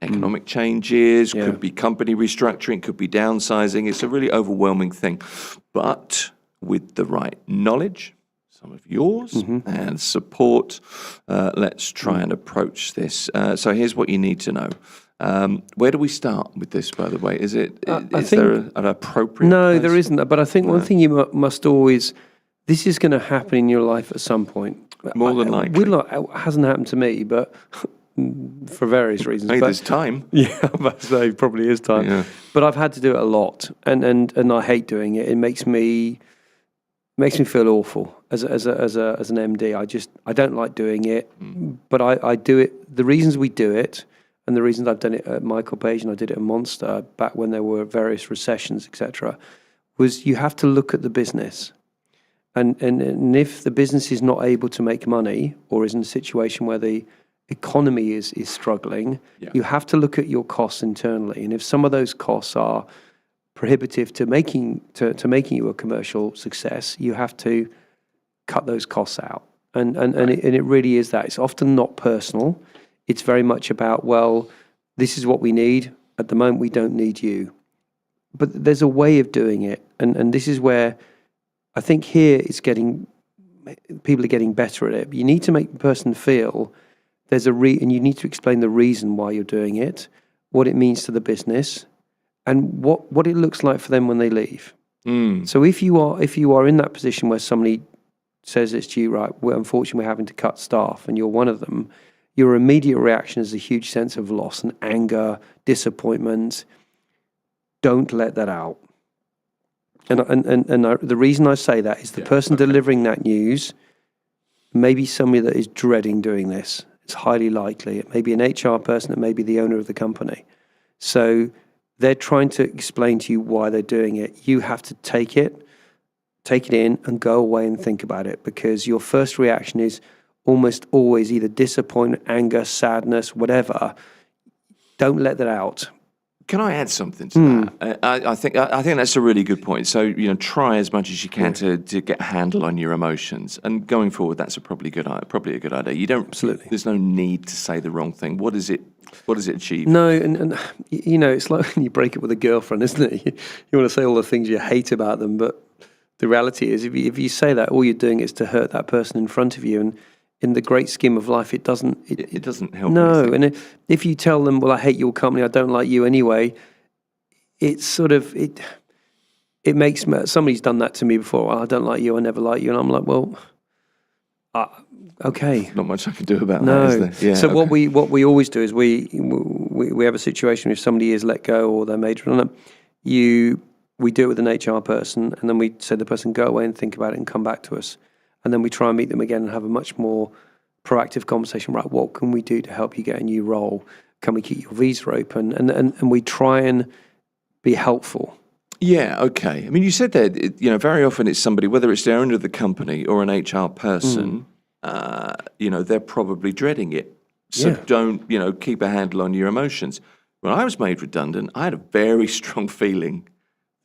economic changes, could be company restructuring, could be downsizing. It's a really overwhelming thing. But with the right knowledge, some of yours and support. Let's try and approach this. So here's what you need to know. Where do we start with this, by the way? Is there an appropriate place? There isn't. But I think one thing you must always, this is going to happen in your life at some point. More than likely. It hasn't happened to me, but for various reasons. Hey, there's time. Yeah, but there probably is time. Yeah. But I've had to do it a lot, and I hate doing it. It makes me feel awful as an MD. I don't like doing it, but I do it. The reasons we do it, and the reasons I've done it at Michael Page and I did it at Monster back when there were various recessions, etc., was you have to look at the business. And if the business is not able to make money or is in a situation where the economy is struggling, you have to look at your costs internally. And if some of those costs are prohibitive to making you a commercial success, you have to cut those costs out. And it really is that. It's often not personal. It's very much about, well, this is what we need. At the moment, we don't need you. But there's a way of doing it. And this is where I think here people are getting better at it. But you need to make the person feel there's and you need to explain the reason why you're doing it, what it means to the business, and what it looks like for them when they leave. So if you are in that position where somebody says it's to you, right, unfortunately we're having to cut staff, and you're one of them, your immediate reaction is a huge sense of loss and anger, disappointment. Don't let that out. And the reason I say that is the person delivering that news may be somebody that is dreading doing this. It's highly likely. It may be an HR person, it may be the owner of the company. So they're trying to explain to you why they're doing it. You have to take it in and go away and think about it, because your first reaction is almost always either disappointment, anger, sadness, whatever. Don't let that out. Can I add something to that? I think that's a really good point. So, try as much as you can to get a handle on your emotions, and going forward, that's probably a good idea. You don't. Absolutely. There's no need to say the wrong thing. What does it achieve? No, and it's like when you break up with a girlfriend, isn't it? You want to say all the things you hate about them, but the reality is, if you say that, all you're doing is to hurt that person in front of you, and in the great scheme of life, it doesn't help. No, anything. And if you tell them, well, I hate your company, I don't like you anyway, it's sort of, it makes, somebody's done that to me before, well, I don't like you, I never like you, and I'm like, well, okay. Not much I can do about that, is there? Yeah, so what we always do is we have a situation if somebody is let go or they're made redundant, we do it with an HR person, and then we say to the person, go away and think about it and come back to us. And then we try and meet them again and have a much more proactive conversation. Right, what can we do to help you get a new role? Can we keep your visa open? And we try and be helpful. Yeah, okay. I mean, you said that, very often it's somebody, whether it's the owner of the company or an HR person, they're probably dreading it. So don't, keep a handle on your emotions. When I was made redundant, I had a very strong feeling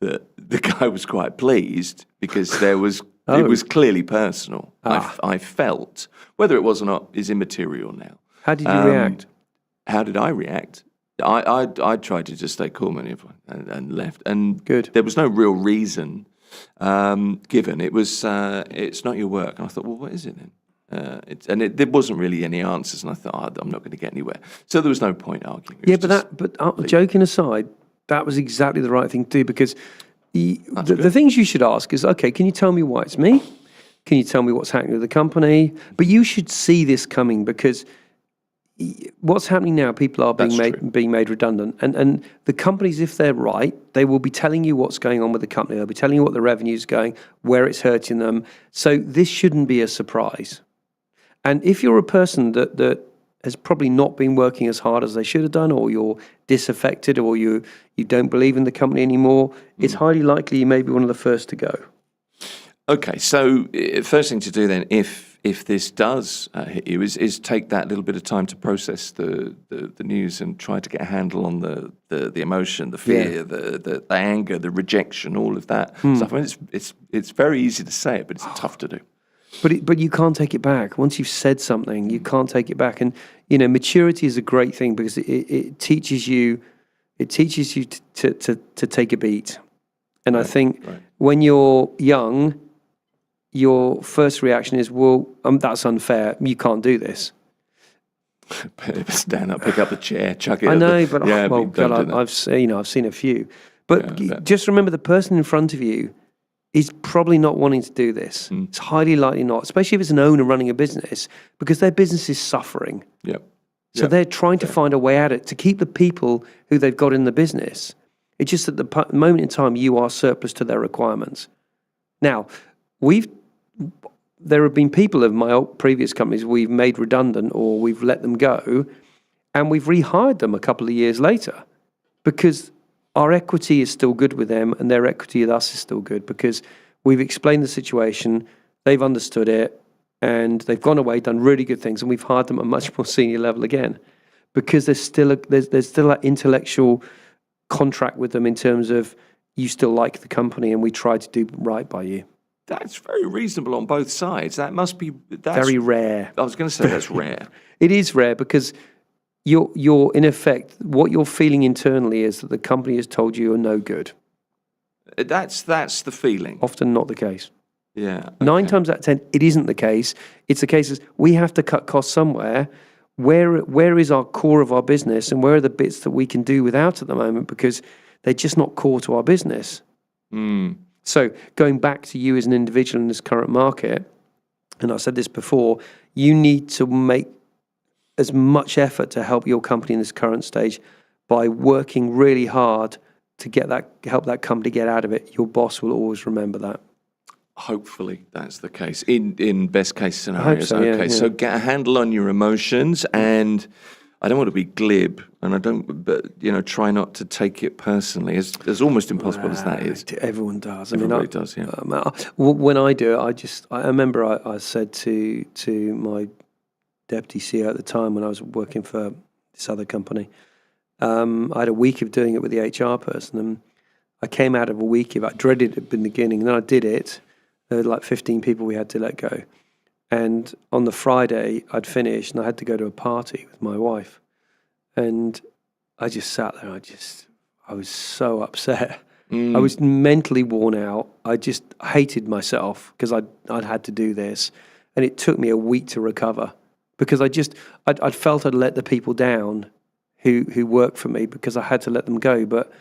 that the guy was quite pleased, because there was... It was clearly personal. I felt. Whether it was or not is immaterial now. How did you react? How did I react? I tried to just stay calm and left. And good. There was no real reason given. It was, it's not your work. And I thought, well, what is it then? There wasn't really any answers. And I thought, I'm not going to get anywhere. So there was no point arguing. Joking aside, that was exactly the right thing to do, because... The things you should ask is, okay, can you tell me why it's me? Can you tell me what's happening with the company? But you should see this coming, because what's happening now, people are being made redundant. And the companies, if they're right, they will be telling you what's going on with the company. They'll be telling you what the revenue's going, where it's hurting them. So this shouldn't be a surprise. And if you're a person that has probably not been working as hard as they should have done, or you're disaffected, or you don't believe in the company anymore, it's highly likely you may be one of the first to go. Okay, so first thing to do then, if this does hit you, is take that little bit of time to process the news and try to get a handle on the emotion, the fear, the anger, the rejection, all of that stuff. I mean, it's very easy to say it, but it's tough to do. But you can't take it back. Once you've said something, you can't take it back. And maturity is a great thing, because it teaches you to take a beat. And I think when you're young, your first reaction is, well, that's unfair. You can't do this. Stand up, pick up the chair, chuck it. I know, but I've seen a few. But just remember, the person in front of you is probably not wanting to do this. It's highly likely not, especially if it's an owner running a business, because their business is suffering. Yep. So they're trying to find a way out of it to keep the people who they've got in the business. It's just at the moment in time, you are surplus to their requirements. Now, there have been people of my previous companies we've made redundant or we've let them go, and we've rehired them a couple of years later because our equity is still good with them and their equity with us is still good because we've explained the situation, they've understood it, and they've gone away, done really good things, and we've hired them at a much more senior level again because there's still that intellectual contract with them in terms of you still like the company and we try to do right by you. That's very reasonable on both sides. That's very rare. I was going to say that's rare. It is rare because you're in effect, what you're feeling internally is that the company has told you you're no good. That's the feeling. Often not the case. Yeah. Okay. 9 times out of 10, it isn't the case. It's the case is we have to cut costs somewhere. Where is our core of our business and where are the bits that we can do without at the moment because they're just not core to our business. So going back to you as an individual in this current market, and I've said this before, you need to make as much effort to help your company in this current stage by working really hard to help that company get out of it. Your boss will always remember that. Hopefully that's the case. In best case scenarios. So, okay, yeah. So get a handle on your emotions, and I don't want to be glib, but try not to take it personally. As almost impossible as that is. Everyone does. Everybody does, yeah. When I do it, I remember I said to my deputy CEO at the time when I was working for this other company, I had a week of doing it with the HR person, and I came out of a week of I dreaded it in the beginning, and then I did it. There were like 15 people we had to let go. And on the Friday, I'd finished and I had to go to a party with my wife. And I just sat there. I was so upset. I was mentally worn out. I just hated myself because I'd had to do this. And it took me a week to recover because I'd felt I'd let the people down who worked for me because I had to let them go. But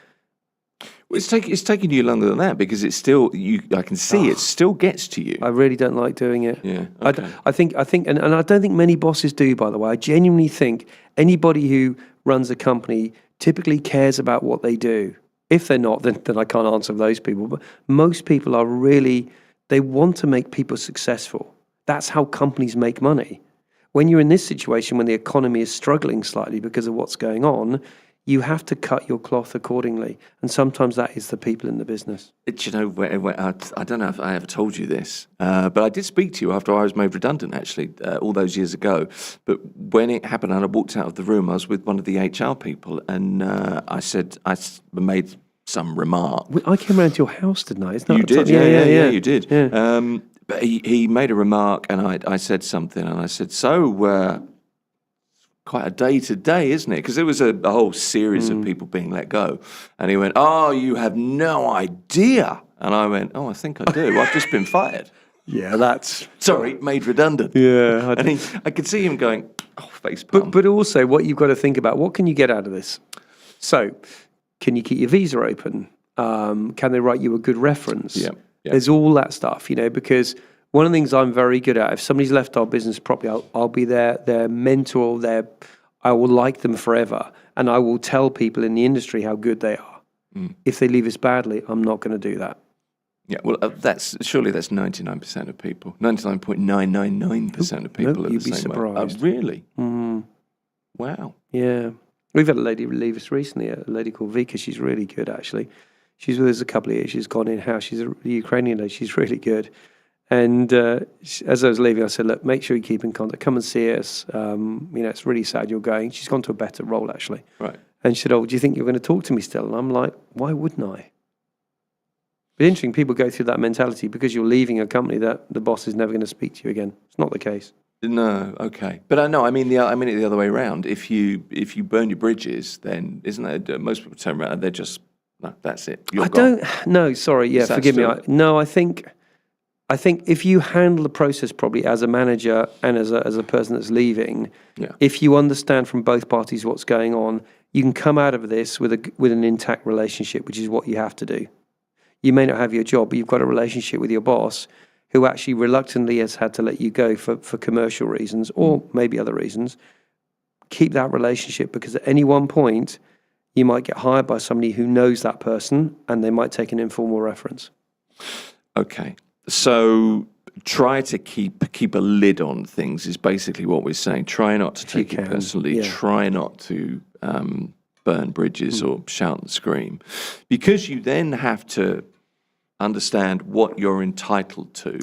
it's taking you longer than that because it's still I can see it still gets to you. I really don't like doing it. Yeah, okay. I think, and I don't think many bosses do. By the way, I genuinely think anybody who runs a company typically cares about what they do. If they're not, then I can't answer those people. But most people are they want to make people successful. That's how companies make money. When you're in this situation, when the economy is struggling slightly because of what's going on, you have to cut your cloth accordingly. And sometimes that is the people in the business. I don't know if I ever told you this, but I did speak to you after I was made redundant, actually, all those years ago. But when it happened and I walked out of the room, I was with one of the HR people, and I made some remark. I came around to your house, didn't I? You did, yeah, you did. Yeah. But he made a remark, and I said something, and I said, quite a day to day, isn't it? Because there was a whole series of people being let go. And he went, "Oh, you have no idea." And I went, "Oh, I think I do. I've just been fired." Yeah, that's... Sorry, made redundant. Yeah. I could see him going, "Oh, facepalm." But also, what you've got to think about, what can you get out of this? So, can you keep your visa open? Can they write you a good reference? Yeah. There's all that stuff, because one of the things I'm very good at, if somebody's left our business properly, I'll be their mentor, I will like them forever, and I will tell people in the industry how good they are. If they leave us badly, I'm not going to do that. Yeah, well, that's 99% of people, 99.999% of people. Nope, you'd be surprised. Really? Wow. Yeah, we've had a lady leave us recently, a lady called Vika. She's really good, actually. She's with us a couple of years. She's gone in-house. She's a Ukrainian lady. She's really good. And as I was leaving, I said, "Look, make sure you keep in contact. Come and see us. It's really sad you're going." She's gone to a better role, actually. Right. And she said, "Oh, do you think you're going to talk to me still?" And I'm like, "Why wouldn't I?" It's interesting. People go through that mentality because you're leaving a company that the boss is never going to speak to you again. It's not the case. No, okay, but I mean it the other way around. If you burn your bridges, then isn't that most people turn around and they're just no, that's it. You're gone. No, sorry, yeah, forgive me. I think I think if you handle the process properly as a manager and as a person that's leaving, if you understand from both parties what's going on, you can come out of this with an intact relationship, which is what you have to do. You may not have your job, but you've got a relationship with your boss who actually reluctantly has had to let you go for commercial reasons or maybe other reasons. Keep that relationship, because at any one point, you might get hired by somebody who knows that person and they might take an informal reference. Okay. So try to keep a lid on things is basically what we're saying. Try not to take it personally. Try not to burn bridges or shout and scream, because you then have to understand what you're entitled to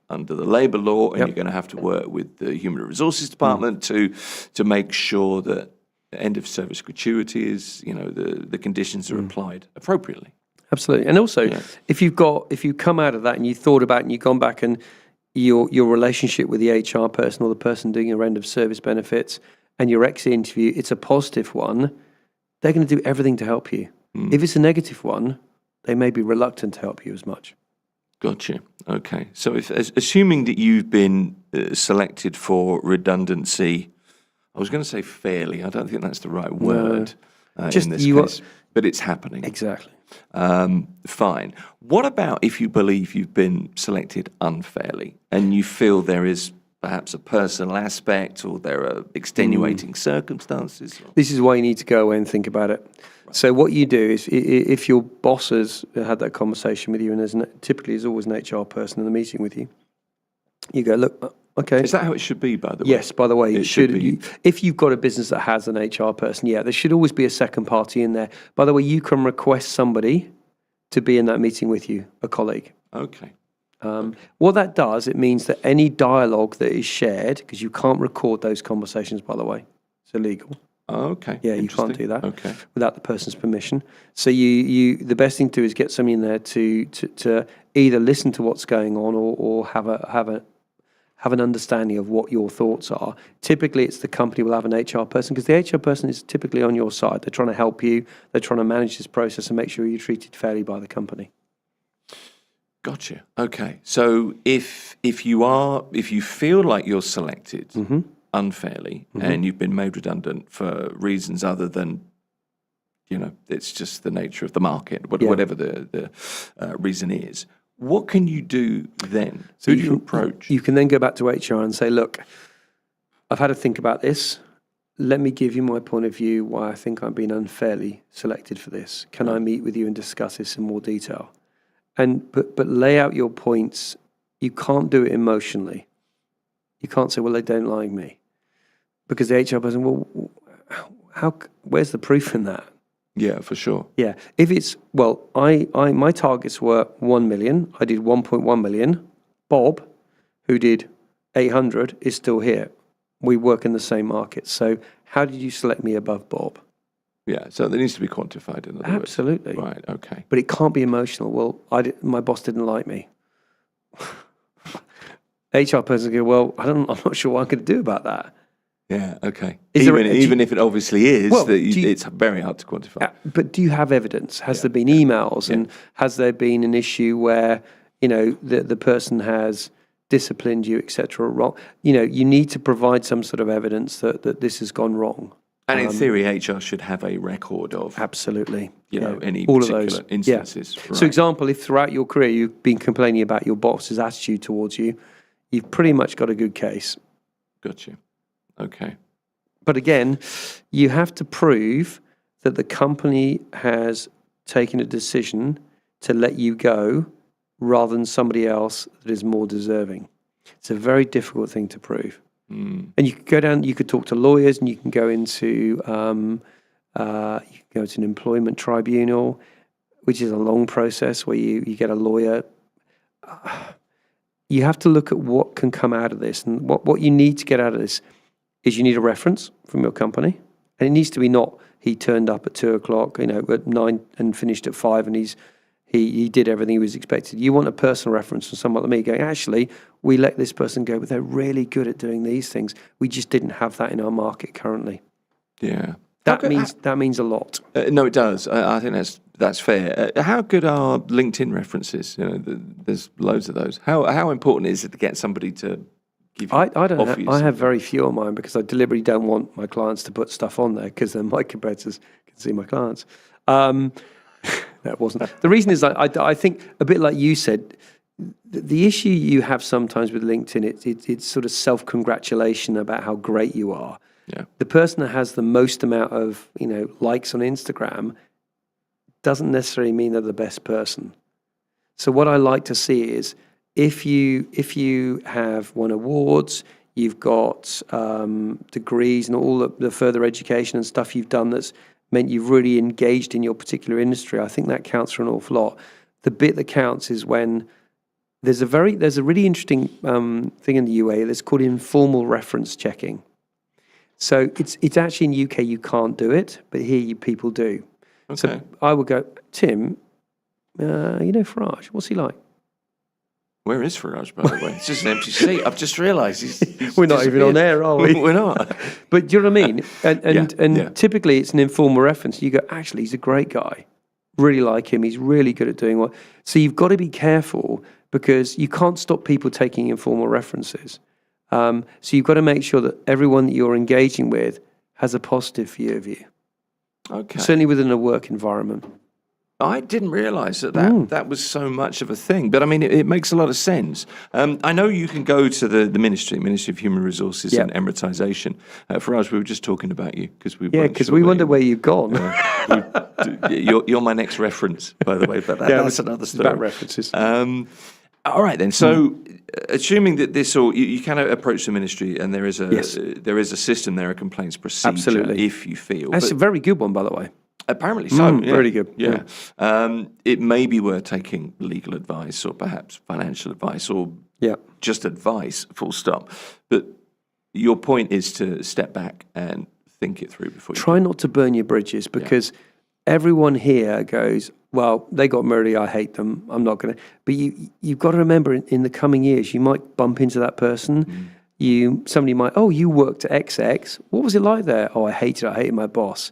under the labour law, and you're going to have to work with the Human Resources Department to make sure that end of service gratuity is, the conditions are applied appropriately. Absolutely. And also, if you come out of that and you thought about it and you've gone back and your relationship with the HR person or the person doing your end of service benefits and your exit interview, it's a positive one, they're going to do everything to help you. If it's a negative one, they may be reluctant to help you as much. Gotcha. Okay. So assuming that you've been selected for redundancy, I was going to say fairly, I don't think that's the right word in this case, but it's happening. Exactly. Fine. What about if you believe you've been selected unfairly and you feel there is perhaps a personal aspect or there are extenuating circumstances? This is why you need to go away and think about it. Right. So what you do is, if your boss has had that conversation with you, and typically there's always an HR person in the meeting with you, you go, look, okay. Is that how it should be, by the way? Yes, by the way, it should be. If you've got a business that has an HR person, there should always be a second party in there. By the way, you can request somebody to be in that meeting with you, a colleague. Okay. What that does, it means that any dialogue that is shared, because you can't record those conversations, by the way, it's illegal. Oh, okay. Yeah, you can't do that without the person's permission. So the best thing to do is get somebody in there to either listen to what's going on or have an understanding of what your thoughts are. Typically, it's the company will have an HR person, because the HR person is typically on your side. They're trying to help you. They're trying to manage this process and make sure you're treated fairly by the company. Gotcha. Okay. So if you feel like you're selected unfairly and you've been made redundant for reasons other than, it's just the nature of the market, whatever the reason is, what can you do then? So who do you approach? You can then go back to HR and say, look, I've had to think about this. Let me give you my point of view why I think I'm being unfairly selected for this. Can I meet with you and discuss this in more detail? But lay out your points. You can't do it emotionally. You can't say, well, they don't like me. Because the HR person, well, where's the proof in that? Yeah, for sure. Yeah. If it's, well, my targets were 1 million. I did 1.1 million. Bob, who did 800, is still here. We work in the same market. So how did you select me above Bob? Yeah, so there needs to be quantified in other words. Absolutely. Right, okay. But it can't be emotional. Well, my boss didn't like me. HR person go, well, I'm not sure what I'm going to do about that. Yeah, okay. Even if it obviously is, it's very hard to quantify. But do you have evidence? Has there been emails? And has there been an issue where, the person has disciplined you, etc. wrong? You need to provide some sort of evidence that this has gone wrong. And in theory, HR should have a record of absolutely, any all particular of those instances. Yeah. Right. So, example, if throughout your career you've been complaining about your boss's attitude towards you, you've pretty much got a good case. Got you. Okay. But again, you have to prove that the company has taken a decision to let you go rather than somebody else that is more deserving. It's a very difficult thing to prove. And you could go down, you could talk to lawyers, and you can go into an employment tribunal, which is a long process where you get a lawyer. You have to look at what can come out of this, and what you need to get out of this is you need a reference from your company, and it needs to be not he turned up at 2:00, at 9 and finished at 5, and he did everything he was expected. You want a personal reference from someone like me going, actually, we let this person go, but they're really good at doing these things. We just didn't have that in our market currently. Yeah. That means a lot. No, it does. I think that's fair. How good are LinkedIn references? There's loads of those. How important is it to get somebody to give you? I have very few on mine because I deliberately don't want my clients to put stuff on there because then my competitors can see my clients. That wasn't the reason. Is I think a bit like you said. The issue you have sometimes with LinkedIn, it's sort of self-congratulation about how great you are. Yeah. The person that has the most amount of likes on Instagram doesn't necessarily mean they're the best person. So what I like to see is if you have won awards, you've got degrees and all the further education and stuff you've done that's meant you've really engaged in your particular industry. I think that counts for an awful lot. The bit that counts is when there's a really interesting thing in the UAE that's called informal reference checking. So it's actually in the UK you can't do it, but here people do. Okay. So I would go, Tim, Faraj, what's he like? Where is Faraj, by the way? It's just an empty seat. I've just realised he's We're not even on air, are we? We're not. But do you know what I mean? And Yeah. typically it's an informal reference. You go, actually, he's a great guy. Really like him. He's really good at doing what. So you've got to be careful because you can't stop people taking informal references. So you've got to make sure that everyone that you're engaging with has a positive view of you. Okay. Certainly within a work environment. I didn't realise that was so much of a thing, but I mean, it makes a lot of sense. I know you can go to the Ministry of Human Resources and Emiratisation. Faraj, we were just talking about you because we wonder where you've gone. You're my next reference, by the way, but that's another story. About references. All right then. So, assuming that you can approach the ministry, and there is a system there, a complaints procedure. Absolutely. If you feel that's a very good one, by the way. Apparently so. Yeah. Really good. Yeah. It may be worth taking legal advice or perhaps financial advice or just advice, full stop. But your point is to step back and think it through before you try not to burn your bridges because everyone here goes, well, they got murdered, I hate them, I'm not going to. But you've got to remember in the coming years, you might bump into that person. Somebody might, you worked at XX. What was it like there? Oh, I hated my boss.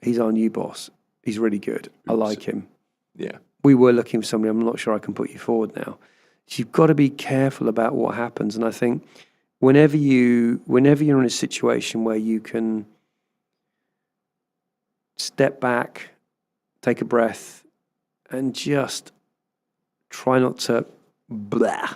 He's our new boss. He's really good. I like him. Yeah. We were looking for somebody. I'm not sure I can put you forward now. So you've got to be careful about what happens. And I think whenever you're in a situation where you can step back, take a breath, and just try not to blah.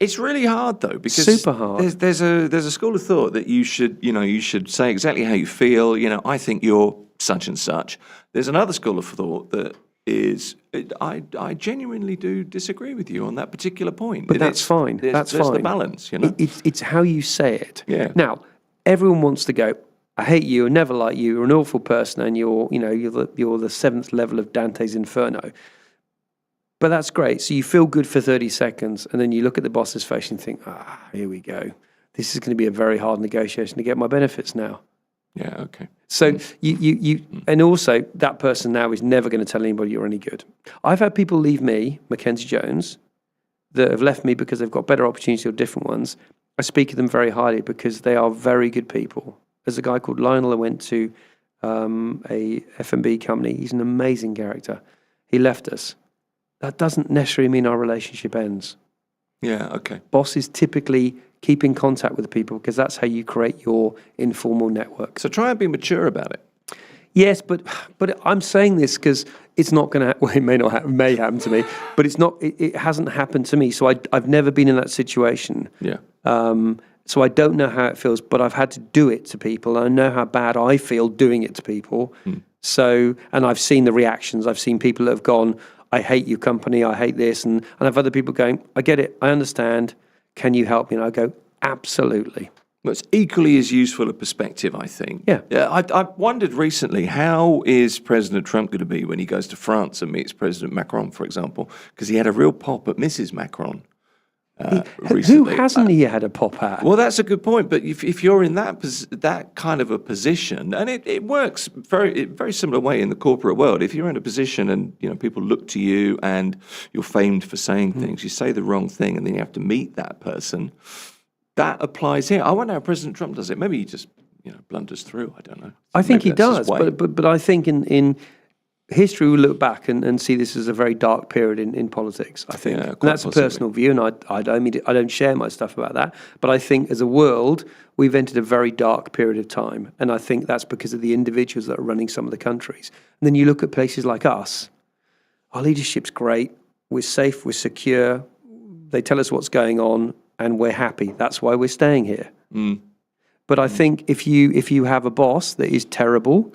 It's really hard though because super hard. There's a school of thought that you should say exactly how you feel. I think you're such and such. There's another school of thought that is I genuinely do disagree with you on that particular point. But that's fine. That's there's fine. the balance, It's how you say it. Yeah. Now, everyone wants to go, I hate you, I never like you, you're an awful person, and you're the seventh level of Dante's Inferno. But that's great. So you feel good for 30 seconds, and then you look at the boss's face and think, here we go. This is going to be a very hard negotiation to get my benefits now. Yeah, okay. So and also that person now is never going to tell anybody you're any good. I've had people leave me, Mackenzie Jones, that have left me because they've got better opportunities or different ones. I speak of them very highly because they are very good people. There's a guy called Lionel who went to a F&B company. He's an amazing character. He left us. That doesn't necessarily mean our relationship ends. Yeah, okay. Bosses typically keep in contact with the people because that's how you create your informal network. So try and be mature about it. Yes, but I'm saying this because it's not going to. Well, it may happen to me, but it's not. It hasn't happened to me, so I've never been in that situation. Yeah. So I don't know how it feels, but I've had to do it to people. And I know how bad I feel doing it to people. So, and I've seen the reactions. I've seen people that have gone, I hate your company, I hate this. And I've other people going, I get it, I understand. Can you help me? And I go, absolutely. Well, it's equally as useful a perspective, I think. Yeah. I've wondered recently, how is President Trump going to be when he goes to France and meets President Macron, for example? Because he had a real pop at Mrs. Macron. Who Recently. hasn't he had a pop at? Well, that's a good point. But if you're in that kind of a position, and it works very similar way in the corporate world. If you're in a position and people look to you and you're famed for saying things, you say the wrong thing, and then you have to meet that person. That applies here. I wonder how President Trump does it. Maybe he just blunders through. I don't know. I think he Maybe that's his does, way. but I think in history we look back and see this as a very dark period in politics. I think Yeah, and quite that's possibly. a personal view, and I don't share my stuff about that. But I think as a world we've entered a very dark period of time, and I think that's because of the individuals that are running some of the countries. And then you look at places like us. Our leadership's great. We're safe. We're secure. They tell us what's going on, and we're happy. That's why we're staying here. But I think if you have a boss that is terrible,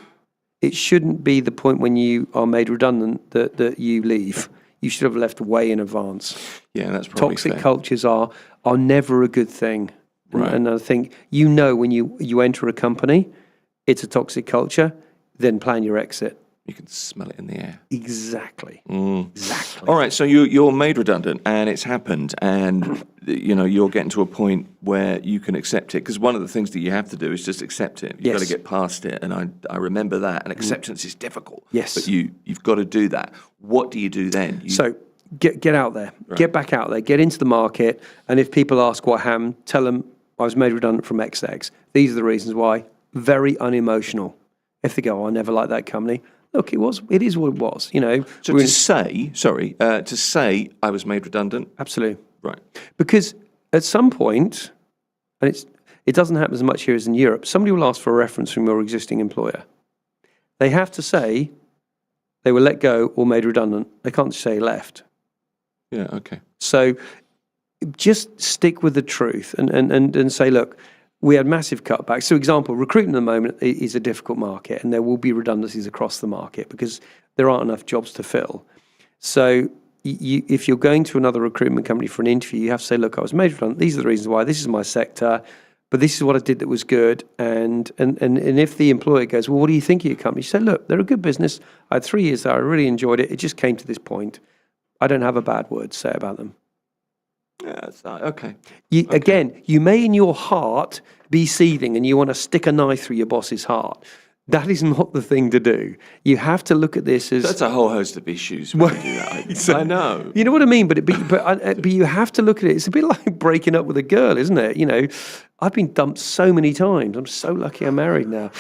it shouldn't be the point when you are made redundant that you leave. You should have left way in advance. Yeah, that's probably Toxic fair. cultures are never a good thing. Right. And I think when you enter a company, it's a toxic culture, then plan your exit. You can smell it in the air. Exactly. Exactly. All right, so you're made redundant, and it's happened, and you're getting to a point where you can accept it. Because one of the things that you have to do is just accept it. You've got to get past it, and I remember that. And acceptance is difficult. Yes. But you've got to do that. What do you do then? So get out there, get back out there, get into the market, and if people ask what happened, tell them I was made redundant from XX. These are the reasons why. Very unemotional. If they go, I never liked that company. Look, it is what it was, So to say I was made redundant? Absolutely. Right. Because at some point, and it doesn't happen as much here as in Europe, somebody will ask for a reference from your existing employer. They have to say they were let go or made redundant. They can't say left. Yeah, okay. So just stick with the truth and say, look, we had massive cutbacks. So, example, recruitment at the moment is a difficult market, and there will be redundancies across the market because there aren't enough jobs to fill. So, if you're going to another recruitment company for an interview, you have to say, look, I was made redundant. These are the reasons why. This is my sector, but this is what I did that was good. And if the employer goes, well, what do you think of your company? You say, look, they're a good business. I had 3 years there. I really enjoyed it. It just came to this point. I don't have a bad word to say about them. Yeah, that's okay. Again, you may in your heart be seething and you want to stick a knife through your boss's heart. That is not the thing to do. You have to look at this as... That's a whole host of issues when you do that. I know. You know what I mean? But you have to look at it. It's a bit like breaking up with a girl, isn't it? I've been dumped so many times. I'm so lucky I'm married now.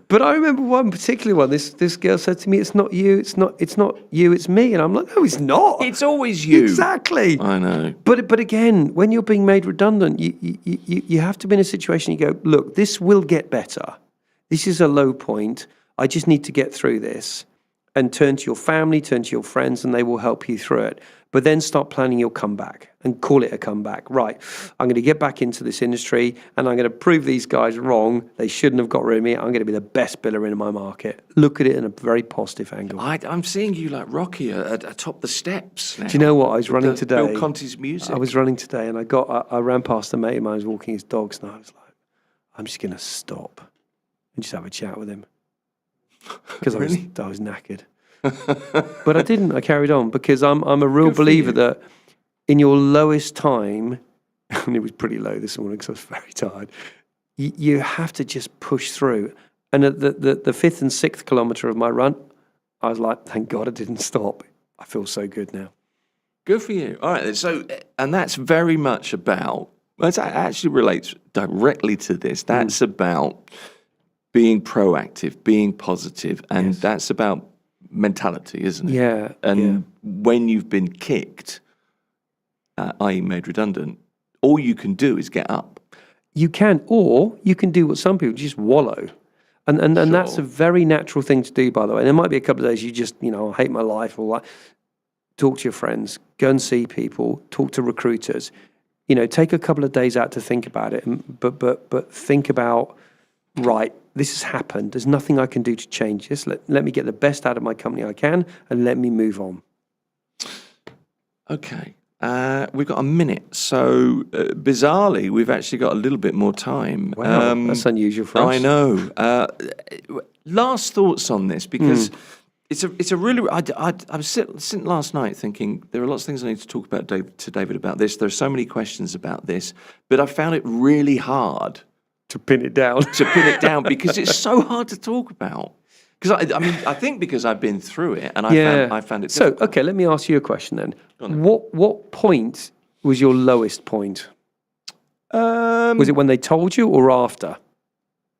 But I remember one particular one. This girl said to me, "It's not you. It's not you. It's me." And I'm like, "No, it's not. It's always you." Exactly. I know. But again, when you're being made redundant, you have to be in a situation. You go, "Look, this will get better. This is a low point. I just need to get through this." And turn to your family, turn to your friends, and they will help you through it. But then start planning your comeback and call it a comeback. Right, I'm going to get back into this industry and I'm going to prove these guys wrong. They shouldn't have got rid of me. I'm going to be the best biller in my market. Look at it in a very positive angle. I'm seeing you like Rocky atop the steps now. Do you know what? I was running today. Bill Conti's music. I was running today and I ran past a mate of mine who was walking his dogs and I was like, I'm just going to stop and just have a chat with him. Because I was knackered. But I didn't. I carried on because I'm a real believer that in your lowest time, and it was pretty low this morning because I was very tired, you have to just push through. And at the 5th and 6th kilometre of my run, I was like, thank God I didn't stop. I feel so good now. Good for you. All right. So, and that's very much about, well, it actually relates directly to this. That's about being proactive, being positive, and that's about mentality, isn't it? Yeah. And when you've been kicked, i.e. made redundant, all you can do is get up. You can, or you can do what some people just wallow. And that's a very natural thing to do, by the way. And there might be a couple of days you just, I hate my life or like, talk to your friends, go and see people, talk to recruiters. Take a couple of days out to think about it, but think about, right, this has happened. There's nothing I can do to change this. Let me get the best out of my company I can and let me move on. Okay. We've got a minute. So, bizarrely, we've actually got a little bit more time. Wow, that's unusual for us. I know. Last thoughts on this, because it's a really... I was sitting last night thinking there are lots of things I need to talk about to David about this. There are so many questions about this, but I found it really hard to pin it down. Because it's so hard to talk about. Because I think because I've been through it and I found it difficult. So, okay, let me ask you a question then. What point was your lowest point? Was it when they told you or after?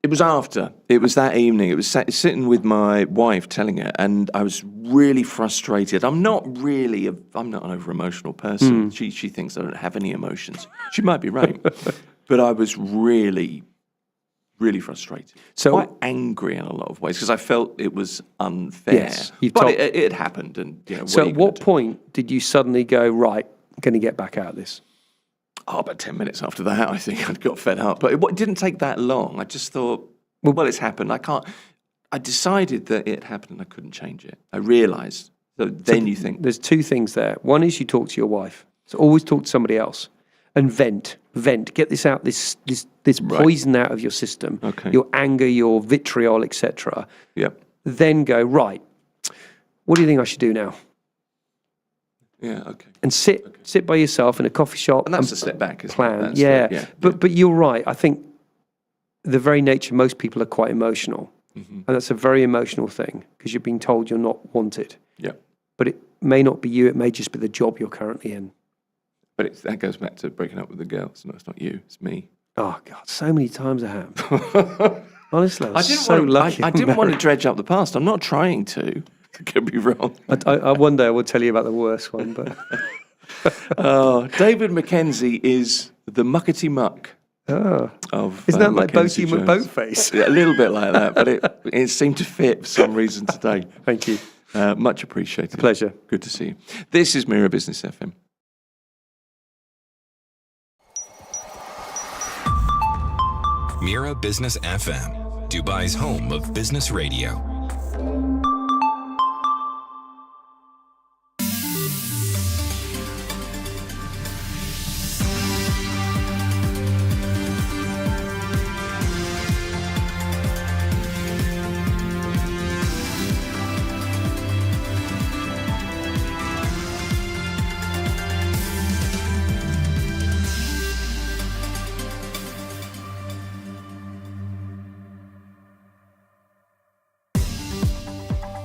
It was after. It was that evening. It was sitting with my wife telling her, and I was really frustrated. I'm not an over-emotional person. She thinks I don't have any emotions. She might be right. But I was really, really frustrated. So quite angry in a lot of ways because I felt it was unfair. Yes, but it happened. And, so at what point did you suddenly go, right, I'm going to get back out of this? Oh, about 10 minutes after that, I think I'd got fed up. But it didn't take that long. I just thought, well, it's happened. I decided that it happened and I couldn't change it. I realised. So then you think. There's two things there. One is you talk to your wife. So always talk to somebody else. And vent. Get this out, this poison out of your system. Okay. Your anger, your vitriol, etc. Yep. Then go, right, what do you think I should do now? Yeah, okay. And sit by yourself in a coffee shop. And that's a step back, isn't plan. it? But you're right. I think the very nature, most people are quite emotional. Mm-hmm. And that's a very emotional thing because you're being told you're not wanted. Yeah. But it may not be you. It may just be the job you're currently in. But that goes back to breaking up with the girls. No, it's not you. It's me. Oh, God. So many times I have. Honestly, I didn't want to dredge up the past. I'm not trying to. Could be wrong. I one day I will tell you about the worst one, but David Mackenzie is the muckety muck of. Isn't that like Mackenzie Boaty Jones. McBoatface? Yeah, a little bit like that, but it seemed to fit for some reason today. Thank you. Much appreciated. Pleasure. Good to see you. This is Mira Business FM. Mira Business FM, Dubai's home of business radio.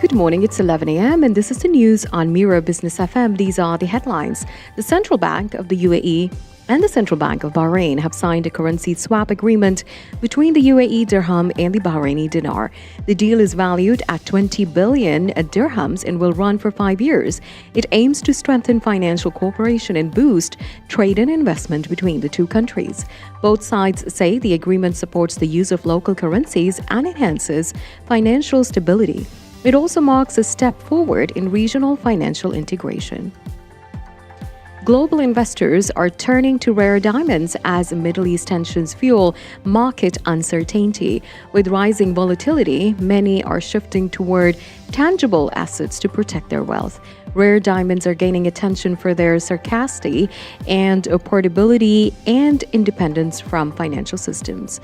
Good morning, it's 11 a.m. and this is the news on Mira Business FM. These are the headlines. The Central Bank of the UAE and the Central Bank of Bahrain have signed a currency swap agreement between the UAE dirham and the Bahraini dinar. The deal is valued at 20 billion dirhams and will run for 5 years. It aims to strengthen financial cooperation and boost trade and investment between the two countries. Both sides say the agreement supports the use of local currencies and enhances financial stability. It also marks a step forward in regional financial integration. Global investors are turning to rare diamonds as Middle East tensions fuel market uncertainty. With rising volatility, many are shifting toward tangible assets to protect their wealth. Rare diamonds are gaining attention for their scarcity and portability and independence from financial systems.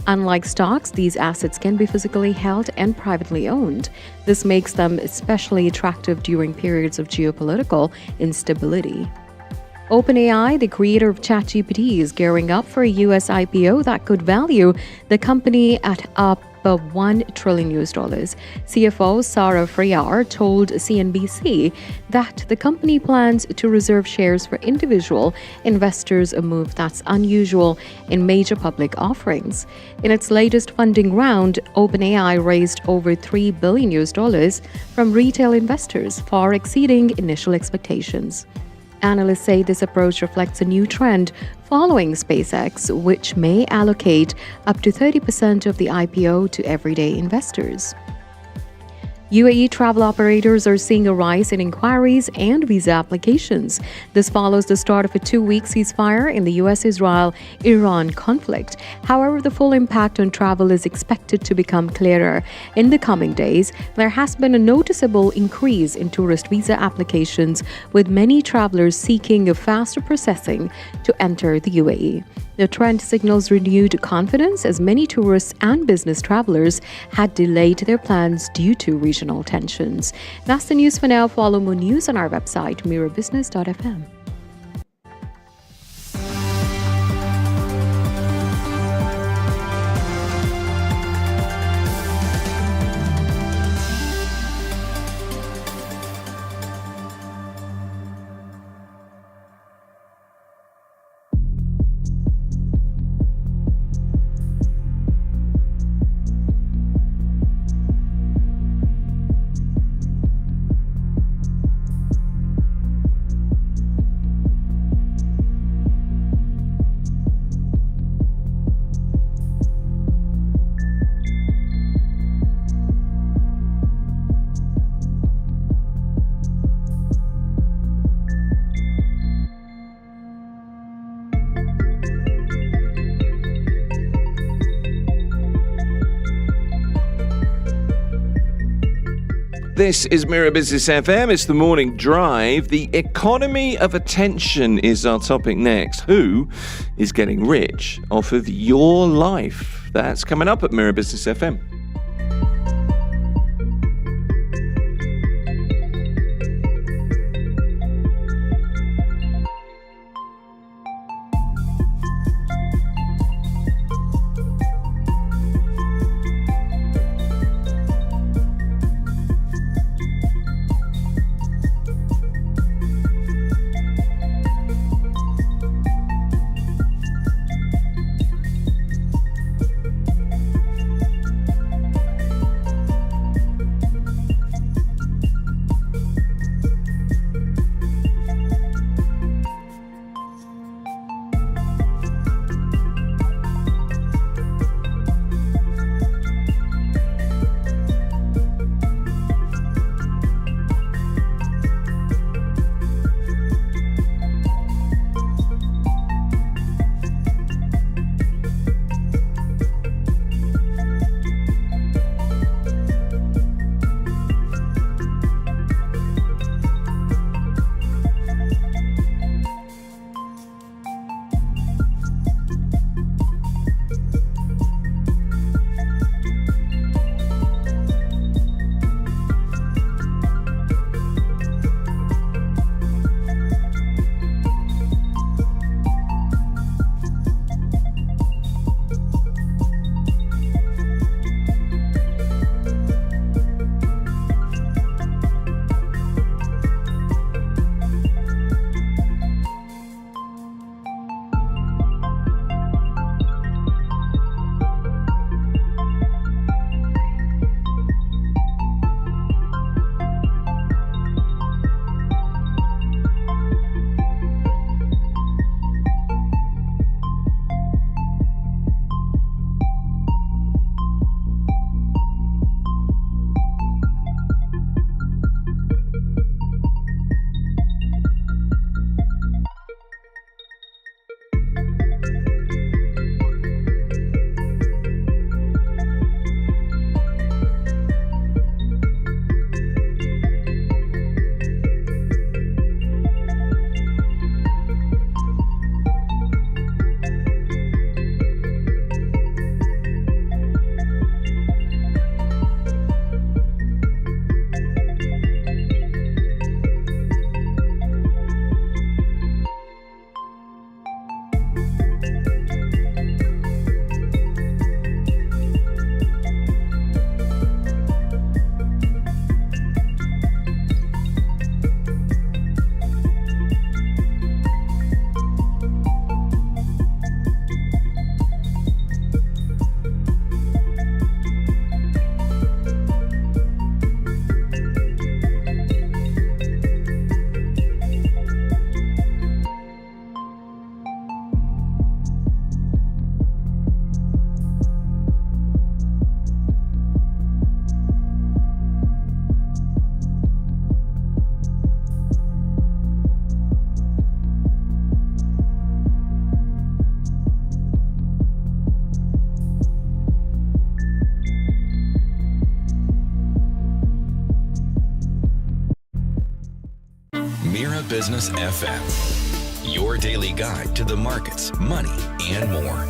Unlike stocks, these assets can be physically held and privately owned. This makes them especially attractive during periods of geopolitical instability. OpenAI, the creator of ChatGPT, is gearing up for a U.S. IPO that could value the company at up $1 trillion. CFO Sarah Freyar told CNBC that the company plans to reserve shares for individual investors, a move that's unusual in major public offerings. In its latest funding round, OpenAI raised over $3 billion from retail investors, far exceeding initial expectations. Analysts say this approach reflects a new trend following SpaceX, which may allocate up to 30% of the IPO to everyday investors. UAE travel operators are seeing a rise in inquiries and visa applications. This follows the start of a 2-week ceasefire in the US-Israel-Iran conflict. However, the full impact on travel is expected to become clearer. In the coming days, there has been a noticeable increase in tourist visa applications, with many travelers seeking a faster processing to enter the UAE. The trend signals renewed confidence as many tourists and business travelers had delayed their plans due to regional tensions. That's the news for now. Follow more news on our website, mirabusiness.fm. This is Mira Business FM. It's the morning drive. The economy of attention is our topic next. Who is getting rich off of your life? That's coming up at Mira Business FM. Mira Business FM, your daily guide to the markets, money, and more.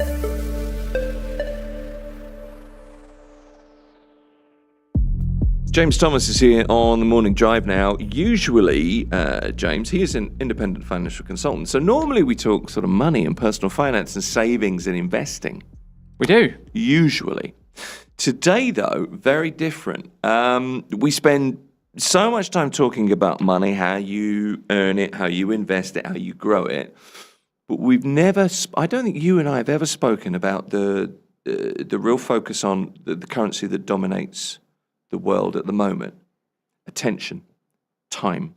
James Thomas is here on the morning drive now. Usually, James, he is an independent financial consultant. So normally we talk sort of money and personal finance and savings and investing. We do. Usually. Today, though, very different. We spend so much time talking about money, how you earn it, how you invest it, how you grow it. But we've never, I don't think you and I have ever spoken about the real focus on the currency that dominates the world at the moment: attention, time,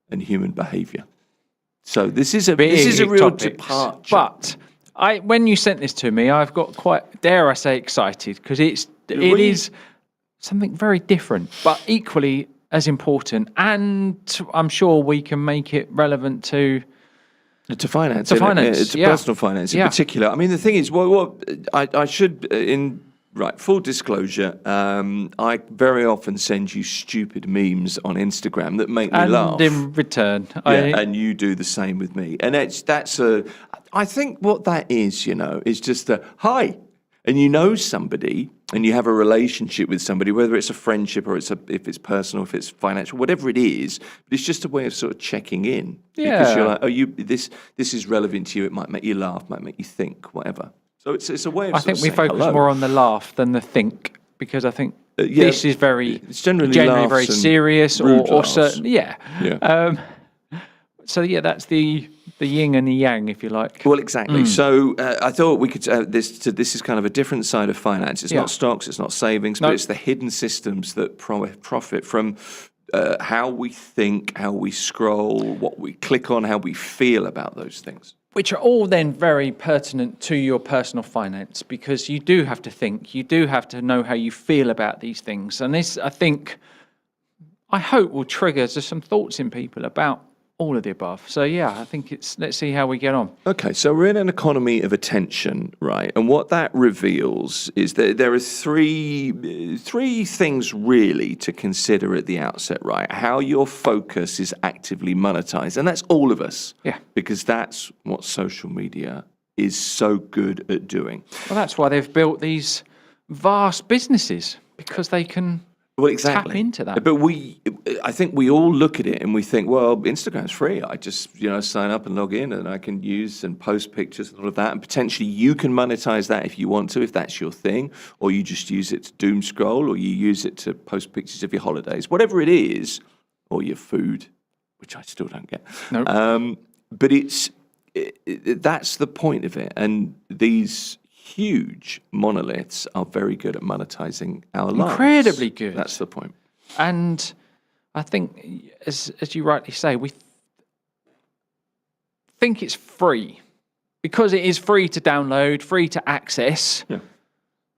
and human behavior. So this is a real departure. But when you sent this to me, I've got quite, dare I say, excited, because it is something very different, but equally as important, and I'm sure we can make it relevant to finance, to personal finance in particular. I mean, the thing is, what I should, in Right, full disclosure, I very often send you stupid memes on Instagram that make me laugh. And in return, and you do the same with me. And I think what that is, is just a hi. And you know somebody, and you have a relationship with somebody, whether it's a friendship or if it's personal, if it's financial, whatever it is. But it's just a way of sort of checking in, because you're like, this is relevant to you. It might make you laugh, might make you think, whatever. So it's a way of. I think we saying focus hello. more on the laugh than the think, because I think this is it's generally very serious or certain. Yeah. So that's the yin and the yang, if you like. Well, exactly. So I thought we could. This is kind of a different side of finance. It's not stocks, it's not savings, but it's the hidden systems that profit from how we think, how we scroll, what we click on, how we feel about those things. Which are all then very pertinent to your personal finance, because you do have to think, you do have to know how you feel about these things. And this, I hope will trigger just some thoughts in people about all of the above. So I think let's see how we get on. Okay, so we're in an economy of attention, right? And what that reveals is that there are three things really to consider at the outset, right? How your focus is actively monetized, and that's all of us. Yeah. Because that's what social media is so good at doing. Well, that's why they've built these vast businesses, because they can tap into that. But I think we all look at it and we think, well, Instagram's free. I just, sign up and log in and I can use and post pictures and all of that. And potentially you can monetize that if you want to, if that's your thing, or you just use it to doom scroll, or you use it to post pictures of your holidays, whatever it is, or your food, which I still don't get. Nope. But that's the point of it. And these huge monoliths are very good at monetizing our lives. Incredibly good. That's the point. And I think, as you rightly say, we think it's free because it is free to download, free to access. Yeah.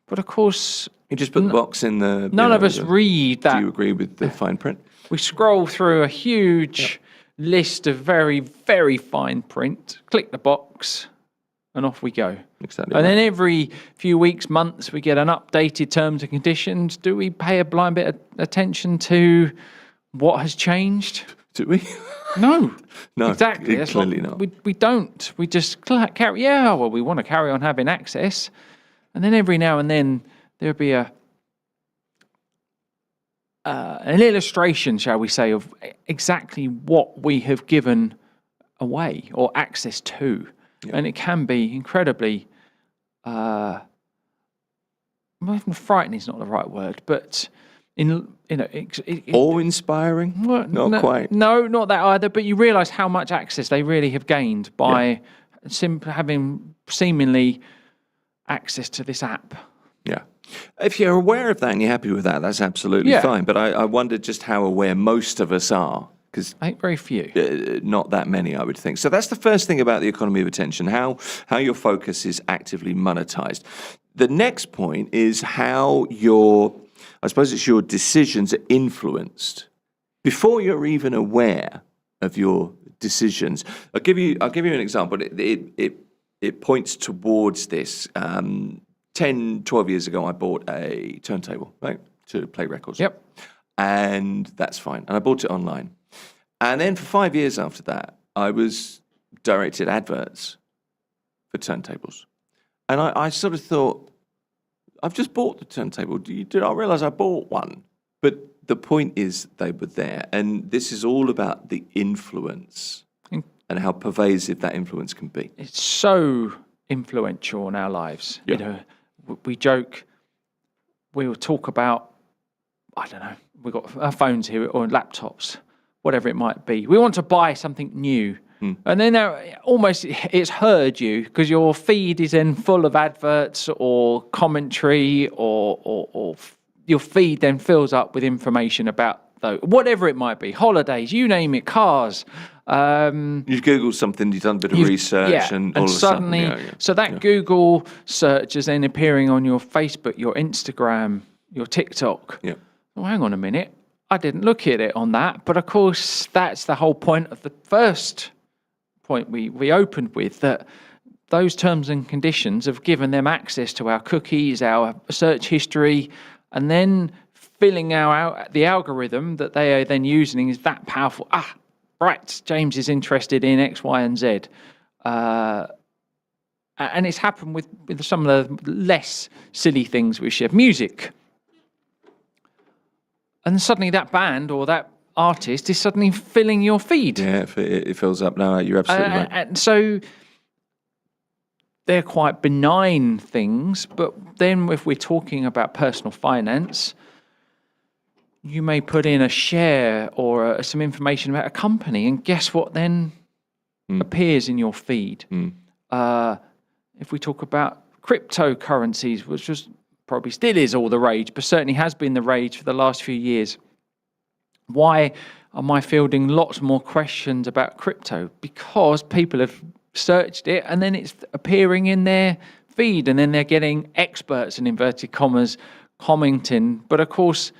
But of course, you just put the box in the. None of us read that. Do you agree with the fine print? We scroll through a huge list of very, very fine print, click the box, and off we go. Exactly. And then every few weeks, months, we get an updated terms and conditions. Do we pay a blind bit of attention to what has changed? Do we? No. No, exactly. That's clearly not. We don't. We just carry. Yeah, well, we want to carry on having access, and then every now and then there'll be an illustration, shall we say, of exactly what we have given away or access to. Yeah. And it can be incredibly, well, frightening is not the right word, but awe-inspiring. Well, not quite. No, not that either. But you realise how much access they really have gained by having seemingly access to this app. Yeah. If you're aware of that and you're happy with that, that's absolutely fine. But I wonder just how aware most of us are. Because I think very few. Not that many, I would think. So that's the first thing about the economy of attention, how your focus is actively monetized. The next point is how your decisions are influenced before you're even aware of your decisions. I'll give you an example. It points towards this. 10, 12 years ago, I bought a turntable, right, to play records. Yep. And that's fine. And I bought it online. And then for 5 years after that, I was directed adverts for turntables. And I sort of thought, I've just bought the turntable. Did I realize I bought one? But the point is they were there. And this is all about the influence and how pervasive that influence can be. It's so influential in our lives. Yeah. We joke, we will talk about, I don't know, we've got our phones here or laptops, whatever it might be. We want to buy something new. And then almost it's heard you because your feed is then full of adverts or commentary or your feed then fills up with information about whatever it might be, holidays, you name it, cars. You've Googled something, you've done a bit of research and all of a sudden. So that Google search is then appearing on your Facebook, your Instagram, your TikTok. Yeah. Oh, hang on a minute. I didn't look at it on that. But of course, that's the whole point of the first point we opened with, that those terms and conditions have given them access to our cookies, our search history, and then filling the algorithm that they are then using is that powerful. Right, James is interested in X, Y, and Z. And it's happened with some of the less silly things we share. Music. And suddenly that band or that artist is suddenly filling your feed. Yeah, it fills up now. You're absolutely right. And so they're quite benign things, but then if we're talking about personal finance, you may put in a share or some information about a company, and guess what then appears in your feed? If we talk about cryptocurrencies, which was probably still is all the rage, but certainly has been the rage for the last few years. Why am I fielding lots more questions about crypto? Because people have searched it and then it's appearing in their feed, and then they're getting experts in inverted commas commenting. But of course,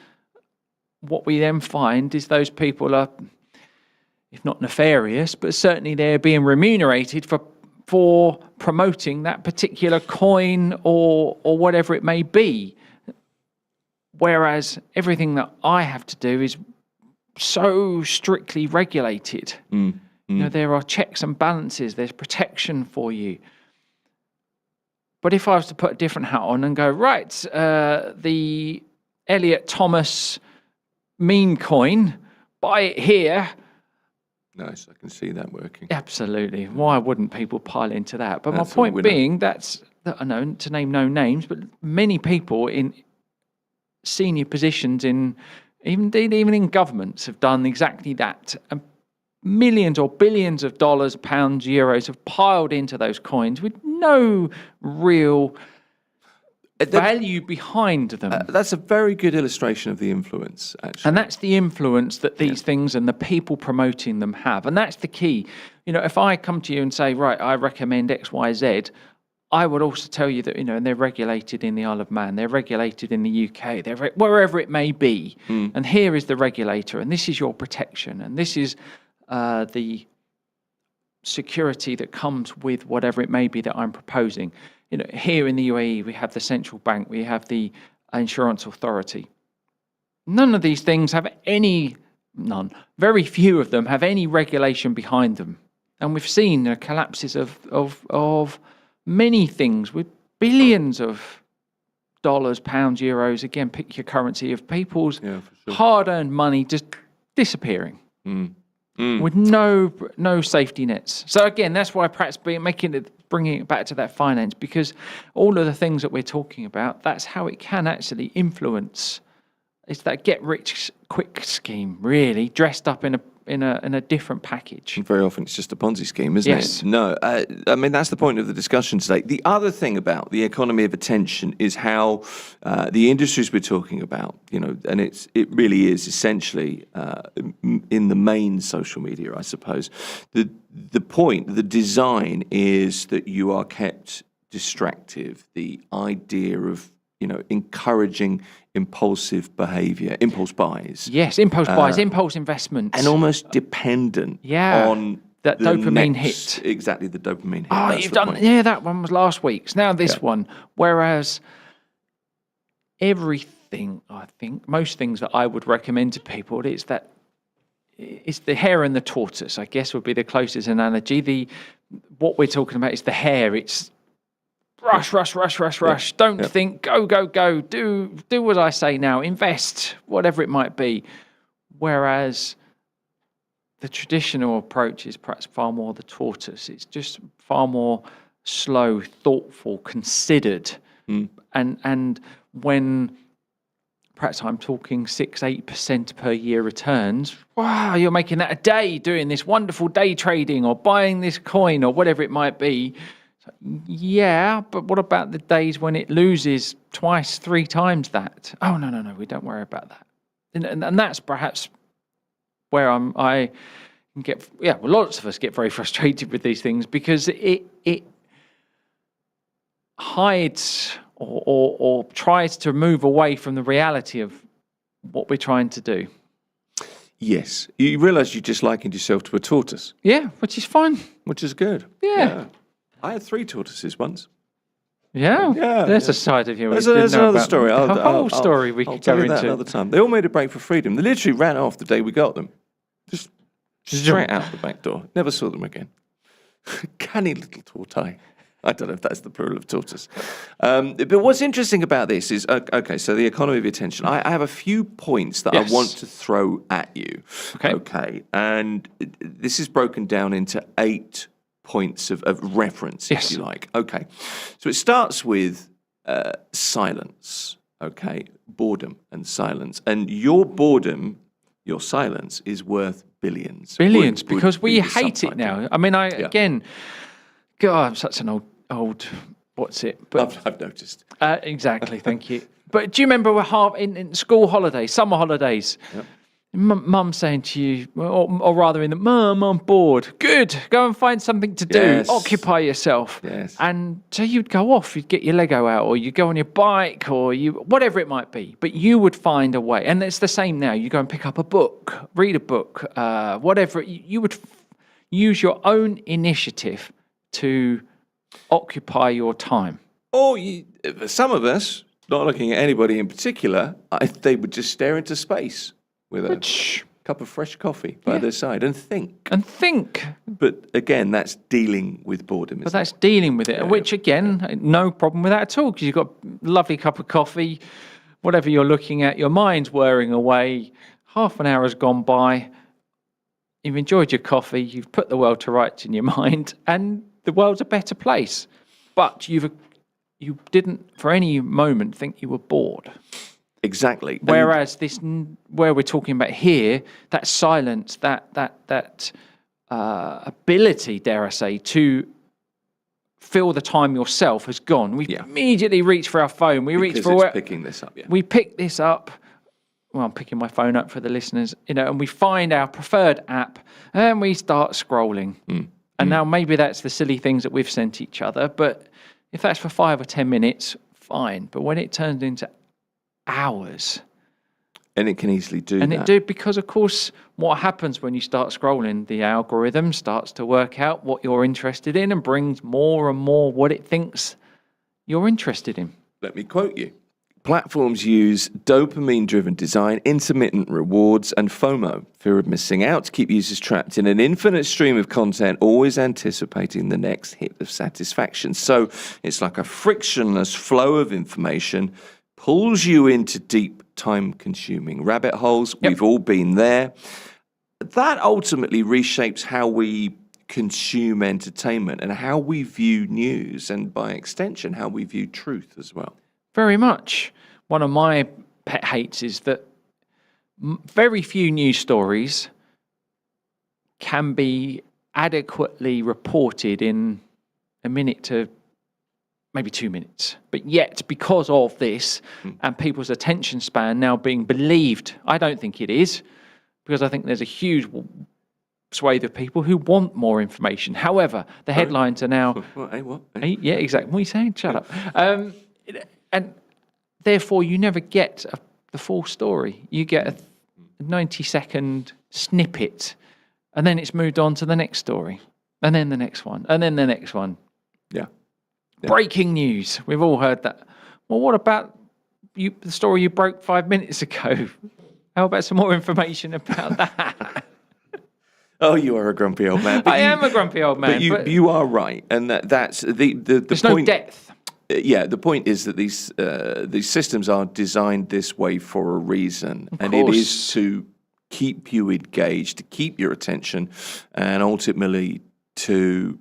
what we then find is those people are, if not nefarious, but certainly they're being remunerated for promoting that particular coin or whatever it may be. Whereas everything that I have to do is so strictly regulated. You know, there are checks and balances, there's protection for you. But if I was to put a different hat on and go, right, the Elliot Thomas meme coin, buy it here. Nice, I can see that working. Absolutely. Why wouldn't people pile into that? But That's my point being, I know, to name no names, but many people in senior positions even in governments have done exactly that. And millions or billions of dollars, pounds, euros have piled into those coins with no real value behind them. That's a very good illustration of the influence, actually. And that's the influence that these things and the people promoting them have. And that's the key. You know, if I come to you and say, right, I recommend X, Y, Z, I would also tell you that, you know, and they're regulated in the Isle of Man, they're regulated in the UK, they're wherever it may be. And here is the regulator, and this is your protection, and this is the security that comes with whatever it may be that I'm proposing. You know, here in the UAE, we have the central bank, we have the insurance authority. None of these things have very few of them have any regulation behind them. And we've seen the collapses of many things with billions of dollars, pounds, euros, again, pick your currency, of people's hard-earned money just disappearing. With no safety nets. So again, that's why perhaps bringing it back to that finance, because all of the things that we're talking about, that's how it can actually influence. It's that get-rich-quick scheme, really, dressed up in a different package. And very often it's just a Ponzi scheme, isn't it? No, I mean, that's the point of the discussion today. The other thing about the economy of attention is how the industries we're talking about, you know, and it really is essentially in the main social media, I suppose. The point, the design is that you are kept distractive. The idea of, you know, encouraging impulsive behavior, impulse buys. Yes, impulse buys, impulse investments. And almost dependent on that dopamine hit. Exactly, the dopamine hit. Oh, you've done, that one was last week's. Now this one. Whereas everything, I think, most things that I would recommend to people, it's the hare and the tortoise, I guess would be the closest analogy. What we're talking about is the hare. It's rush. Don't think, go. Do what I say now. Invest, whatever it might be. Whereas the traditional approach is perhaps far more the tortoise. It's just far more slow, thoughtful, considered. And when perhaps I'm talking 6-8% per year returns, wow, you're making that a day doing this wonderful day trading or buying this coin or whatever it might be. Yeah, but what about the days when it loses twice, 3 times that? Oh, no, we don't worry about that. And that's perhaps where I can get, lots of us get very frustrated with these things, because it hides or tries to move away from the reality of what we're trying to do. Yes. You realise you just likened yourself to a tortoise. Yeah, which is fine. Which is good. Yeah. I had 3 tortoises once. Yeah, Yeah, there's yeah. a side of you. There's another story. The whole story we I'll could tell go you that into. another time. They all made a break for freedom. They literally ran off the day we got them. Just straight out the back door. Never saw them again. Canny little tortoise. I don't know if that's the plural of tortoise. But what's interesting about this is, okay, so the economy of attention. I have a few points that I want to throw at you. Okay. And this is broken down into 8 points of reference, if you like. Okay. So it starts with silence, okay? Boredom and silence. And your boredom, your silence, is worth billions. Billions, because we hate it now. I mean, again, God, I'm such an old what's it? But I've noticed. Exactly, thank you. But do you remember in school holidays, summer holidays? Yep. Mum saying to you, or rather Mum, I'm bored. Good, go and find something to do. Occupy yourself. Yes. And so you'd go off, you'd get your Lego out, or you'd go on your bike, or whatever it might be. But you would find a way. And it's the same now. You go and pick up a book, read a book, whatever. You would use your own initiative to occupy your time. Or some of us, not looking at anybody in particular, they would just stare into space with a cup of fresh coffee by their side and think. But again, that's dealing with boredom. But that's dealing with it, which again, no problem with that at all, because you've got a lovely cup of coffee, whatever you're looking at, your mind's whirring away, half an hour has gone by, you've enjoyed your coffee, you've put the world to rights in your mind, and the world's a better place. But you didn't for any moment think you were bored. Exactly. Whereas where we're talking about here, that silence, that ability, dare I say, to fill the time yourself has gone. We immediately reach for our phone. Picking this up. Yeah. We pick this up. Well, I'm picking my phone up for the listeners, and we find our preferred app and we start scrolling. And now maybe that's the silly things that we've sent each other, but if that's for 5 or 10 minutes, fine. But when it turns into hours. And it can easily do that. And it do, because of course, what happens when you start scrolling, the algorithm starts to work out what you're interested in and brings more and more what it thinks you're interested in. Let me quote you. Platforms use dopamine-driven design, intermittent rewards, and FOMO, fear of missing out, to keep users trapped in an infinite stream of content, always anticipating the next hit of satisfaction. So it's like a frictionless flow of information, pulls you into deep, time-consuming rabbit holes. Yep. We've all been there. That ultimately reshapes how we consume entertainment and how we view news, and by extension, how we view truth as well. Very much. One of my pet hates is that very few news stories can be adequately reported in a minute to maybe 2 minutes. But yet, because of this and people's attention span now being believed, I don't think it is, because I think there's a huge swathe of people who want more information. However, the headlines are now... What? Yeah, exactly. What are you saying? Shut up. And therefore, you never get the full story. You get a 90-second snippet, and then it's moved on to the next story, and then the next one, and then the next one. Yeah. Breaking news. We've all heard that. Well, what about the story you broke 5 minutes ago? How about some more information about that? Oh, you are a grumpy old man. I am a grumpy old man. But you are right, and that's the there's point. No depth. Yeah, the point is that these systems are designed this way for a reason, and it is to keep you engaged, to keep your attention, and ultimately to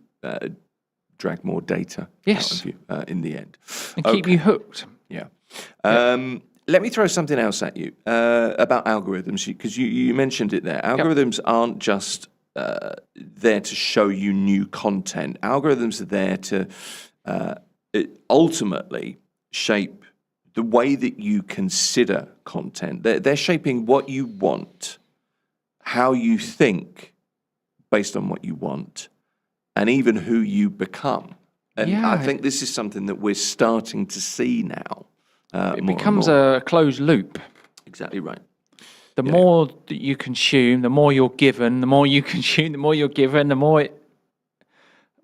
drag more data out of you in the end. And keep you hooked. Yeah. Let me throw something else at you about algorithms, because you mentioned it there. Algorithms aren't just there to show you new content. Algorithms are there to ultimately shape the way that you consider content. They're shaping what you want, how you think based on what you want, and even who you become. And I think this is something that we're starting to see now. It becomes a closed loop. Exactly right. The more that you consume, the more you're given. The more you consume, the more you're given. The more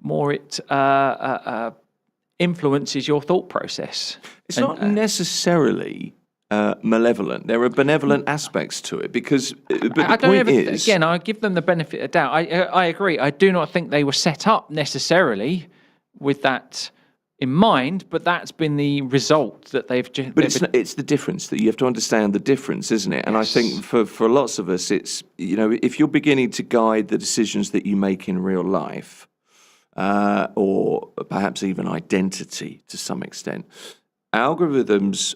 more it influences your thought process. It's not necessarily malevolent. There are benevolent aspects to it because I give them the benefit of doubt. I agree. I do not think they were set up necessarily with that in mind, but that's been the result that they've. But it's the difference that you have to understand the difference, isn't it? And I think for lots of us, it's if you're beginning to guide the decisions that you make in real life, or perhaps even identity to some extent, algorithms.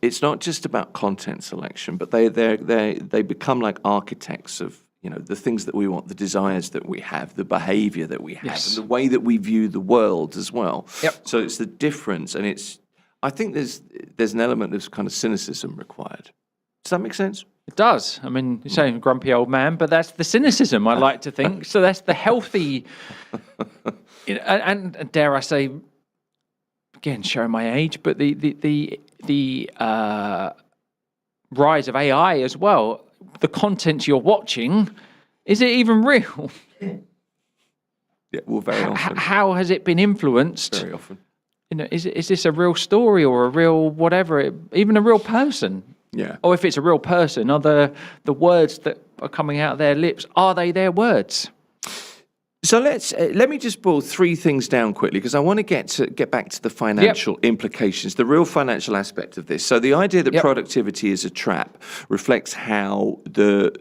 It's not just about content selection, but they become like architects of the things that we want, the desires that we have, the behavior that we have, and the way that we view the world as well. Yep. So it's the difference, and I think there's an element of kind of cynicism required. Does that make sense? It does. I mean, you're saying grumpy old man, but that's the cynicism, I like to think. So that's the healthy, and dare I say, again, showing my age, but the rise of AI as well. The content you're watching, is it even real? Yeah, well, very often. How has it been influenced? Very often. Is this a real story or a real whatever? Even a real person? Yeah. Or if it's a real person, are the words that are coming out of their lips, are they their words? So let me just boil three things down quickly because I want to get back to the financial implications, the real financial aspect of this. So the idea that productivity is a trap reflects how the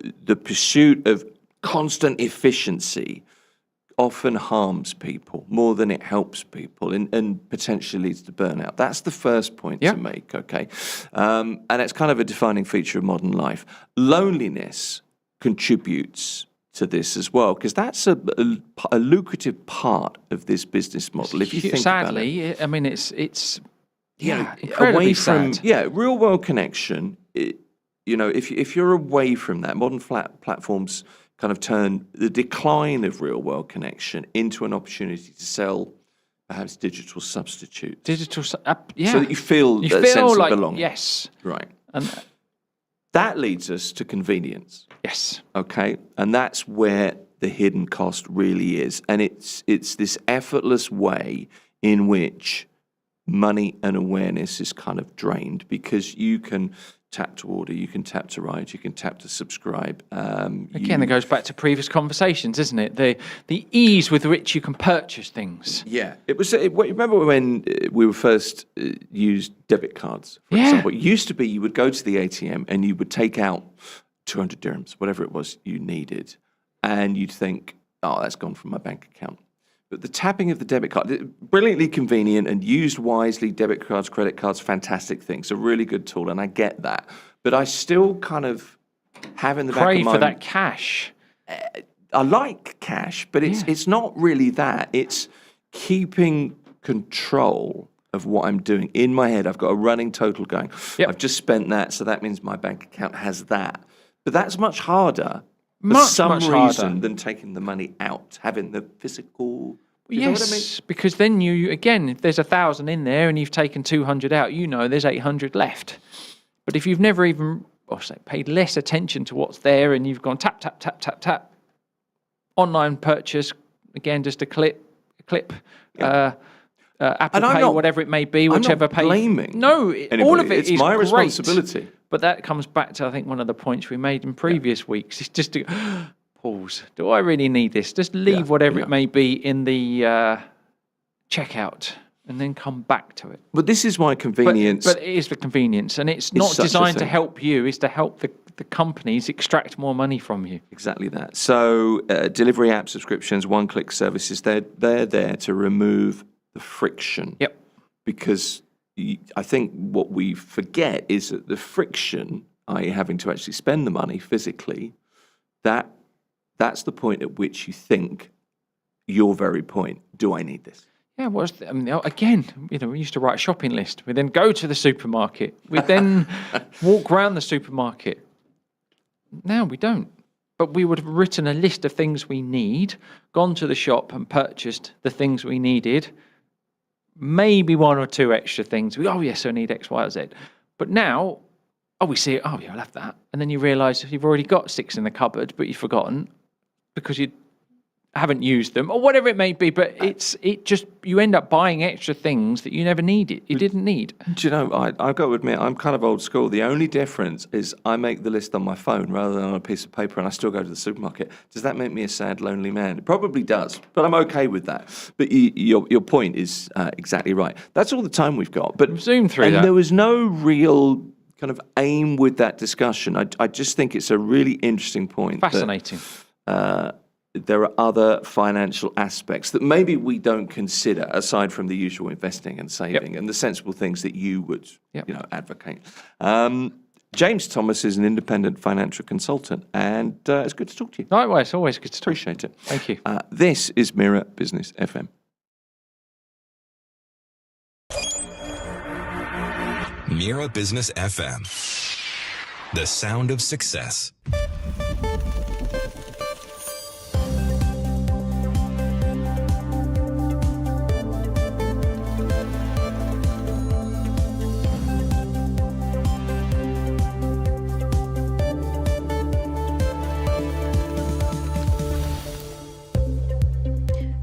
pursuit of constant efficiency often harms people more than it helps people and potentially leads to burnout. That's the first point to make, okay? And it's kind of a defining feature of modern life. Loneliness contributes to this as well, because that's a lucrative part of this business model. If you think sadly, about it. I mean, it's away from sad. Real world connection. If you're away from that, modern platforms kind of turn the decline of real world connection into an opportunity to sell perhaps digital substitutes. So that you feel a sense of belonging. Yes, right. And that leads us to convenience. Yes. Okay. And that's where the hidden cost really is. And it's this effortless way in which money and awareness is kind of drained because you can tap to order, you can tap to ride, you can tap to subscribe. Again, that goes back to previous conversations, isn't it? The ease with which you can purchase things. Yeah. Remember when we were first used debit cards, for example? It used to be you would go to the ATM and you would take out 200 dirhams, whatever it was you needed, and you'd think, oh, that's gone from my bank account. But the tapping of the debit card, brilliantly convenient and used wisely, debit cards, credit cards, fantastic things, a really good tool, and I get that. But I still kind of have in the back of my mind... Crave for that cash. I like cash, but it's not really that. It's keeping control of what I'm doing. In my head, I've got a running total going. I've just spent that, so that means my bank account has that. But that's much harder for some reason than taking the money out, having the physical... You know what I mean? Because then if there's 1,000 in there and you've taken 200 out, there's 800 left. But if you've never even paid less attention to what's there and you've gone tap, tap, tap, tap, tap, online purchase, again, just a clip, Apple Pay, whatever it may be, whichever pay. I'm not blaming anybody. All of it it's is my great. Responsibility. But that comes back to, I think, one of the points we made in previous weeks. It's just to pause. Do I really need this? Just leave whatever it may be in the checkout and then come back to it. But this is why convenience... But it is the convenience. And it's not designed to help you. It's to help the companies extract more money from you. Exactly that. So delivery app subscriptions, one-click services, they're there to remove the friction. Yep. Because... I think what we forget is that the friction, i.e. having to actually spend the money physically, that's the point at which you think, your very point, do I need this? Yeah, again, we used to write a shopping list. We then go to the supermarket. We then walk around the supermarket. Now we don't. But we would have written a list of things we need, gone to the shop and purchased the things we needed, maybe one or two extra things. Yes, I need X, Y, or Z. But now, we see it. I'll have that. And then you realise you've already got 6 in the cupboard, but you've forgotten because haven't used them or whatever it may be, but you end up buying extra things that you never needed. You didn't need. Do you know, I've got to admit, I'm kind of old school. The only difference is I make the list on my phone rather than on a piece of paper, and I still go to the supermarket. Does that make me a sad, lonely man? It probably does, but I'm okay with that. But your point is exactly right. That's all the time we've got. But zoom through and that. There was no real kind of aim with that discussion. I just think it's a really interesting point. Fascinating. There are other financial aspects that maybe we don't consider aside from the usual investing and saving and the sensible things that you would advocate. James Thomas is an independent financial consultant, and it's good to talk to you. Likewise, always good to talk. Appreciate it. Thank you. This is Mira Business FM. Mira Business FM. The sound of success.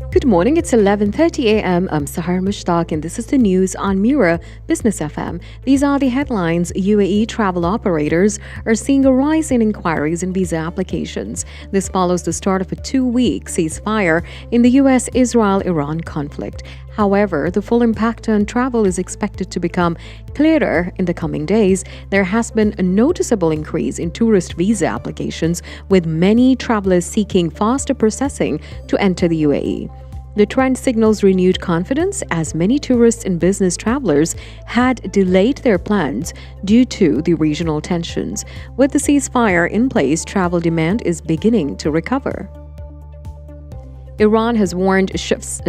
Good morning, it's 11:30 a.m. I'm Sahar Mushtaq and this is the news on Mira Business FM. These are the headlines. UAE travel operators are seeing a rise in inquiries and visa applications. This follows the start of a 2-week ceasefire in the US-Israel-Iran conflict. However, the full impact on travel is expected to become clearer in the coming days. There has been a noticeable increase in tourist visa applications, with many travelers seeking faster processing to enter the UAE. The trend signals renewed confidence as many tourists and business travelers had delayed their plans due to the regional tensions. With the ceasefire in place, travel demand is beginning to recover. Iran has warned ships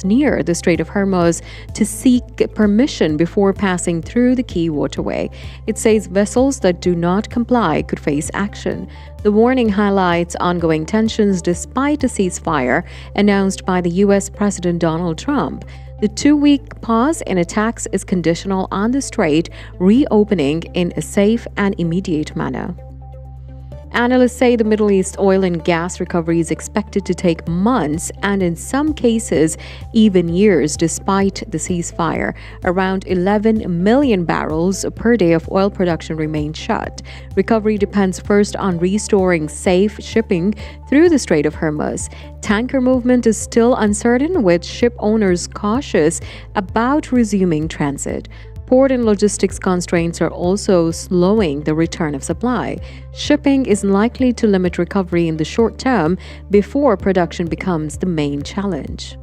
near the Strait of Hormuz to seek permission before passing through the key waterway. It says vessels that do not comply could face action. The warning highlights ongoing tensions despite a ceasefire announced by the U.S. President Donald Trump. The 2-week pause in attacks is conditional on the strait reopening in a safe and immediate manner. Analysts say the Middle East oil and gas recovery is expected to take months and in some cases even years despite the ceasefire. Around 11 million barrels per day of oil production remain shut. Recovery depends first on restoring safe shipping through the Strait of Hormuz. Tanker movement is still uncertain, with ship owners cautious about resuming transit. Port and logistics constraints are also slowing the return of supply. Shipping is likely to limit recovery in the short term before production becomes the main challenge.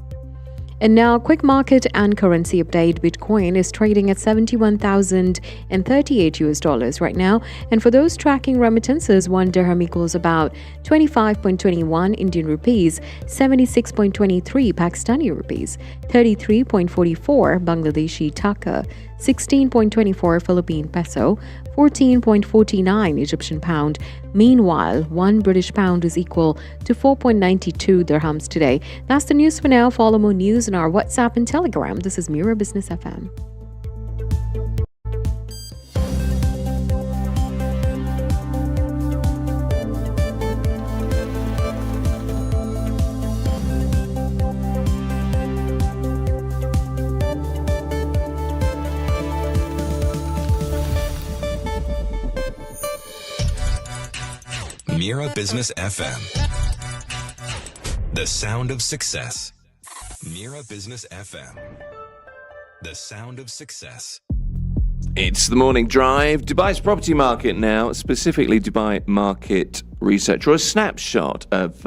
And now, quick market and currency update. Bitcoin is trading at $71,038 right now. And for those tracking remittances, 1 dirham equals about 25.21 Indian rupees, 76.23 Pakistani rupees, 33.44 Bangladeshi taka, 16.24 Philippine peso, 14.49 Egyptian pound. Meanwhile, 1 British pound is equal to 4.92 dirhams today. That's the news for now. Follow more news on our WhatsApp and Telegram. This is Mira Business FM. Mira Business FM. The sound of success. Mira Business FM. The sound of success. It's the morning drive. Dubai's property market now, specifically Dubai Market Research, or a snapshot of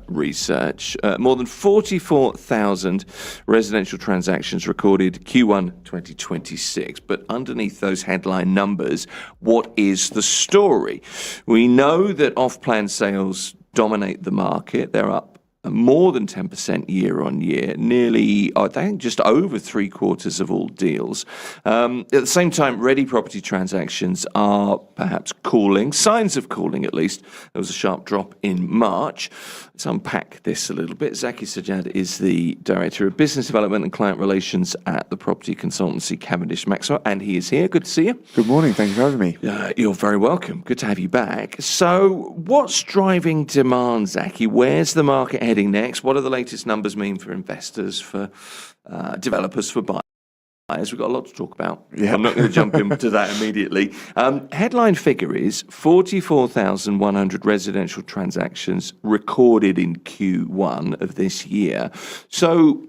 research. More than 44,000 residential transactions recorded Q1 2026. But underneath those headline numbers, what is the story? We know that off-plan sales dominate the market. They're up more than 10% year on year, nearly, I think, just over 3/4 of all deals. At the same time, ready property transactions are perhaps cooling, signs of cooling at least. There was a sharp drop in March. Let's unpack this a little bit. Zaki Sajjad is the Director of Business Development and Client Relations at the property consultancy Cavendish Maxwell, and he is here. Good to see you. Good morning. Thank you for having me. You're very welcome. Good to have you back. So what's driving demand, Zaki? Where's the market heading heading next? What do the latest numbers mean for investors, for developers, for buyers? We've got a lot to talk about. Yeah. I'm not going to jump into that immediately. Headline figure is 44,100 residential transactions recorded in Q1 of this year. So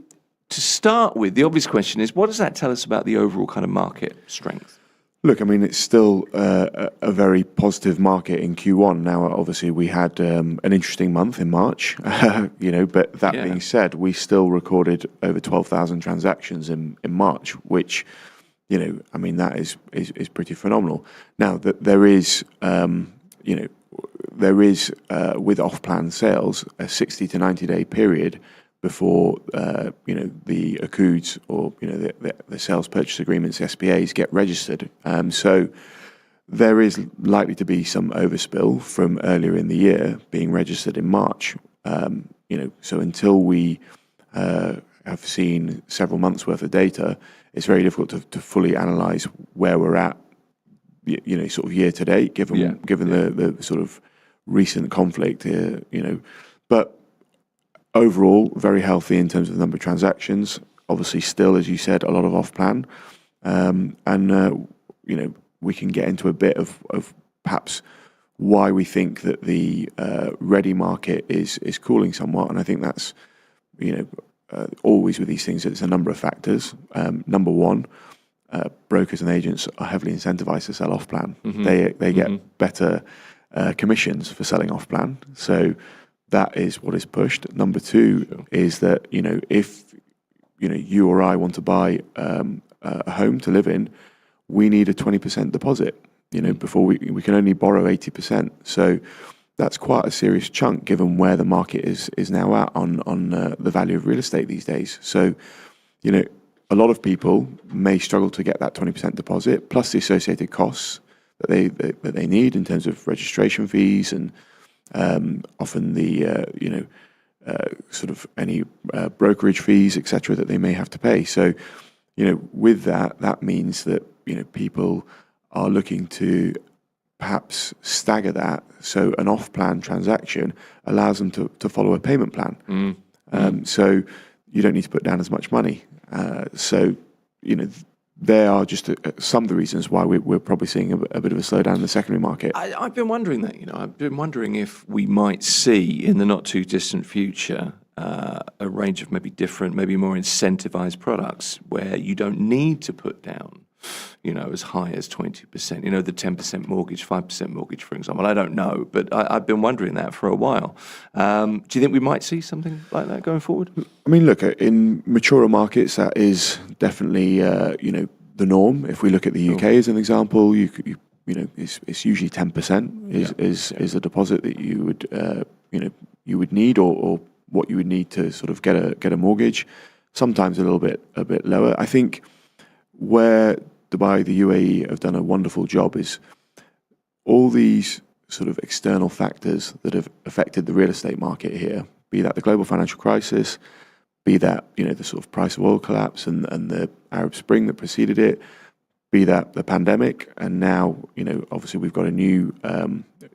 to start with, the obvious question is, what does that tell us about the overall kind of market strength? Look, I mean, it's still a very positive market in Q1. Now, obviously, we had an interesting month in March, but that being said, we still recorded over 12,000 transactions in March, which, I mean, that is pretty phenomenal. Now, there is, with off-plan sales, a 60 to 90-day period before the ACUDs or the sales purchase agreements, the SPAs, get registered. So there is likely to be some overspill from earlier in the year being registered in March. So until we have seen several months worth of data, it's very difficult to fully analyse where we're at, sort of year to date, given the sort of recent conflict here, but overall, very healthy in terms of the number of transactions. Obviously, still, as you said, a lot of off-plan. We can get into a bit of perhaps why we think that the ready market is cooling somewhat. And I think that's, always with these things, it's a number of factors. Number one, brokers and agents are heavily incentivized to sell off-plan. Mm-hmm. They get better commissions for selling off-plan. So that is what is pushed. Number two is that, if, you or I want to buy a home to live in, we need a 20% deposit, before we can only borrow 80%. So that's quite a serious chunk given where the market is now at on the value of real estate these days. So, a lot of people may struggle to get that 20% deposit plus the associated costs that they need in terms of registration fees and often the sort of any brokerage fees, etc., that they may have to pay. So, with that means that people are looking to perhaps stagger that. So an off-plan transaction allows them to follow a payment plan. So you don't need to put down as much money. There are just some of the reasons why we're probably seeing a bit of a slowdown in the secondary market. I've been wondering that, I've been wondering if we might see in the not too distant future a range of maybe different, maybe more incentivized products where you don't need to put down, as high as 20%, the 10% mortgage, 5% mortgage, for example. I don't know, but I've been wondering that for a while. Do you think we might see something like that going forward? I mean, look, in maturer markets, that is definitely, the norm. If we look at the UK as an example, it's usually 10% is a deposit that you would need or what you would need to sort of get a mortgage. Sometimes a bit lower. I think where Dubai, the UAE have done a wonderful job is all these sort of external factors that have affected the real estate market here, be that the global financial crisis, be that, the sort of price of oil collapse and the Arab Spring that preceded it, be that the pandemic, and now, obviously we've got a new,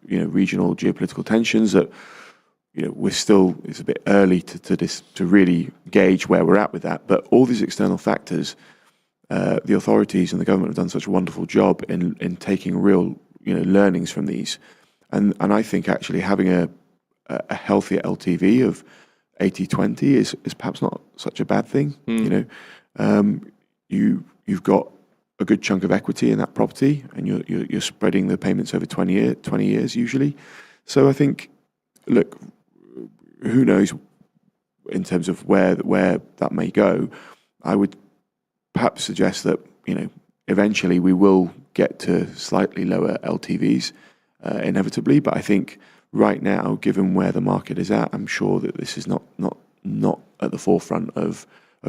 regional geopolitical tensions that, it's a bit early to really gauge where we're at with that. But all these external factors, the authorities and the government have done such a wonderful job in taking real, learnings from these. And I think actually having a healthier LTV of 80-20 is perhaps not such a bad thing. You've got a good chunk of equity in that property, and you're spreading the payments over 20 years usually. So I think, look, who knows in terms of where that may go. I would perhaps suggest that eventually we will get to slightly lower LTVs inevitably, but I think right now, given where the market is at, I'm sure that this is not at the forefront of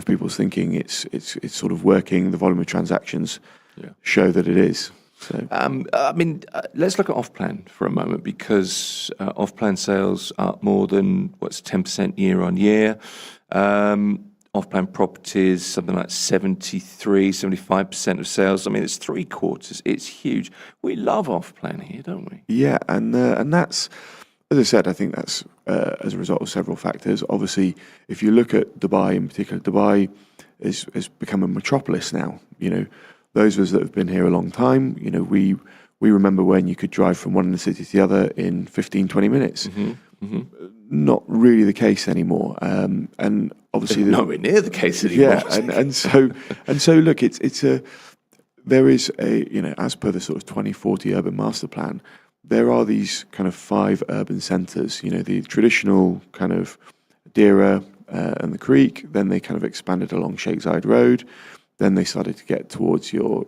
people's thinking. It's sort of working. The volume of transactions show that it is. So. Let's look at off-plan for a moment, because off-plan sales are more than 10% year on year. Off-plan properties, something like 75% of sales. I mean, it's 3/4. It's huge. We love off-plan here, don't we? Yeah, and that's as I said, I think that's as a result of several factors. Obviously, if you look at Dubai in particular, Dubai has become a metropolis now. Those of us that have been here a long time, we remember when you could drive from one city to the other in 15, 20 minutes. Not really the case anymore. And obviously, nowhere near the case anymore. Yeah, and so look, there is as per the sort of 2040 urban master plan, there are these kind of 5 urban centres. The traditional kind of Deira and the Creek. Then they kind of expanded along Sheikh Zayed Road. Then they started to get towards your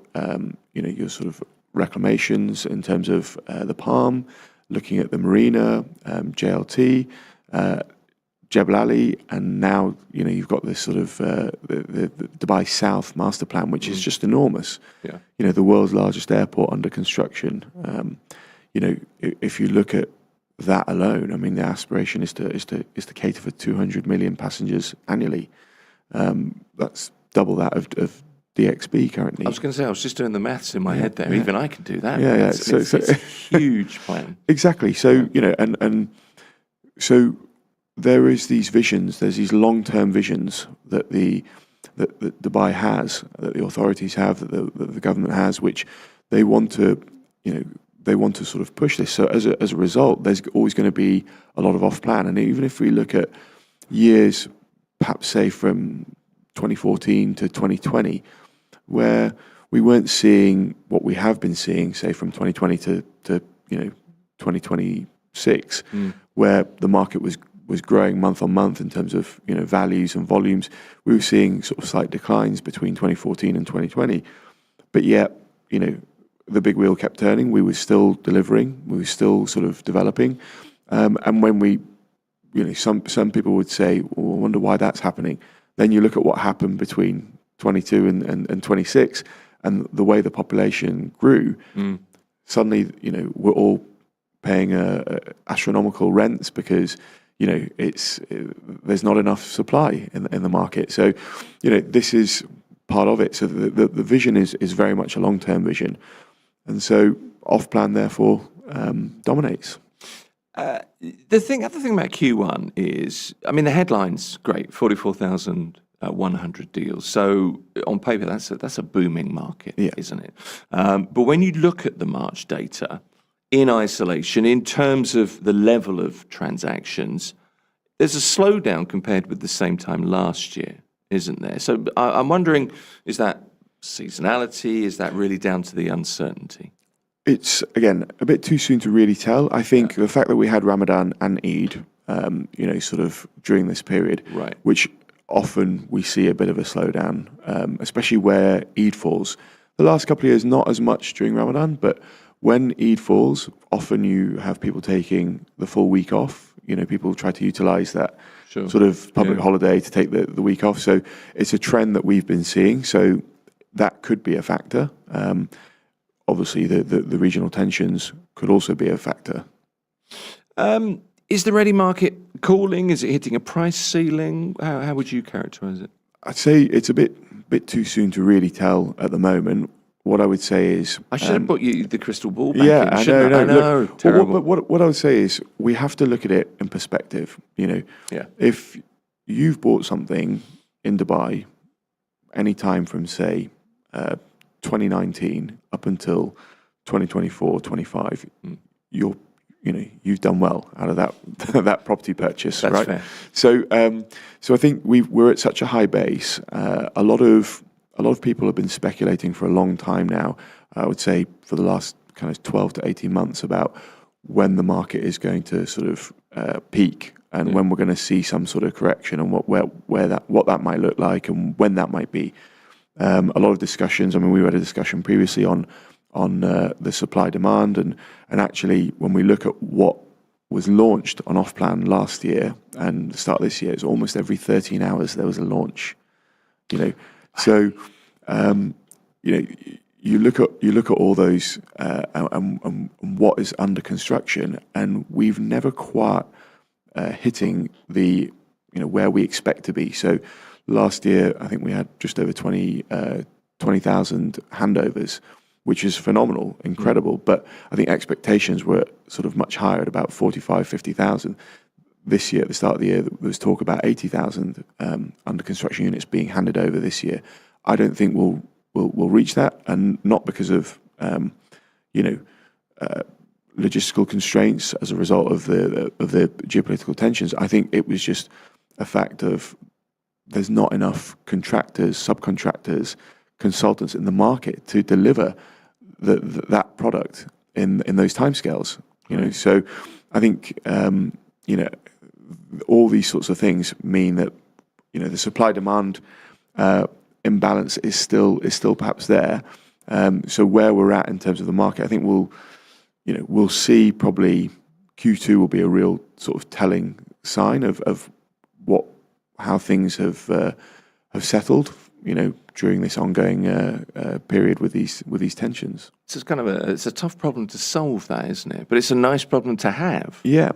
your sort of reclamations in terms of the Palm, looking at the Marina, JLT, Jebel Ali, and now you've got this sort of the Dubai South master plan, which is just enormous. Yeah. The world's largest airport under construction. If you look at that alone, I mean, the aspiration is to cater for 200 million passengers annually. That's double that of DXB currently. I was going to say, I was just doing the maths in my head there. Yeah. Even I can do that. Yeah. It's a huge plan. Exactly. So and so there is these visions. There's these long-term visions that that Dubai has, that the authorities have, that the government has, which they want to sort of push this. So as a result, there's always going to be a lot of off-plan. And even if we look at years, perhaps say from 2014 to 2020, where we weren't seeing what we have been seeing, say from 2020 to 2026, where the market was growing month on month in terms of values and volumes. We were seeing sort of slight declines between 2014 and 2020, but yet the big wheel kept turning. We were still delivering. We were still sort of developing. And when we, some people would say, well, I wonder why that's happening. Then you look at what happened between 22 and 26, and the way the population grew. Suddenly, we're all paying astronomical rents because there's not enough supply in the market. So, this is part of it. So the vision is very much a long-term vision. And so off-plan, therefore, dominates. The other thing about Q1 is, I mean, the headline's great, 44,100 deals. So on paper, that's a booming market, isn't it? But when you look at the March data in isolation, in terms of the level of transactions, there's a slowdown compared with the same time last year, isn't there? So I'm wondering, is that seasonality? Is that really down to the uncertainty? It's, again, a bit too soon to really tell. I think the fact that we had Ramadan and Eid, sort of during this period, right, which often we see a bit of a slowdown, especially where Eid falls. The last couple of years, not as much during Ramadan, but when Eid falls, often you have people taking the full week off. People try to utilize that sort of public holiday to take the week off. So it's a trend that we've been seeing. So that could be a factor. Obviously, the regional tensions could also be a factor. Is the ready market cooling? Is it hitting a price ceiling? How would you characterise it? I'd say it's a bit too soon to really tell at the moment. What I would say is, I should have put you the crystal ball back yeah, in, I shouldn't I? know. Look, Terrible. What I would say is we have to look at it in perspective. If you've bought something in Dubai any time from say 2019 up until 2024, 25, you've done well out of that property purchase. That's right? Fair. So I think we're at such a high base. A lot of people have been speculating for a long time now, I would say for the last kind of 12 to 18 months, about when the market is going to sort of peak and when we're going to see some sort of correction and what that might look like and when that might be. A lot of discussions. I mean, we had a discussion previously on the supply demand and actually when we look at what was launched on off-plan last year and the start of this year, it's almost every 13 hours there was a launch. So, you look at all those and what is under construction, and we've never quite hitting the where we expect to be. So, last year I think we had just over 20,000 handovers. which is phenomenal, incredible. But I think expectations were sort of much higher at about 45, 50,000. This year, at the start of the year, there was talk about 80,000 under construction units being handed over this year. I don't think we'll reach that, and not because of logistical constraints as a result of the geopolitical tensions. I think it was just a fact of there's not enough contractors, subcontractors, consultants in the market to deliver that product in those timescales. So I think all these sorts of things mean that the supply demand imbalance is still perhaps there. So where we're at in terms of the market, I think we'll see probably Q2 will be a real sort of telling sign of how things have settled, during this ongoing period with these tensions. It's kind of it's a tough problem to solve, that, isn't it? But it's a nice problem to have. Yeah.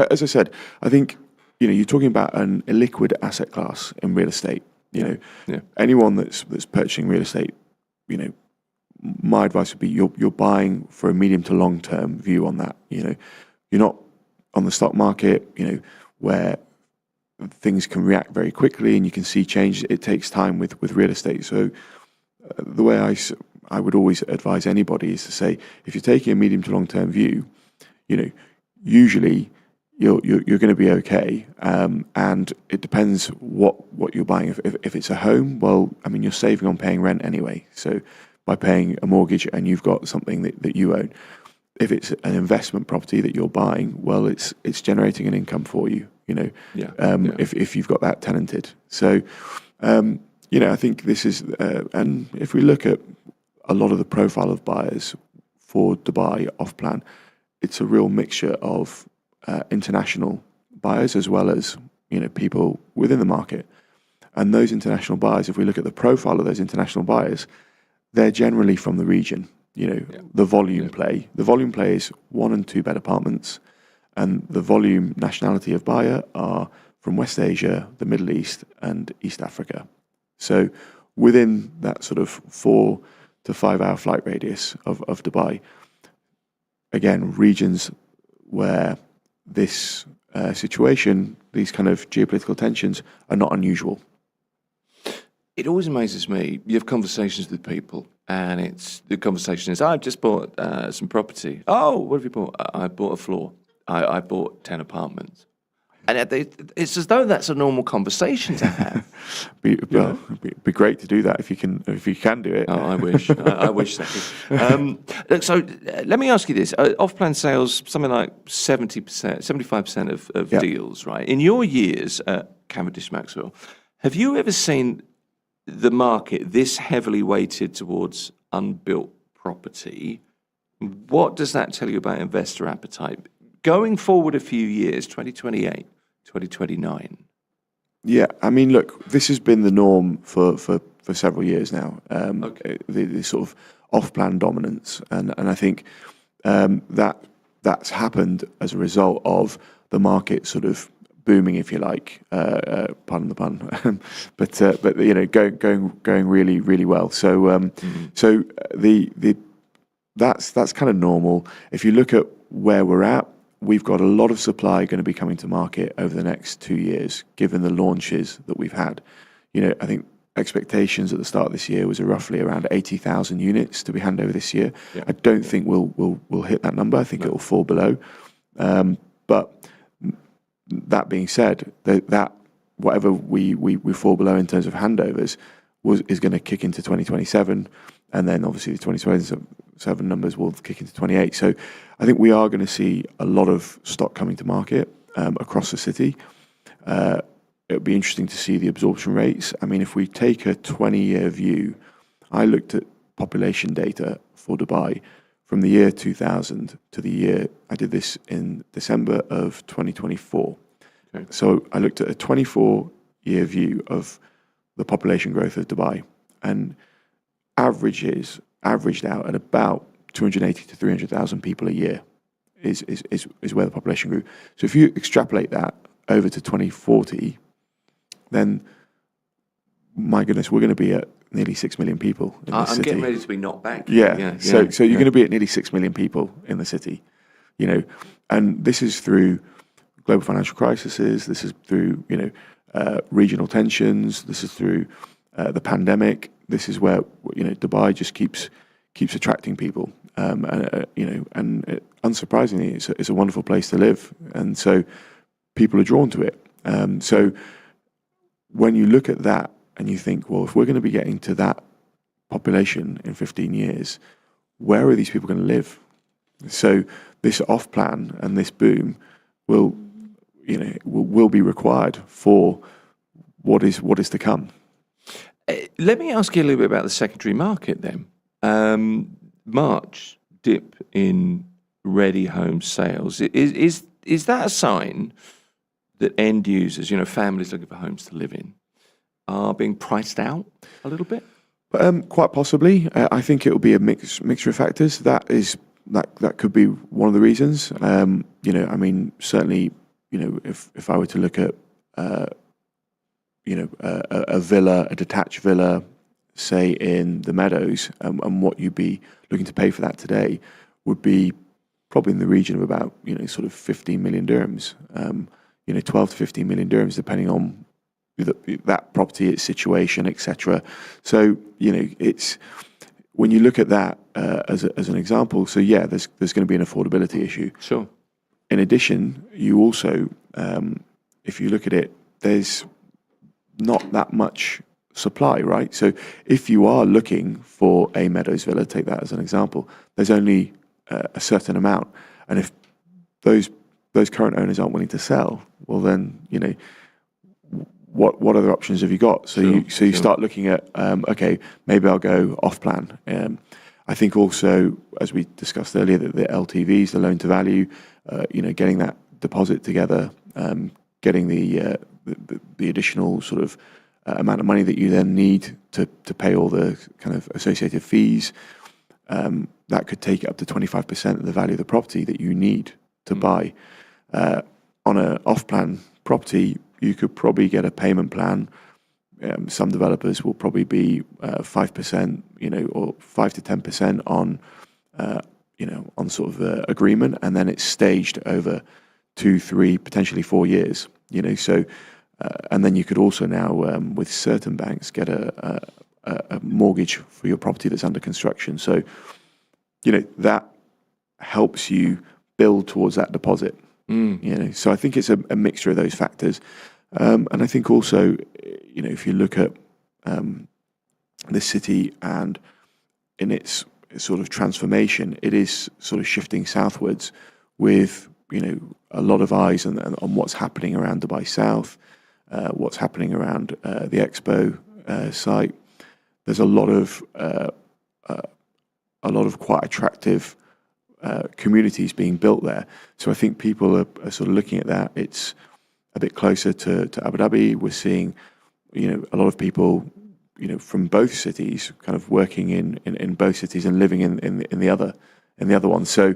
As I said, I think you're talking about an illiquid asset class in real estate. Anyone that's purchasing real estate, my advice would be you're buying for a medium to long term view on that. You're not on the stock market, where things can react very quickly and you can see change. It takes time with real estate. So the way I would always advise anybody is to say, if you're taking a medium to long term view, usually you're going to be okay. And it depends what you're buying. If it's a home, well, you're saving on paying rent anyway. So by paying a mortgage and you've got something that you own. If it's an investment property that you're buying, well, it's generating an income for you. If you've got that tenanted. So, I think this is, and if we look at a lot of the profile of buyers for Dubai off plan, it's a real mixture of international buyers as well as people within the market. And those international buyers, if we look at the profile of those international buyers, they're generally from the region. The volume play. The volume play is 1 and 2 bed apartments, and the volume nationality of buyer are from West Asia, the Middle East, and East Africa. So within that sort of 4 to 5 hour flight radius of Dubai, again, regions where this situation, these kind of geopolitical tensions are not unusual. It always amazes me. You have conversations with people, and the conversation is, I've just bought some property. Oh, what have you bought? I bought a floor. I bought 10 apartments. And it's as though that's a normal conversation to have. It'd be great to do that if you can do it. Oh, I wish. I wish that. So let me ask you this: off-plan sales, something like 70%, 75% of deals, right? In your years at Cavendish Maxwell, have you ever seen the market this heavily weighted towards unbuilt property? What does that tell you about investor appetite going forward a few years, 2028, 2029? Yeah, look, this has been the norm for several years now. The sort of off-plan dominance, and I think that's happened as a result of the market sort of booming, if you like, pardon the pun, but going really, really well. So so that's kind of normal. If you look at where we're at, we've got a lot of supply going to be coming to market over the next 2 years, given the launches that we've had. I think expectations at the start of this year was roughly around 80,000 units to be handed over this year. Yeah. I don't think we'll hit that number. I think it will fall below. But that being said, that whatever we fall below in terms of handovers is going to kick into 2027, and then obviously the 2027 numbers will kick into 28. So I think we are going to see a lot of stock coming to market across the city. It would be interesting to see the absorption rates. If we take a 20-year view, I looked at population data for Dubai from the year 2000 to the year, I did this in December of 2024. Okay. So I looked at a 24-year view of the population growth of Dubai, and averaged out at about 280 to 300,000 people a year is where the population grew. So if you extrapolate that over to 2040, then my goodness, we're going to be at nearly 6 million people in the city. I'm getting ready to be knocked back. So you're going to be at nearly 6 million people in the city, and this is through global financial crises. This is through, regional tensions. This is through the pandemic. This is where, Dubai just keeps attracting people. And unsurprisingly, it's a wonderful place to live. And so people are drawn to it. So when you look at that and you think, well, if we're going to be getting to that population in 15 years, where are these people going to live? So this off plan and this boom will be required for what is to come. Let me ask you a little bit about the secondary market then. March dip in ready home sales. Is that a sign that end users, families looking for homes to live in, are being priced out a little bit? Quite possibly. I think it will be a mixture of factors. That could be one of the reasons. Certainly, if I were to look at a villa, a detached villa, say in the Meadows, and what you'd be looking to pay for that today would be probably in the region of about, sort of 15 million dirhams, 12 to 15 million dirhams, depending on that property, its situation, etc. So, it's when you look at that as an example. So yeah, there's going to be an affordability issue. Sure. In addition, you also, if you look at it, there's not that much supply, right? So if you are looking for a Meadows villa, take that as an example, there's only a certain amount, and if those current owners aren't willing to sell, well then, what other options have you got? So you start looking at, okay, maybe I'll go off plan. I think also, as we discussed earlier, that the LTVs, the loan to value, getting that deposit together, getting the additional sort of amount of money that you then need to pay all the kind of associated fees, that could take it up to 25% of the value of the property that you need to buy. On an off-plan property, you could probably get a payment plan. Some developers will probably be 5%, or 5 to 10% on, on sort of agreement, and then it's staged over 2, 3, potentially 4 years. So, and then you could also now, with certain banks, get a mortgage for your property that's under construction. So, that helps you build towards that deposit. So I think it's a mixture of those factors. And I think also, if you look at the city and in its sort of transformation, it is sort of shifting southwards with, a lot of eyes on what's happening around Dubai South, what's happening around the Expo site. There's a lot of quite attractive communities being built there. So I think people are sort of looking at that. It's a bit closer to Abu Dhabi. We're seeing, a lot of people, from both cities kind of working in both cities and living in the other one. So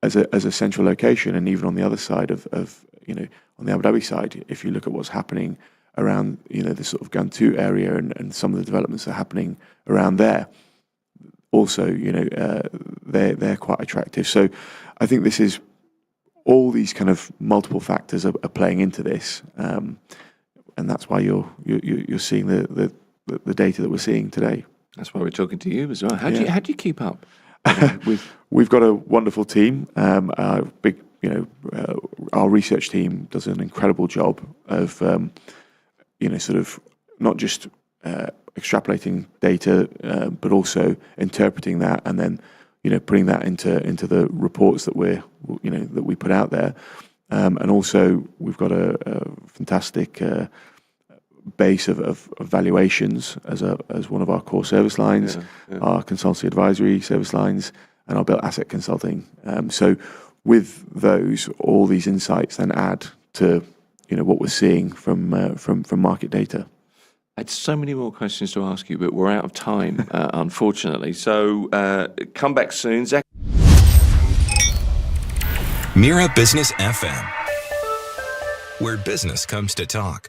as a central location, and even on the other side of on the Abu Dhabi side, if you look at what's happening around, the sort of Gantu area and some of the developments that are happening around there, also, they're quite attractive. So I think this is all these kind of multiple factors are playing into this, and that's why you're seeing the data that we're seing today. That's why we're talking to you as well. How do you keep up? We've got a wonderful team. Our research team does an incredible job of, sort of not just extrapolating data, but also interpreting that and then, putting that into the reports that that we put out there. And also we've got a fantastic base of valuations as one of our core service lines, our consultancy advisory service lines, and our built asset consulting. So with those, all these insights then add to what we're seeing from market data. I had so many more questions to ask you, but we're out of time, unfortunately. So come back soon, Zach. Mira Business FM, where business comes to talk.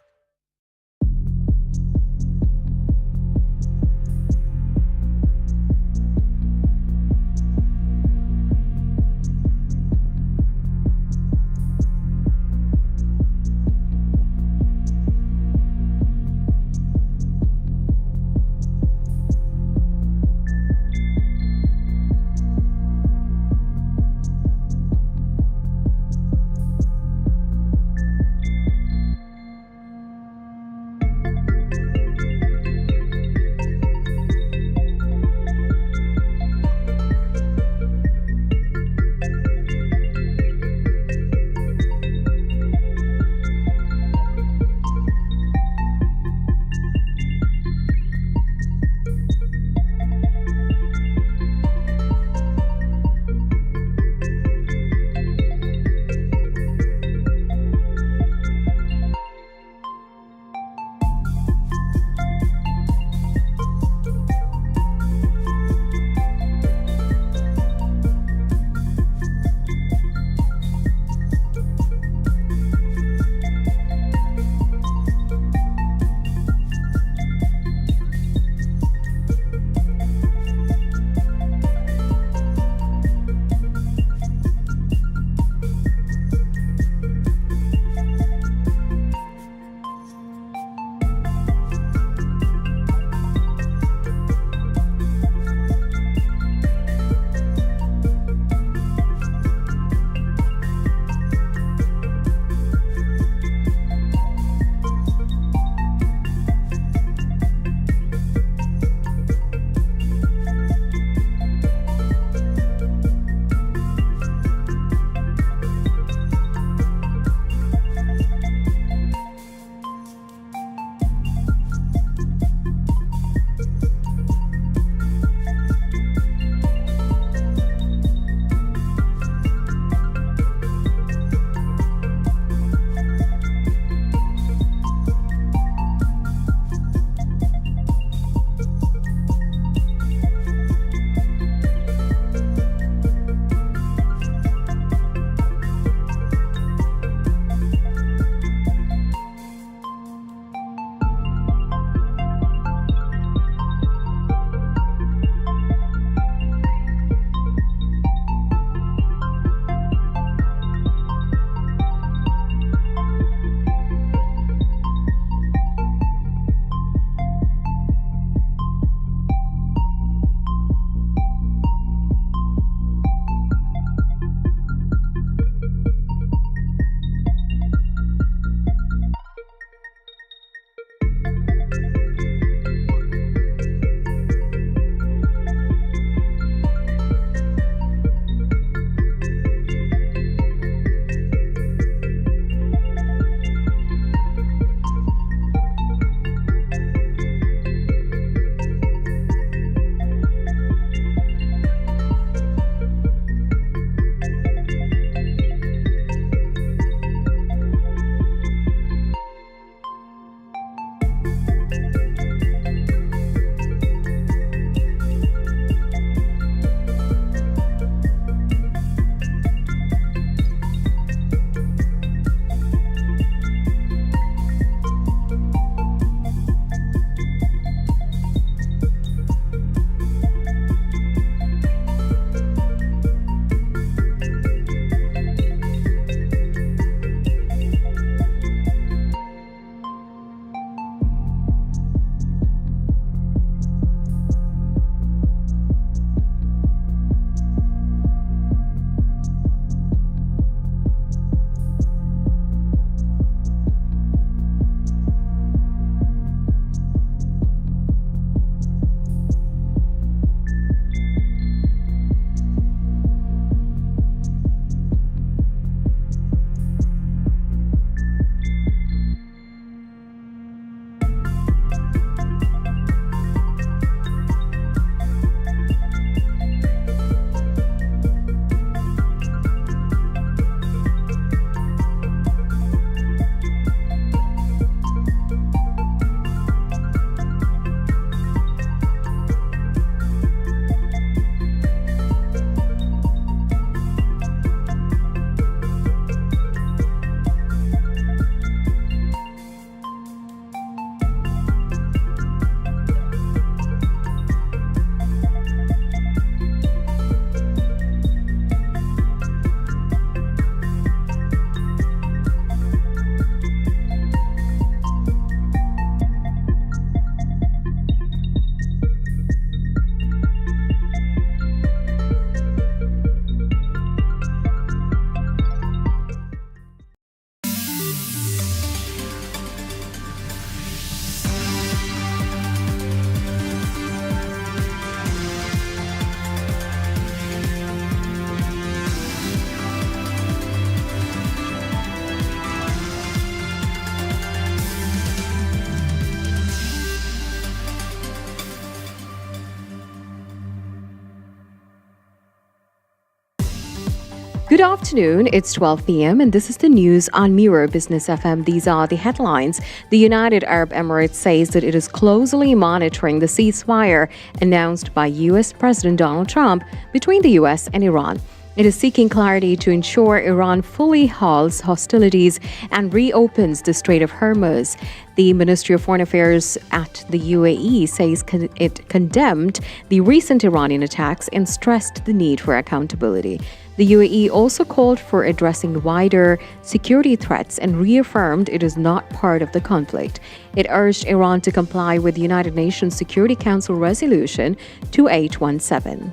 Good afternoon. It's 12 p.m. and this is the news on Mira Business FM. These are the headlines. The United Arab Emirates says that it is closely monitoring the ceasefire announced by U.S. President Donald Trump between the U.S. and Iran. It is seeking clarity to ensure Iran fully halts hostilities and reopens the Strait of Hormuz. The Ministry of Foreign Affairs at the UAE says it condemned the recent Iranian attacks and stressed the need for accountability. The UAE also called for addressing wider security threats and reaffirmed it is not part of the conflict. It urged Iran to comply with the United Nations Security Council Resolution 2817.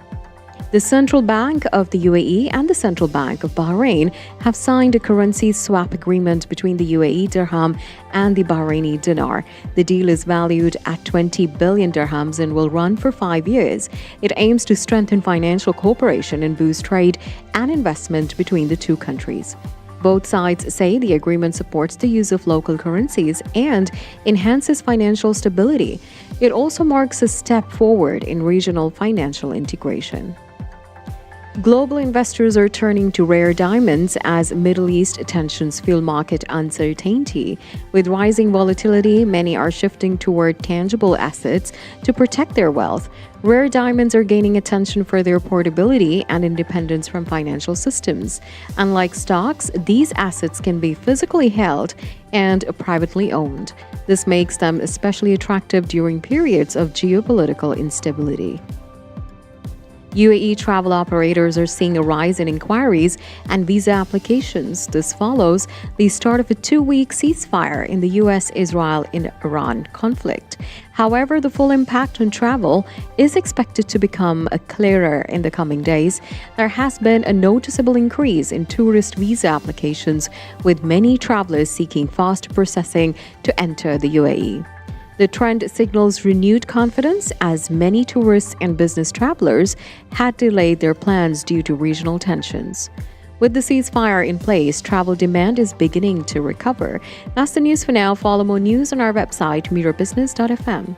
The Central Bank of the UAE and the Central Bank of Bahrain have signed a currency swap agreement between the UAE dirham and the Bahraini dinar. The deal is valued at 20 billion dirhams and will run for 5 years. It aims to strengthen financial cooperation and boost trade and investment between the two countries. Both sides say the agreement supports the use of local currencies and enhances financial stability. It also marks a step forward in regional financial integration. Global investors are turning to rare diamonds as Middle East tensions fuel market uncertainty. With rising volatility, many are shifting toward tangible assets to protect their wealth. Rare diamonds are gaining attention for their portability and independence from financial systems. Unlike stocks, these assets can be physically held and privately owned. This makes them especially attractive during periods of geopolitical instability. UAE travel operators are seeing a rise in inquiries and visa applications. This follows the start of a 2-week ceasefire in the U.S.-Israel and Iran conflict. However, the full impact on travel is expected to become clearer in the coming days. There has been a noticeable increase in tourist visa applications, with many travelers seeking fast processing to enter the UAE. The trend signals renewed confidence as many tourists and business travelers had delayed their plans due to regional tensions. With the ceasefire in place, travel demand is beginning to recover. That's the news for now. Follow more news on our website, mirabusiness.fm.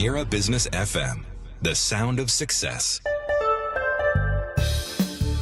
Mira Business FM, the sound of success.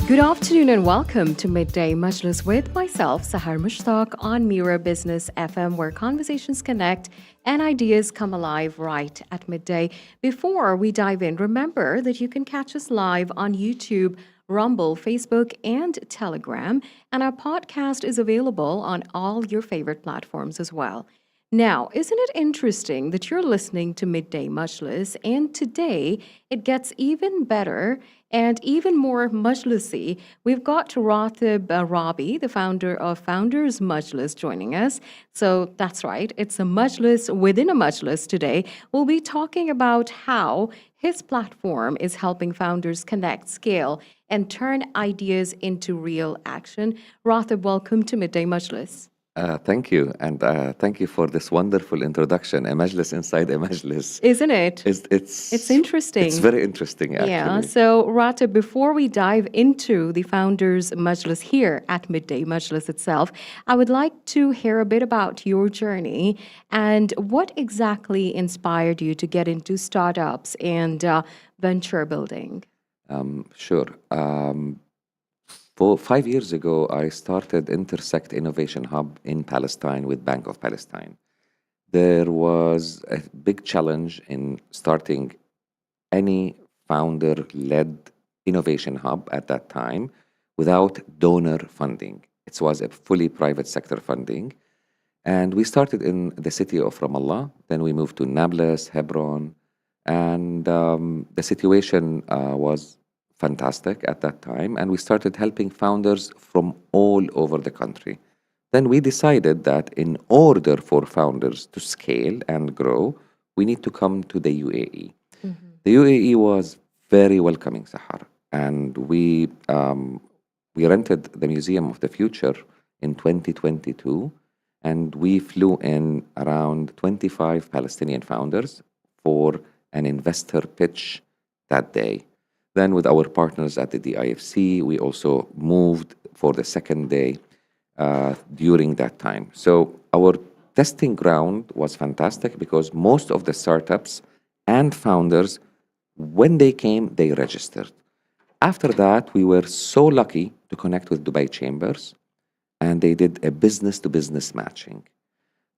Good afternoon and welcome to Midday Majlis with myself, Sahar Mushtaq, on Mira Business FM, where conversations connect and ideas come alive right at midday. Before we dive in, remember that you can catch us live on YouTube, Rumble, Facebook, and Telegram, and our podcast is available on all your favorite platforms as well. Now, isn't it interesting that you're listening to Midday Majlis, and today it gets even better and even more majlisi. We've got Ratib Rabi, the founder of Founders Majlis, joining us. So that's right, it's a majlis within a majlis today. We'll be talking about how his platform is helping founders connect, scale, and turn ideas into real action. Ratib, welcome to Midday Majlis. Thank you, and thank you for this wonderful introduction. A majlis inside a majlis, isn't it? It's interesting. It's very interesting, actually. Yeah. So, Ratib, before we dive into the Founders Majlis here at Midday Majlis itself, I would like to hear a bit about your journey and what exactly inspired you to get into startups and venture building. Sure. 5 years ago, I started Intersect Innovation Hub in Palestine with Bank of Palestine. There was a big challenge in starting any founder-led innovation hub at that time without donor funding. It was a fully private sector funding. And we started in the city of Ramallah. Then we moved to Nablus, Hebron. And the situation was fantastic at that time, and we started helping founders from all over the country. Then we decided that in order for founders to scale and grow, we need to come to the UAE. Mm-hmm. The UAE was very welcoming, Sahar, and we rented the Museum of the Future in 2022, and we flew in around 25 Palestinian founders for an investor pitch that day. Then with our partners at the DIFC, we also moved for the second day during that time. So our testing ground was fantastic because most of the startups and founders, when they came, they registered. After that, we were so lucky to connect with Dubai Chambers, and they did a business-to-business matching.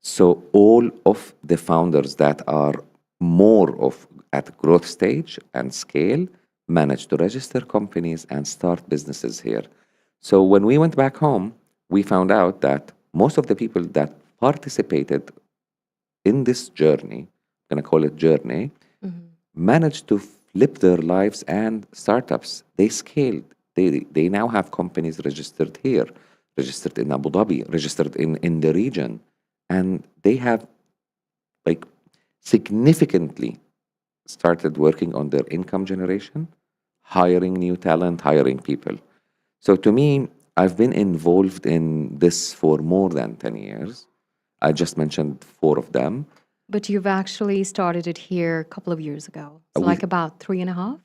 So all of the founders that are more of at growth stage and scale managed to register companies and start businesses here. So when we went back home, we found out that most of the people that participated in this journey, I'm going to call it journey, managed to flip their lives and startups. They scaled. They now have companies registered here, registered in Abu Dhabi, registered in the region. And they have significantly started working on their income generation, hiring new talent, hiring people. So to me, I've been involved in this for more than 10 years. I just mentioned 4 of them. But you've actually started it here a couple of years ago. So about 3.5?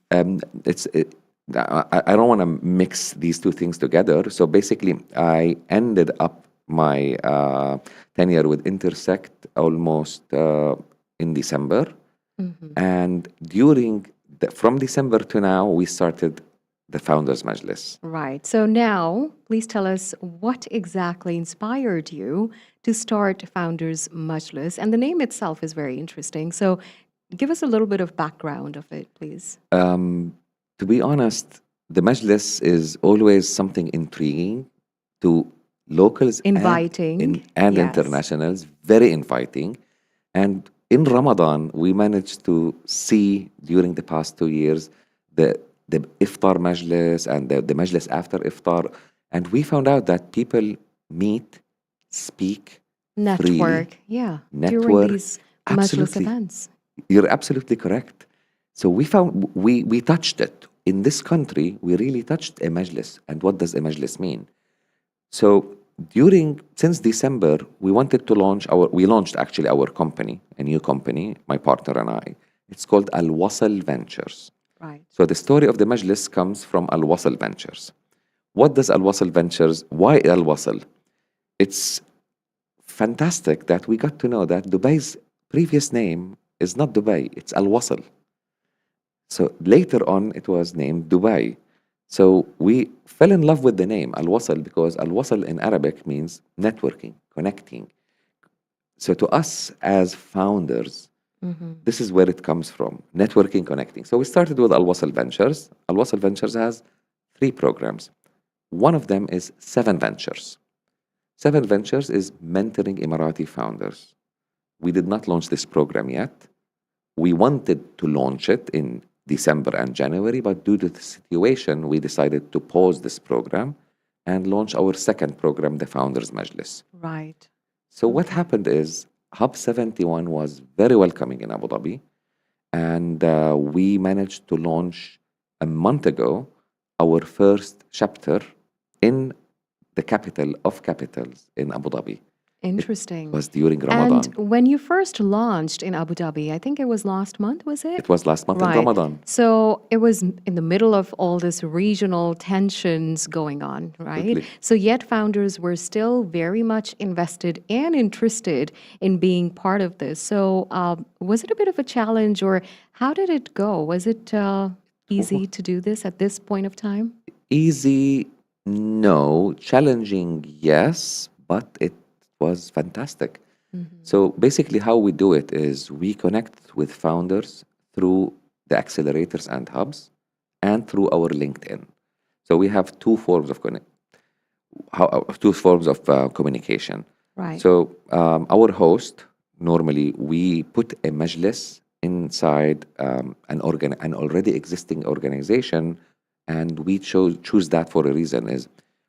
I don't want to mix these two things together. So basically, I ended up my tenure with Intersect almost in December. Mm-hmm. And from December to now, we started the Founders Majlis. Right. So now, please tell us what exactly inspired you to start Founders Majlis. And the name itself is very interesting. So give us a little bit of background of it, please. To be honest, the Majlis is always something intriguing to locals inviting and internationals, very inviting. And in Ramadan, we managed to see during the past 2 years the Iftar Majlis and the Majlis after Iftar. And we found out that people meet, speak, network, freely, during these Majlis events. You're absolutely correct. So we found, we touched it. In this country, we really touched a Majlis. And what does a Majlis mean? So since December, we launched actually our company, a new company, my partner and I. It's called Al Wasl Ventures. Right. So the story of the Majlis comes from Al Wasl Ventures. What does Al Wasl Ventures, why Al Wasl? It's fantastic that we got to know that Dubai's previous name is not Dubai, it's Al Wasl. So later on, it was named Dubai. So we fell in love with the name Al Wasl because Al Wasl in Arabic means networking, connecting. So to us as founders, this is where it comes from, networking, connecting. So we started with Al Wasl Ventures. Al Wasl Ventures has 3 programs. One of them is 7 Ventures. 7 Ventures is mentoring Emirati founders. We did not launch this program yet. We wanted to launch it in December and January, but due to the situation, we decided to pause this program and launch our second program, the Founders Majlis. Right. So what happened is Hub 71 was very welcoming in Abu Dhabi, and we managed to launch a month ago our first chapter in the capital of capitals in Abu Dhabi. Interesting. It was during Ramadan. And when you first launched in Abu Dhabi, I think it was last month, was it? It was last month in Right. Ramadan. So it was in the middle of all this regional tensions going on, right? Absolutely. So yet founders were still very much invested and interested in being part of this. So was it a bit of a challenge, or how did it go? Was it easy to do this at this point of time? Easy, no. Challenging, yes, but it was fantastic. So basically how we do it is we connect with founders through the accelerators and hubs and through our LinkedIn. So we have two forms of communication. Right. So our host, normally we put a majlis inside an already existing organization, and we choose that for a reason. Is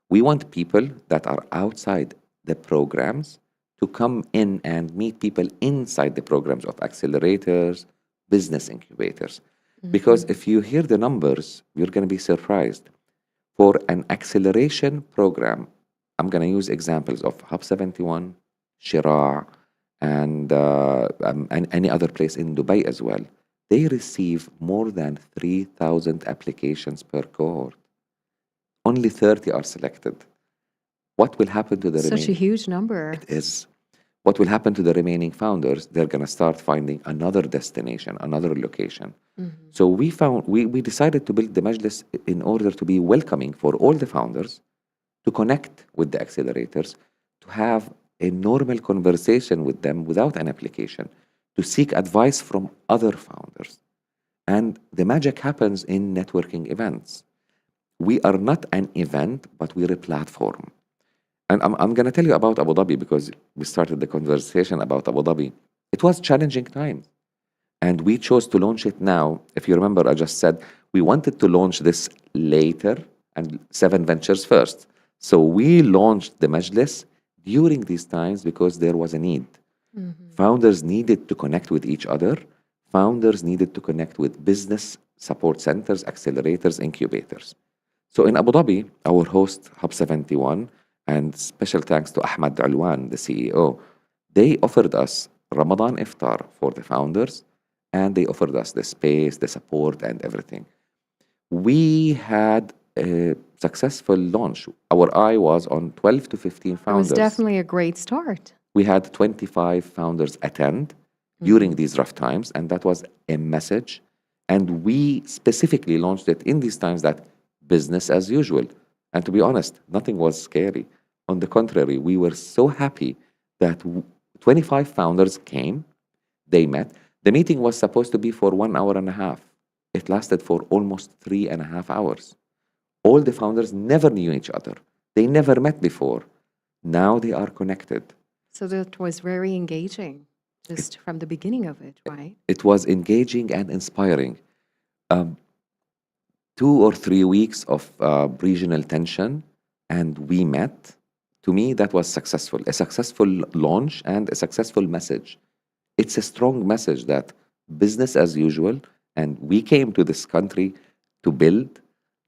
we want people that are outside the programs to come in and meet people inside the programs of accelerators, business incubators. Because if you hear the numbers, you're going to be surprised. For an acceleration program, I'm going to use examples of Hub 71, Shira, and any other place in Dubai as well. They receive more than 3,000 applications per cohort. Only 30 are selected. What will happen to the remaining? Such a huge number. It is. What will happen to the remaining founders? They're going to start finding another destination, another location. So we decided to build the Majlis in order to be welcoming for all the founders, to connect with the accelerators, to have a normal conversation with them without an application, to seek advice from other founders. And the magic happens in networking events. We are not an event, but we're a platform. And I'm going to tell you about Abu Dhabi because we started the conversation about Abu Dhabi. It was challenging times. And we chose to launch it now. If you remember, I just said we wanted to launch this later and 7 Ventures first. So we launched the Majlis during these times because there was a need. Founders needed to connect with each other. Founders needed to connect with business support centers, accelerators, incubators. So in Abu Dhabi, our host, Hub 71, and special thanks to Ahmad Alwan, the CEO, they offered us Ramadan Iftar for the founders, and they offered us the space, the support, and everything. We had a successful launch. Our eye was on 12 to 15 founders. It was definitely a great start. We had 25 founders attend during these rough times, and that was a message. And we specifically launched it in these times that business as usual. And to be honest, nothing was scary. On the contrary, we were so happy that 25 founders came, they met. The meeting was supposed to be for 1 hour and a half. It lasted for almost 3.5 hours. All the founders never knew each other. They never met before. Now they are connected. So that was very engaging, just from the beginning of it, right? It was engaging and inspiring. 2 or 3 weeks of regional tension, and we met. To me, that was successful. A successful launch and a successful message. It's a strong message that business as usual, and we came to this country to build,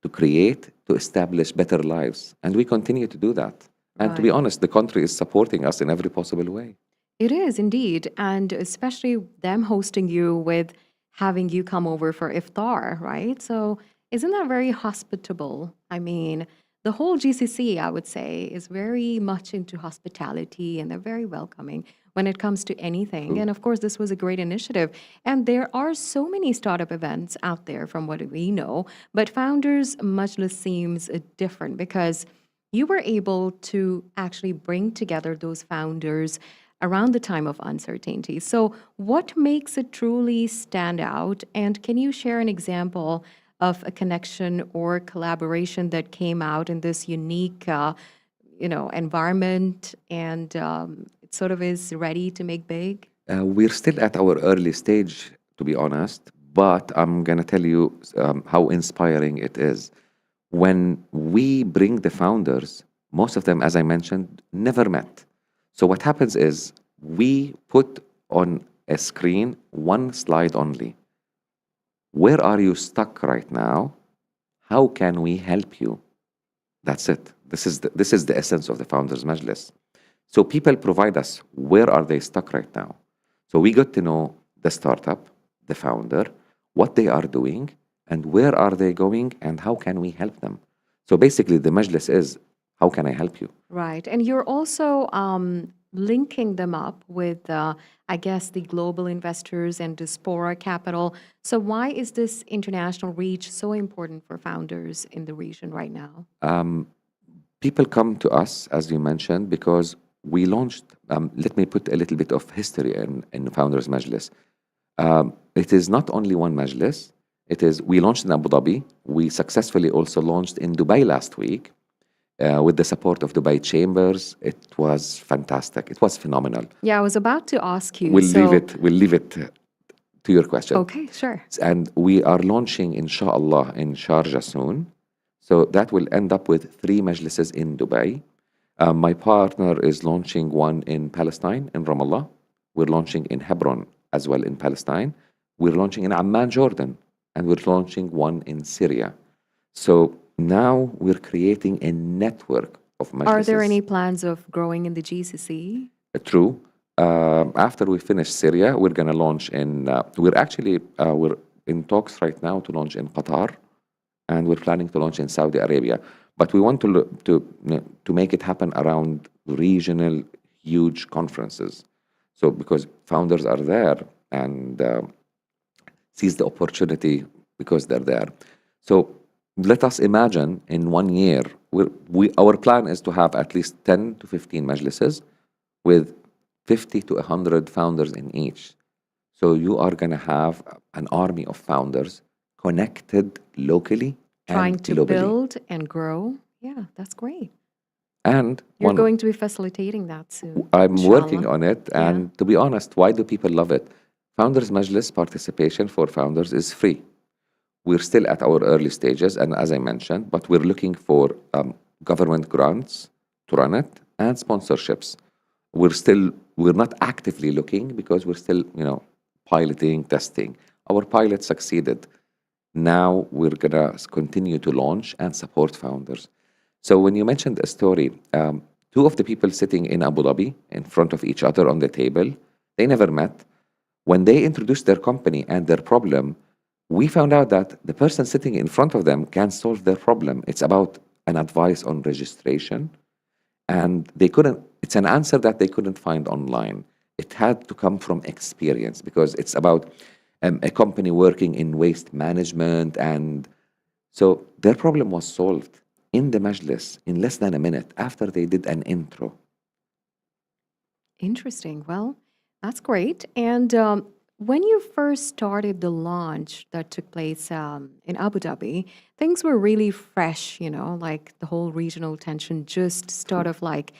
to create, to establish better lives. And we continue to do that. And to be honest, the country is supporting us in every possible way. It is indeed. And especially them hosting you with having you come over for iftar, right? So isn't that very hospitable? I mean, the whole GCC, I would say, is very much into hospitality and they're very welcoming when it comes to anything. And of course, this was a great initiative. And there are so many startup events out there from what we know, but Founders Majlis seems different because you were able to actually bring together those founders around the time of uncertainty. So, what makes it truly stand out? And can you share an example of a connection or collaboration that came out in this unique, environment, and it sort of is ready to make big? We're still at our early stage, to be honest, but I'm going to tell you how inspiring it is. When we bring the founders, most of them, as I mentioned, never met. So what happens is we put on a screen one slide only. Where are you stuck right now? How can we help you? That's it. This is the essence of the Founders Majlis. So people provide us where are they stuck right now. So we got to know the startup, the founder, what they are doing, and where are they going, and how can we help them. So basically, the Majlis is how can I help you? Right. And you're also linking them up with, I guess, the global investors and diaspora capital. So why is this international reach so important for founders in the region right now? People come to us, as you mentioned, because we launched, let me put a little bit of history in Founders Majlis. It is not only one Majlis. We launched in Abu Dhabi. We successfully also launched in Dubai last week. With the support of Dubai Chambers. It was fantastic. It was phenomenal. Yeah, I was about to ask you. We'll leave it to your question. Okay, sure. And we are launching, inshallah, in Sharjah soon. So that will end up with 3 majlises in Dubai. My partner is launching one in Palestine, in Ramallah. We're launching in Hebron as well in Palestine. We're launching in Amman, Jordan. And we're launching one in Syria. So now we're creating a network of majlises. Are there any plans of growing in the GCC? True. After we finish Syria, we're going to launch in. We're in talks right now to launch in Qatar, and we're planning to launch in Saudi Arabia. But we want to make it happen around regional huge conferences. So because founders are there and seize the opportunity because they're there. So let us imagine in 1 year, our plan is to have at least 10 to 15 majlises with 50 to 100 founders in each. So you are going to have an army of founders connected locally Trying and to globally. build and grow. Yeah, that's great. And you're going to be facilitating that soon. I'm inshallah. working on it. And to be honest, why do people love it? Founders Majlis participation for founders is free. We're still at our early stages, and as I mentioned, but we're looking for government grants to run it and sponsorships. We're not actively looking because we're still, piloting, testing. Our pilot succeeded. Now we're gonna continue to launch and support founders. So when you mentioned a story, 2 of the people sitting in Abu Dhabi in front of each other on the table, they never met. When they introduced their company and their problem, we found out that the person sitting in front of them can solve their problem. It's about an advice on registration. And it's an answer that they couldn't find online. It had to come from experience because it's about a company working in waste management. And so their problem was solved in the Majlis in less than a minute after they did an intro. Interesting. Well, that's great. And when you first started the launch that took place in Abu Dhabi, things were really fresh, like the whole regional tension just sort of like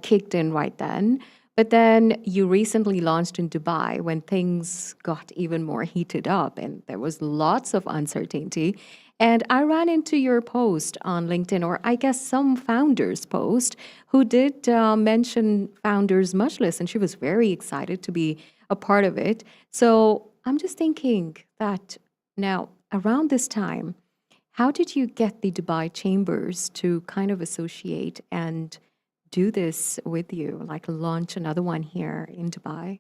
kicked in right then. But then you recently launched in Dubai when things got even more heated up and there was lots of uncertainty. And I ran into your post on LinkedIn, or I guess some founders' post, who did mention Founders Majlis, and she was very excited to be a part of it. So I'm just thinking that now, around this time, how did you get the Dubai Chambers to kind of associate and do this with you, like launch another one here in Dubai?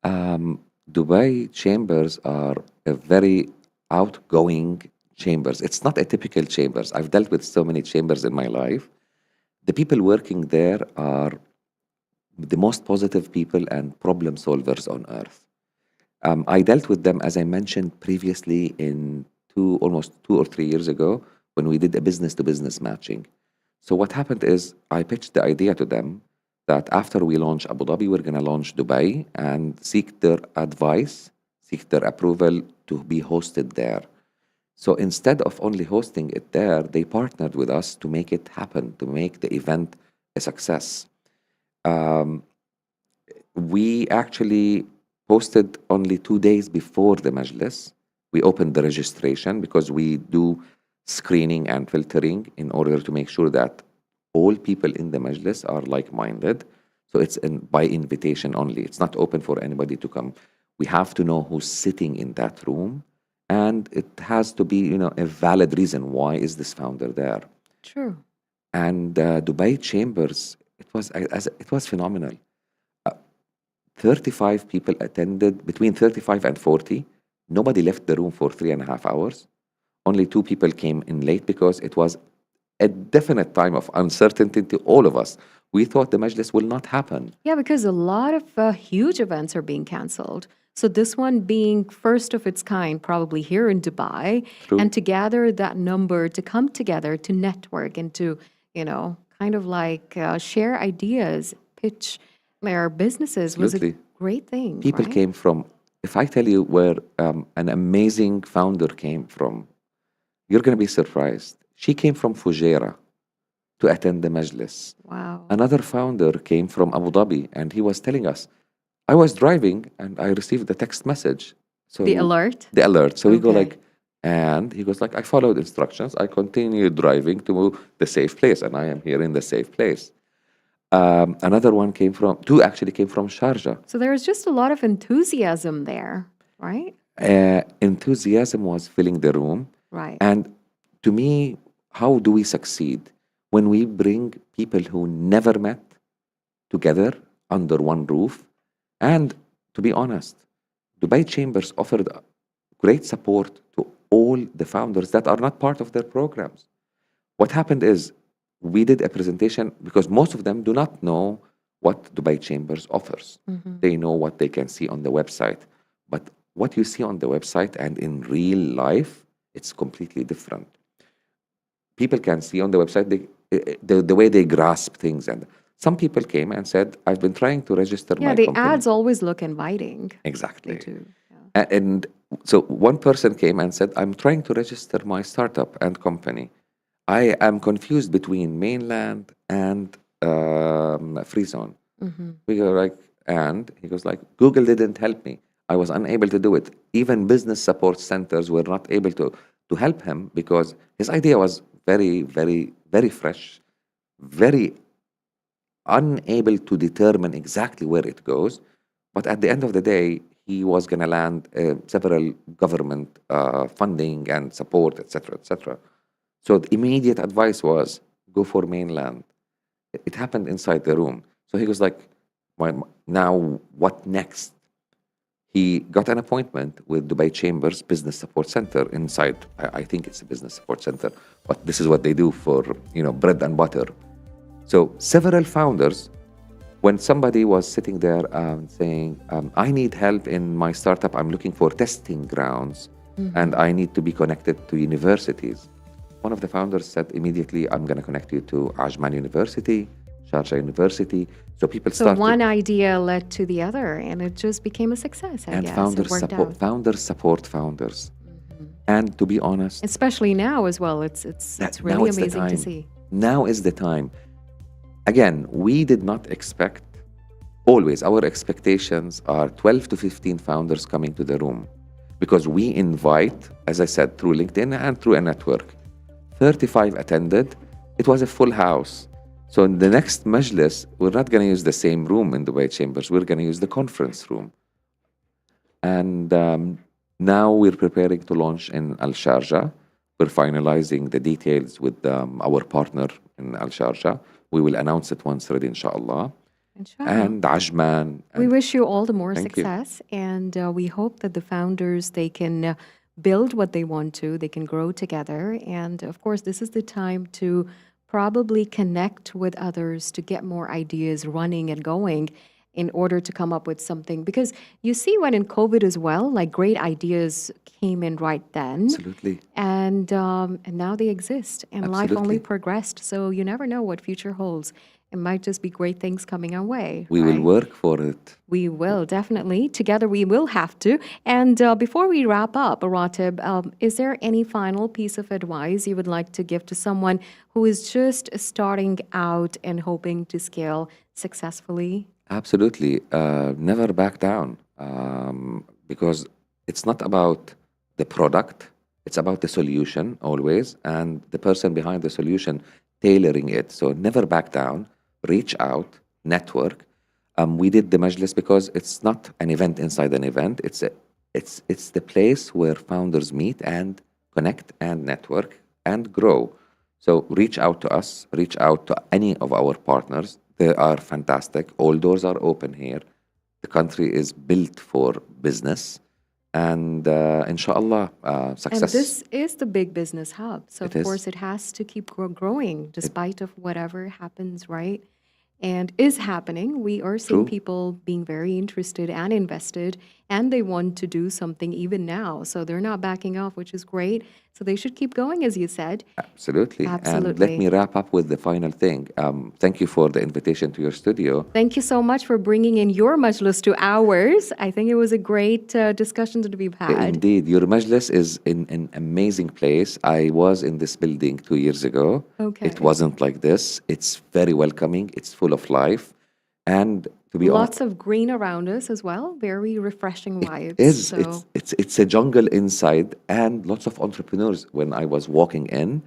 Dubai Chambers are a very outgoing chambers. It's not a typical chambers. I've dealt with so many chambers in my life. The people working there are the most positive people and problem solvers on earth. I dealt with them, as I mentioned previously, almost 2 or 3 years ago when we did a business-to-business matching. So what happened is I pitched the idea to them that after we launch Abu Dhabi, we're going to launch Dubai and seek their advice, seek their approval to be hosted there. So instead of only hosting it there, they partnered with us to make it happen, to make the event a success. We actually posted only 2 days before the Majlis. We opened the registration because we do screening and filtering in order to make sure that all people in the Majlis are like-minded. So it's by invitation only. It's not open for anybody to come. We have to know who's sitting in that room, and it has to be, a valid reason. Why is this founder there? True. And Dubai Chambers, it was phenomenal. 35 people attended, between 35 and 40. Nobody left the room for 3.5 hours. Only 2 people came in late because it was a definite time of uncertainty to all of us. We thought the Majlis will not happen. Yeah, because a lot of huge events are being cancelled. So this one being first of its kind, probably here in Dubai, True. and to gather that number, to come together, to network, and to, kind of like share ideas, pitch their businesses was a Absolutely. great thing. People right? came from, if I tell you where an amazing founder came from, you're going to be surprised. She came from Fujairah to attend the Majlis. Wow. Another founder came from Abu Dhabi, and he was telling us, I was driving and I received the text message. So The alert? The alert. So we go Okay. like, and he goes like, I followed instructions. I continued driving to the safe place, and I am here in the safe place. Another one two actually came from Sharjah. So there was just a lot of enthusiasm there, right? Enthusiasm was filling the room. Right. And to me, how do we succeed? When we bring people who never met together under one roof. And to be honest, Dubai Chambers offered great support to all the founders that are not part of their programs. What happened is we did a presentation because most of them do not know what Dubai Chambers offers. Mm-hmm. They know what they can see on the website. But what you see on the website and in real life, it's completely different. People can see on the website the way they grasp things. And some people came and said, I've been trying to register my the company. ads always look inviting. Exactly. They do. Yeah. And so one person came and said, I'm trying to register my startup and company. I am confused between mainland and free zone. Mm-hmm. We go like, and he goes like, Google didn't help me. I was unable to do it. Even business support centers were not able to help him because his idea was very, very, very fresh, very unable to determine exactly where it goes. But at the end of the day, he was going to land several government funding and support, etc., etc. So the immediate advice was go for mainland. It happened inside the room. So he was like, now what next? He got an appointment with Dubai Chambers Business Support Center inside. I think it's a business support center, but this is what they do for bread and butter. So several founders, when somebody was sitting there saying, I need help in my startup, I'm looking for testing grounds, and I need to be connected to universities. One of the founders said immediately, I'm going to connect you to Ajman University, Sharjah University. So people started. So one idea led to the other, and it just became a success, I guess. Founders support founders. And to be honest, especially now as well, it's really amazing to see. Now is the time. Again, we did not expect, always, our expectations are 12 to 15 founders coming to the room because we invite, as I said, through LinkedIn and through a network. 35 attended. It was a full house. So in the next Majlis, we're not going to use the same room in Dubai Chambers. We're going to use the conference room. And now we're preparing to launch in Al Sharjah. We're finalizing the details with our partner in Al Sharjah. We will announce it once ready, inshallah. And Ajman. We wish you all the more Thank success. And we hope that the founders, they can build what they want to, they can grow together. And of course, this is the time to probably connect with others to get more ideas running and going in order to come up with something. Because you see when in COVID as well, like great ideas came in right then. Absolutely. And now they exist and life only Absolutely. progressed. So you never know what future holds. It might just be great things coming our way. We will work for it. We will, definitely. Together we will have to. And before we wrap up, Ratib, is there any final piece of advice you would like to give to someone who is just starting out and hoping to scale successfully? Absolutely. Never back down, because it's not about the product, it's about the solution always, and the person behind the solution tailoring it. So never back down, reach out, network. We did the Majlis because it's not an event inside an event. It's the place where founders meet and connect and network and grow. So reach out to us, reach out to any of our partners. They are fantastic. All doors are open here. The country is built for business. And inshallah, success. And this is the big business hub. So, It of is. course, it has to keep growing despite of whatever happens, right? And is happening. We are seeing True. people being very interested and invested, and they want to do something even now. So they're not backing off, which is great. So they should keep going, as you said. Absolutely. And Absolutely. let me wrap up with the final thing. Thank you for the invitation to your studio. Thank you so much for bringing in your majlis to ours. I think it was a great discussion that we've had. Indeed, your Majlis is in an amazing place. I was in this building 2 years ago. Okay. It wasn't like this. It's very welcoming. It's full of life. And to be honest, Lots of green around us as well. Very refreshing vibes. is So. it's a jungle inside, and lots of entrepreneurs when I was walking in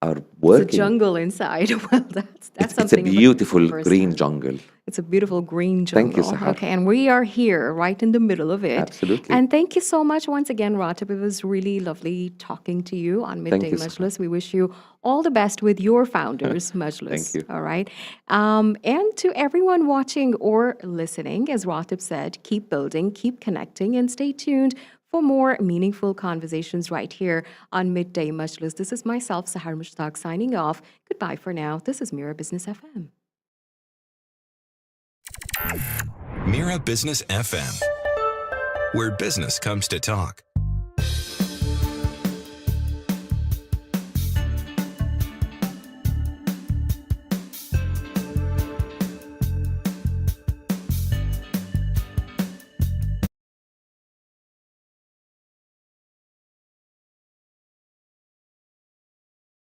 are working. It's a jungle inside. Well, that's It's a something. about beautiful firsthand. green jungle. It's a beautiful green jungle. Thank you, Sahar. Okay, and we are here right in the middle of it. Absolutely. And thank you so much once again, Ratib. It was really lovely talking to you on Midday you, Sahar. Majlis. We wish you all the best with your founders, Majlis. Thank you. All right. And to everyone watching or listening, as Ratib said, keep building, keep connecting, and stay tuned for more meaningful conversations right here on Midday Majlis. This is myself, Sahar Mushtaq, signing off. Goodbye for now. This is Mira Business FM. Mira Business FM, where business comes to talk.